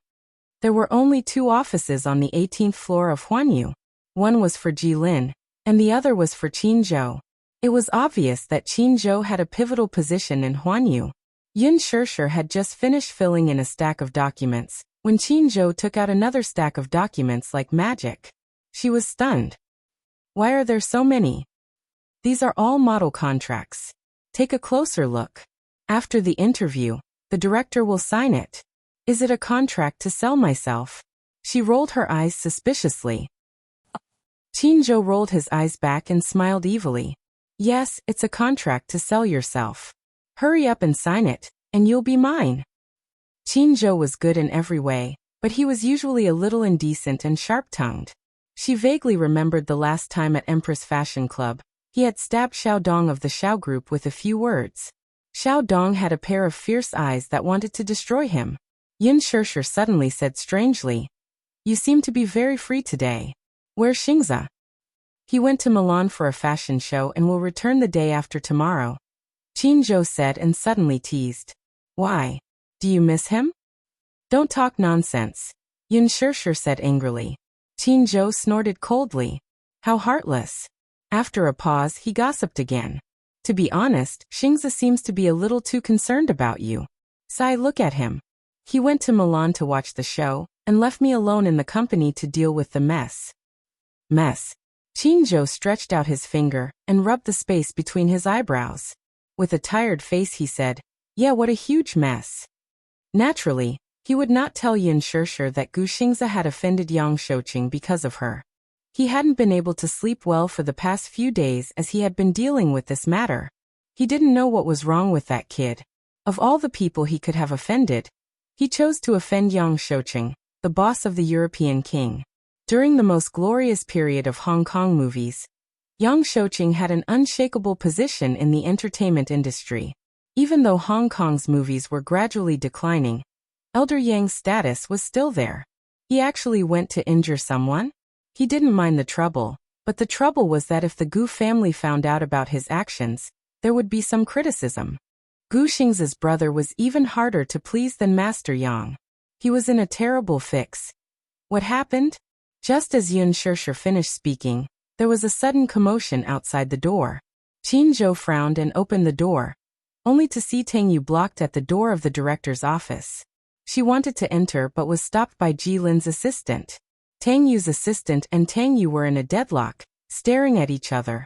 Speaker 1: There were only 2 offices on the 18th floor of Huan Yu. One was for Jilin, and the other was for Qin Zhou. It was obvious that Qin Zhou had a pivotal position in Huan Yu. Yin Shirshir had just finished filling in a stack of documents when Qin Zhou took out another stack of documents like magic. She was stunned. Why are there so many? These are all model contracts. Take a closer look. After the interview, the director will sign it. Is it a contract to sell myself? She rolled her eyes suspiciously. Qin Zhou rolled his eyes back and smiled evilly. Yes, it's a contract to sell yourself. Hurry up and sign it, and you'll be mine. Qin Zhou was good in every way, but he was usually a little indecent and sharp-tongued. She vaguely remembered the last time at Empress Fashion Club, he had stabbed Xiao Dong of the Xiao group with a few words. Xiao Dong had a pair of fierce eyes that wanted to destroy him. Yin Shirshir suddenly said strangely, You seem to be very free today. Where's Xingzhe? He went to Milan for a fashion show and will return the day after tomorrow. Qin Zhou said and suddenly teased. Why? Do you miss him? Don't talk nonsense. Yin Shirshir said angrily. Qin Zhou snorted coldly. How heartless. After a pause, he gossiped again. To be honest, Xingzhe seems to be a little too concerned about you. Sai, look at him. He went to Milan to watch the show, and left me alone in the company to deal with the mess. Mess. Qin Zhou stretched out his finger, and rubbed the space between his eyebrows. With a tired face he said, Yeah, what a huge mess. Naturally, he would not tell Yin Shirshir that Gu Xingzhe had offended Yang Shouqing because of her. He hadn't been able to sleep well for the past few days as he had been dealing with this matter. He didn't know what was wrong with that kid. Of all the people he could have offended, he chose to offend Yang Shouqing, the boss of the European king. During the most glorious period of Hong Kong movies, Yang Shouqing had an unshakable position in the entertainment industry. Even though Hong Kong's movies were gradually declining, Elder Yang's status was still there. He actually went to injure someone. He didn't mind the trouble, but the trouble was that if the Gu family found out about his actions, there would be some criticism. Gu Xing's brother was even harder to please than Master Yang. He was in a terrible fix. What happened? Just as Yun Shishir finished speaking, there was a sudden commotion outside the door. Qin Zhou frowned and opened the door, only to see Tang Yu blocked at the door of the director's office. She wanted to enter but was stopped by Ji Lin's assistant. Tang Yu's assistant and Tang Yu were in a deadlock, staring at each other.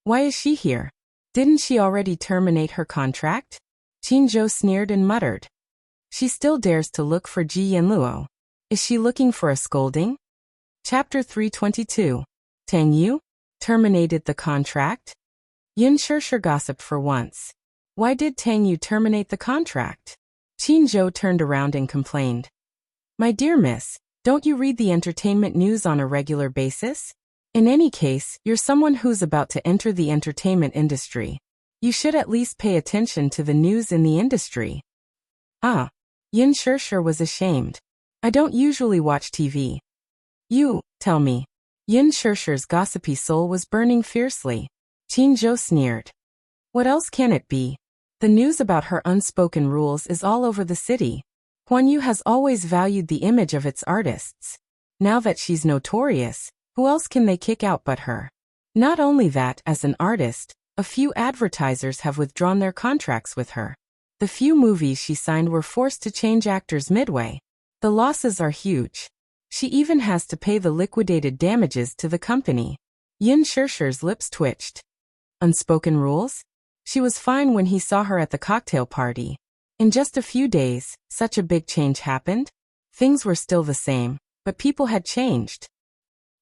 Speaker 1: Why is she here? Didn't she already terminate her contract? Qin Zhou sneered and muttered. She still dares to look for Ji Yanluo. Is she looking for a scolding? Chapter 322. Tang Yu? Terminated the contract? Yun Shishir gossiped for once. Why did Tang Yu terminate the contract? Qin Zhou turned around and complained. My dear miss, don't you read the entertainment news on a regular basis? In any case, you're someone who's about to enter the entertainment industry. You should at least pay attention to the news in the industry. Ah. Yun Shishir was ashamed. I don't usually watch TV. You, tell me. Yun Shishir's gossipy soul was burning fiercely. Qin Zhou sneered. What else can it be? The news about her unspoken rules is all over the city. Huan Yu has always valued the image of its artists. Now that she's notorious, who else can they kick out but her? Not only that, as an artist, a few advertisers have withdrawn their contracts with her. The few movies she signed were forced to change actors midway. The losses are huge. She even has to pay the liquidated damages to the company. Yun Shishir's lips twitched. Unspoken rules? She was fine when he saw her at the cocktail party. In just a few days, such a big change happened? Things were still the same, but people had changed.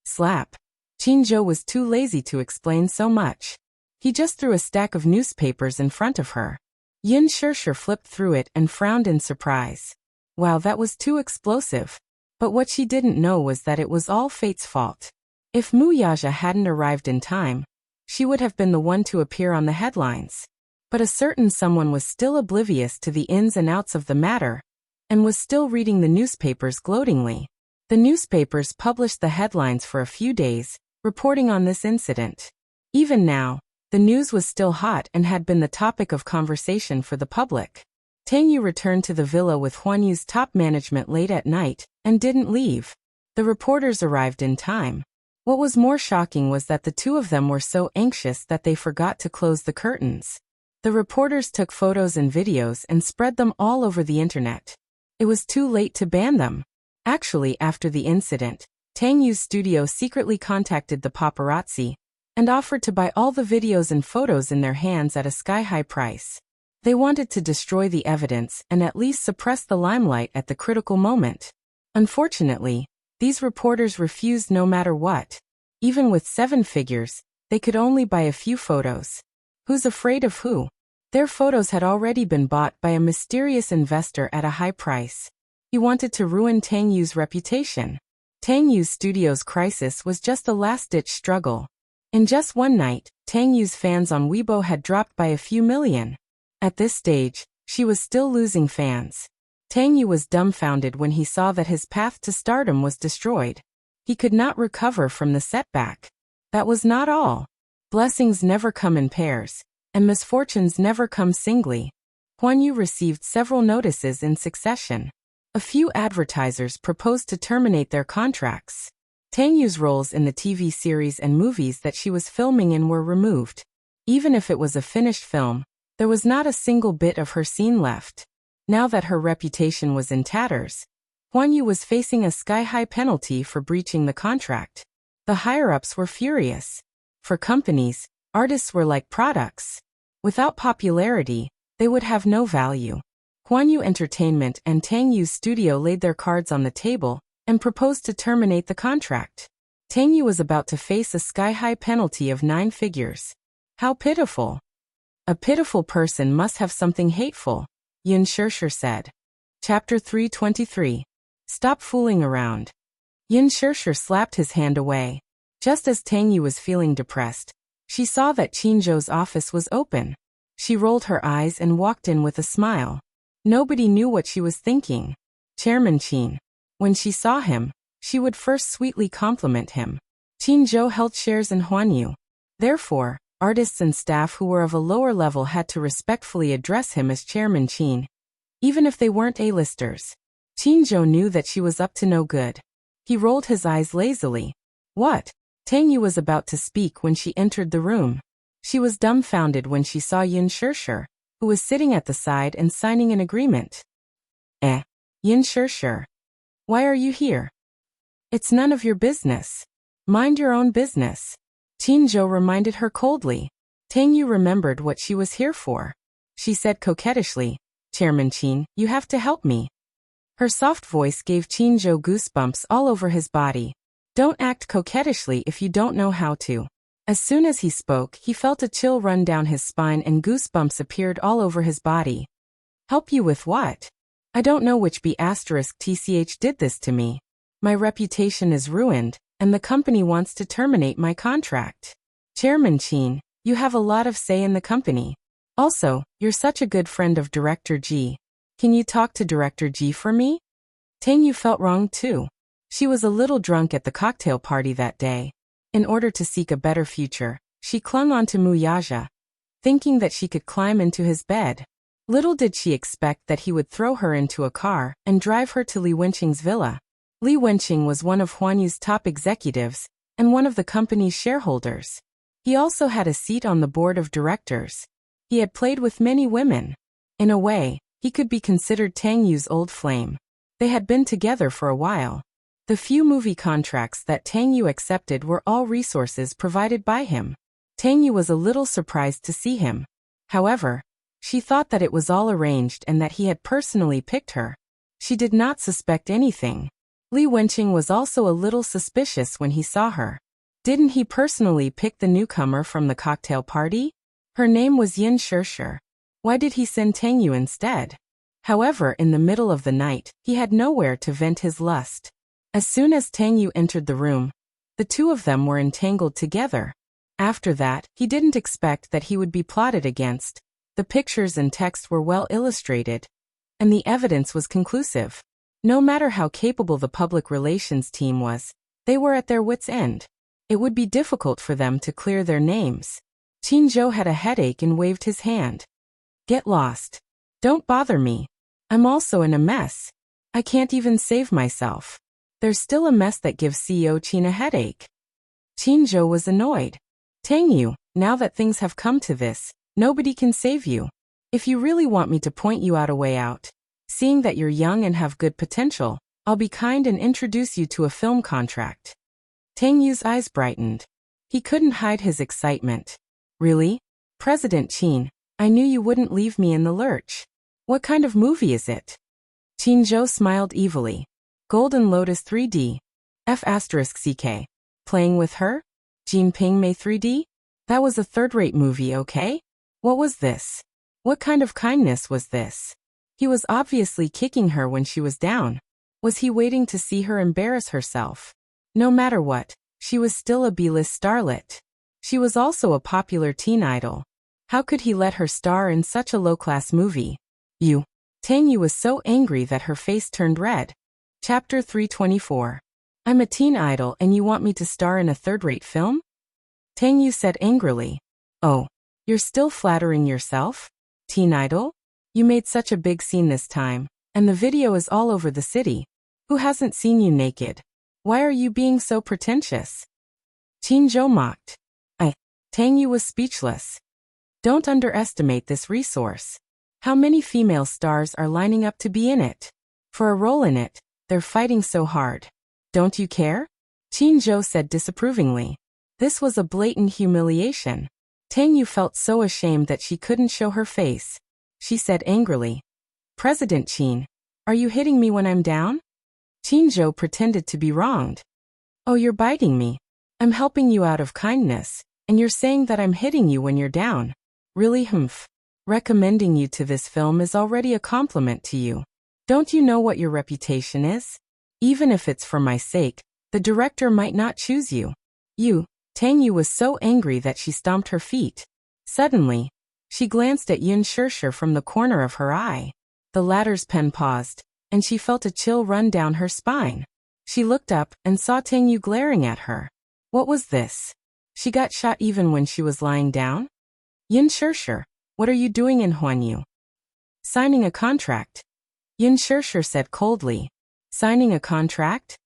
Speaker 1: Slap. Qin Zhou was too lazy to explain so much. He just threw a stack of newspapers in front of her. Yun Shishir flipped through it and frowned in surprise. Wow, that was too explosive. But what she didn't know was that it was all fate's fault. If Wuxia hadn't arrived in time, she would have been the one to appear on the headlines. But a certain someone was still oblivious to the ins and outs of the matter, and was still reading the newspapers gloatingly. The newspapers published the headlines for a few days, reporting on this incident. Even now, the news was still hot and had been the topic of conversation for the public. Tang Yu returned to the villa with Huan Yu's top management late at night, and didn't leave. The reporters arrived in time. What was more shocking was that the two of them were so anxious that they forgot to close the curtains. The reporters took photos and videos and spread them all over the internet. It was too late to ban them. Actually, after the incident, Tang Yu's studio secretly contacted the paparazzi and offered to buy all the videos and photos in their hands at a sky-high price. They wanted to destroy the evidence and at least suppress the limelight at the critical moment. Unfortunately, these reporters refused no matter what. Even with 7 figures, they could only buy a few photos. Who's afraid of who? Their photos had already been bought by a mysterious investor at a high price. He wanted to ruin Tang Yu's reputation. Tang Yu's studio's crisis was just a last-ditch struggle. In just one night, Tang Yu's fans on Weibo had dropped by a few million. At this stage, she was still losing fans. Tang Yu was dumbfounded when he saw that his path to stardom was destroyed. He could not recover from the setback. That was not all. Blessings never come in pairs, and misfortunes never come singly. Huan Yu received several notices in succession. A few advertisers proposed to terminate their contracts. Tang Yu's roles in the TV series and movies that she was filming in were removed. Even if it was a finished film, there was not a single bit of her scene left. Now that her reputation was in tatters, Huan Yu was facing a sky-high penalty for breaching the contract. The higher-ups were furious. For companies, artists were like products. Without popularity, they would have no value. Huan Yu Entertainment and Tang Yu's studio laid their cards on the table and proposed to terminate the contract. Tang Yu was about to face a sky-high penalty of 9 figures. How pitiful. A pitiful person must have something hateful, Yun Shishir said. Chapter 323. Stop fooling around. Yun Shishir slapped his hand away. Just as Tang Yu was feeling depressed, she saw that Qin Zhou's office was open. She rolled her eyes and walked in with a smile. Nobody knew what she was thinking. Chairman Qin. When she saw him, she would first sweetly compliment him. Qin Zhou held shares in Huan Yu. Therefore, artists and staff who were of a lower level had to respectfully address him as Chairman Qin, even if they weren't A-listers. Qin knew that she was up to no good. He rolled his eyes lazily. What? Tang Yu was about to speak when she entered the room. She was dumbfounded when she saw Yin Shishir, who was sitting at the side and signing an agreement. Yin Shishir. Why are you here? It's none of your business. Mind your own business. Qin reminded her coldly. Tang Yu remembered what she was here for. She said coquettishly, Chairman Qin, you have to help me. Her soft voice gave Qin goosebumps all over his body. Don't act coquettishly if you don't know how to. As soon as he spoke, he felt a chill run down his spine and goosebumps appeared all over his body. Help you with what? I don't know which B*TCH did this to me. My reputation is ruined, and the company wants to terminate my contract. Chairman Qin, you have a lot of say in the company. Also, you're such a good friend of Director Ji. Can you talk to Director Ji for me? Tang Yu felt wrong too. She was a little drunk at the cocktail party that day. In order to seek a better future, she clung onto Wuxia, thinking that she could climb into his bed. Little did she expect that he would throw her into a car and drive her to Li Wenqing's villa. Li Wenqing was one of Huan Yu's top executives and one of the company's shareholders. He also had a seat on the board of directors. He had played with many women. In a way, he could be considered Tang Yu's old flame. They had been together for a while. The few movie contracts that Tang Yu accepted were all resources provided by him. Tang Yu was a little surprised to see him. However, she thought that it was all arranged and that he had personally picked her. She did not suspect anything. Li Wenqing was also a little suspicious when he saw her. Didn't he personally pick the newcomer from the cocktail party? Her name was Yin Shishir. Why did he send Tang Yu instead? However, in the middle of the night, he had nowhere to vent his lust. As soon as Tang Yu entered the room, the two of them were entangled together. After that, he didn't expect that he would be plotted against. The pictures and text were well illustrated, and the evidence was conclusive. No matter how capable the public relations team was, they were at their wits' end. It would be difficult for them to clear their names. Qin had a headache and waved his hand. Get lost. Don't bother me. I'm also in a mess. I can't even save myself. There's still a mess that gives CEO Qin a headache. Qin was annoyed. Tang Yu, now that things have come to this, nobody can save you. If you really want me to point you out a way out, seeing that you're young and have good potential, I'll be kind and introduce you to a film contract. Tang Yu's eyes brightened. He couldn't hide his excitement. Really? President Qin, I knew you wouldn't leave me in the lurch. What kind of movie is it? Qin smiled evilly. Golden Lotus 3D. F***CK. Playing with her? Jinping May 3D? That was a third-rate movie, okay? What was this? What kind of kindness was this? He was obviously kicking her when she was down. Was he waiting to see her embarrass herself? No matter what, she was still a B-list starlet. She was also a popular teen idol. How could he let her star in such a low-class movie? Tang Yu was so angry that her face turned red. Chapter 324. I'm a teen idol and you want me to star in a third-rate film? Tang Yu said angrily. Oh, you're still flattering yourself? Teen idol? You made such a big scene this time, and the video is all over the city. Who hasn't seen you naked? Why are you being so pretentious? Qin mocked. Tang Yu was speechless. Don't underestimate this resource. How many female stars are lining up to be in it? For a role in it, they're fighting so hard. Don't you care? Qin said disapprovingly. This was a blatant humiliation. Tang Yu felt so ashamed that she couldn't show her face. She said angrily. President Qin, are you hitting me when I'm down? Qin pretended to be wronged. Oh, you're biting me. I'm helping you out of kindness, and you're saying that I'm hitting you when you're down. Really? Recommending you to this film is already a compliment to you. Don't you know what your reputation is? Even if it's for my sake, the director might not choose you. Tang Yu was so angry that she stomped her feet. Suddenly, she glanced at Yin Shishir from the corner of her eye. The latter's pen paused, and she felt a chill run down her spine. She looked up and saw Tang Yu glaring at her. What was this? She got shot even when she was lying down? Yin Shirshir, what are you doing in Huanyu? Signing a contract. Yin Shirshir said coldly. Signing a contract?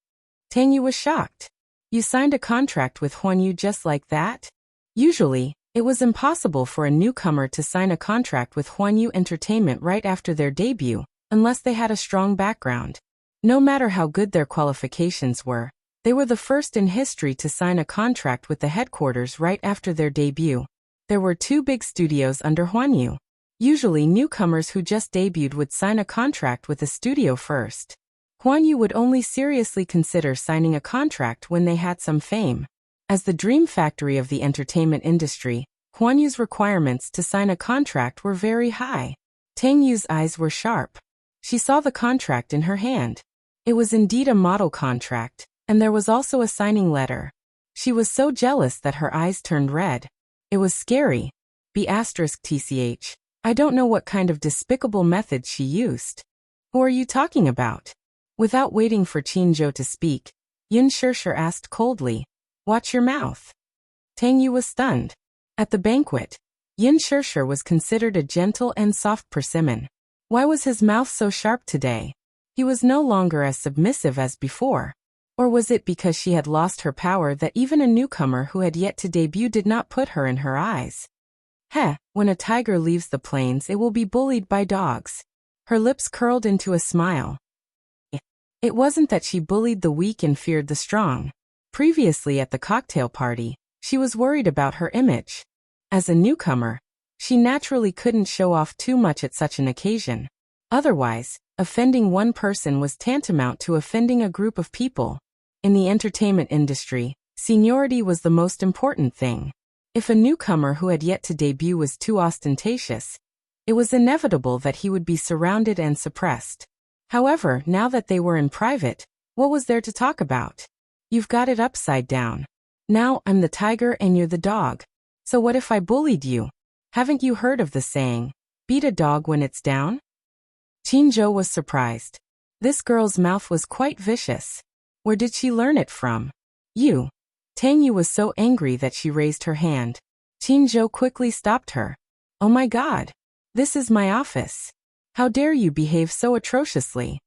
Speaker 1: Tang Yu was shocked. You signed a contract with Huanyu just like that? Usually, it was impossible for a newcomer to sign a contract with Huanyu Entertainment right after their debut, unless they had a strong background. No matter how good their qualifications were, they were the first in history to sign a contract with the headquarters right after their debut. There were 2 big studios under Huanyu. Usually newcomers who just debuted would sign a contract with a studio first. Huanyu would only seriously consider signing a contract when they had some fame. As the dream factory of the entertainment industry, Huanyu's requirements to sign a contract were very high. Tang Yu's eyes were sharp. She saw the contract in her hand. It was indeed a model contract, and there was also a signing letter. She was so jealous that her eyes turned red. It was scary. B***TCH. I don't know what kind of despicable method she used. Who are you talking about? Without waiting for Qinzhou to speak, Yin Shirshir asked coldly. Watch your mouth. Tang Yu was stunned. At the banquet, Yin Shirshir was considered a gentle and soft persimmon. Why was his mouth so sharp today? He was no longer as submissive as before. Or was it because she had lost her power that even a newcomer who had yet to debut did not put her in her eyes? When a tiger leaves the plains, it will be bullied by dogs. Her lips curled into a smile. It wasn't that she bullied the weak and feared the strong. Previously at the cocktail party, she was worried about her image. As a newcomer, she naturally couldn't show off too much at such an occasion. Otherwise, offending one person was tantamount to offending a group of people. In the entertainment industry, seniority was the most important thing. If a newcomer who had yet to debut was too ostentatious, it was inevitable that he would be surrounded and suppressed. However, now that they were in private, what was there to talk about? You've got it upside down. Now I'm the tiger and you're the dog. So what if I bullied you? Haven't you heard of the saying, beat a dog when it's down? Qinzhou was surprised. This girl's mouth was quite vicious. Where did she learn it from? You. Tang Yu was so angry that she raised her hand. Qinzhou quickly stopped her. Oh my God. This is my office. How dare you behave so atrociously?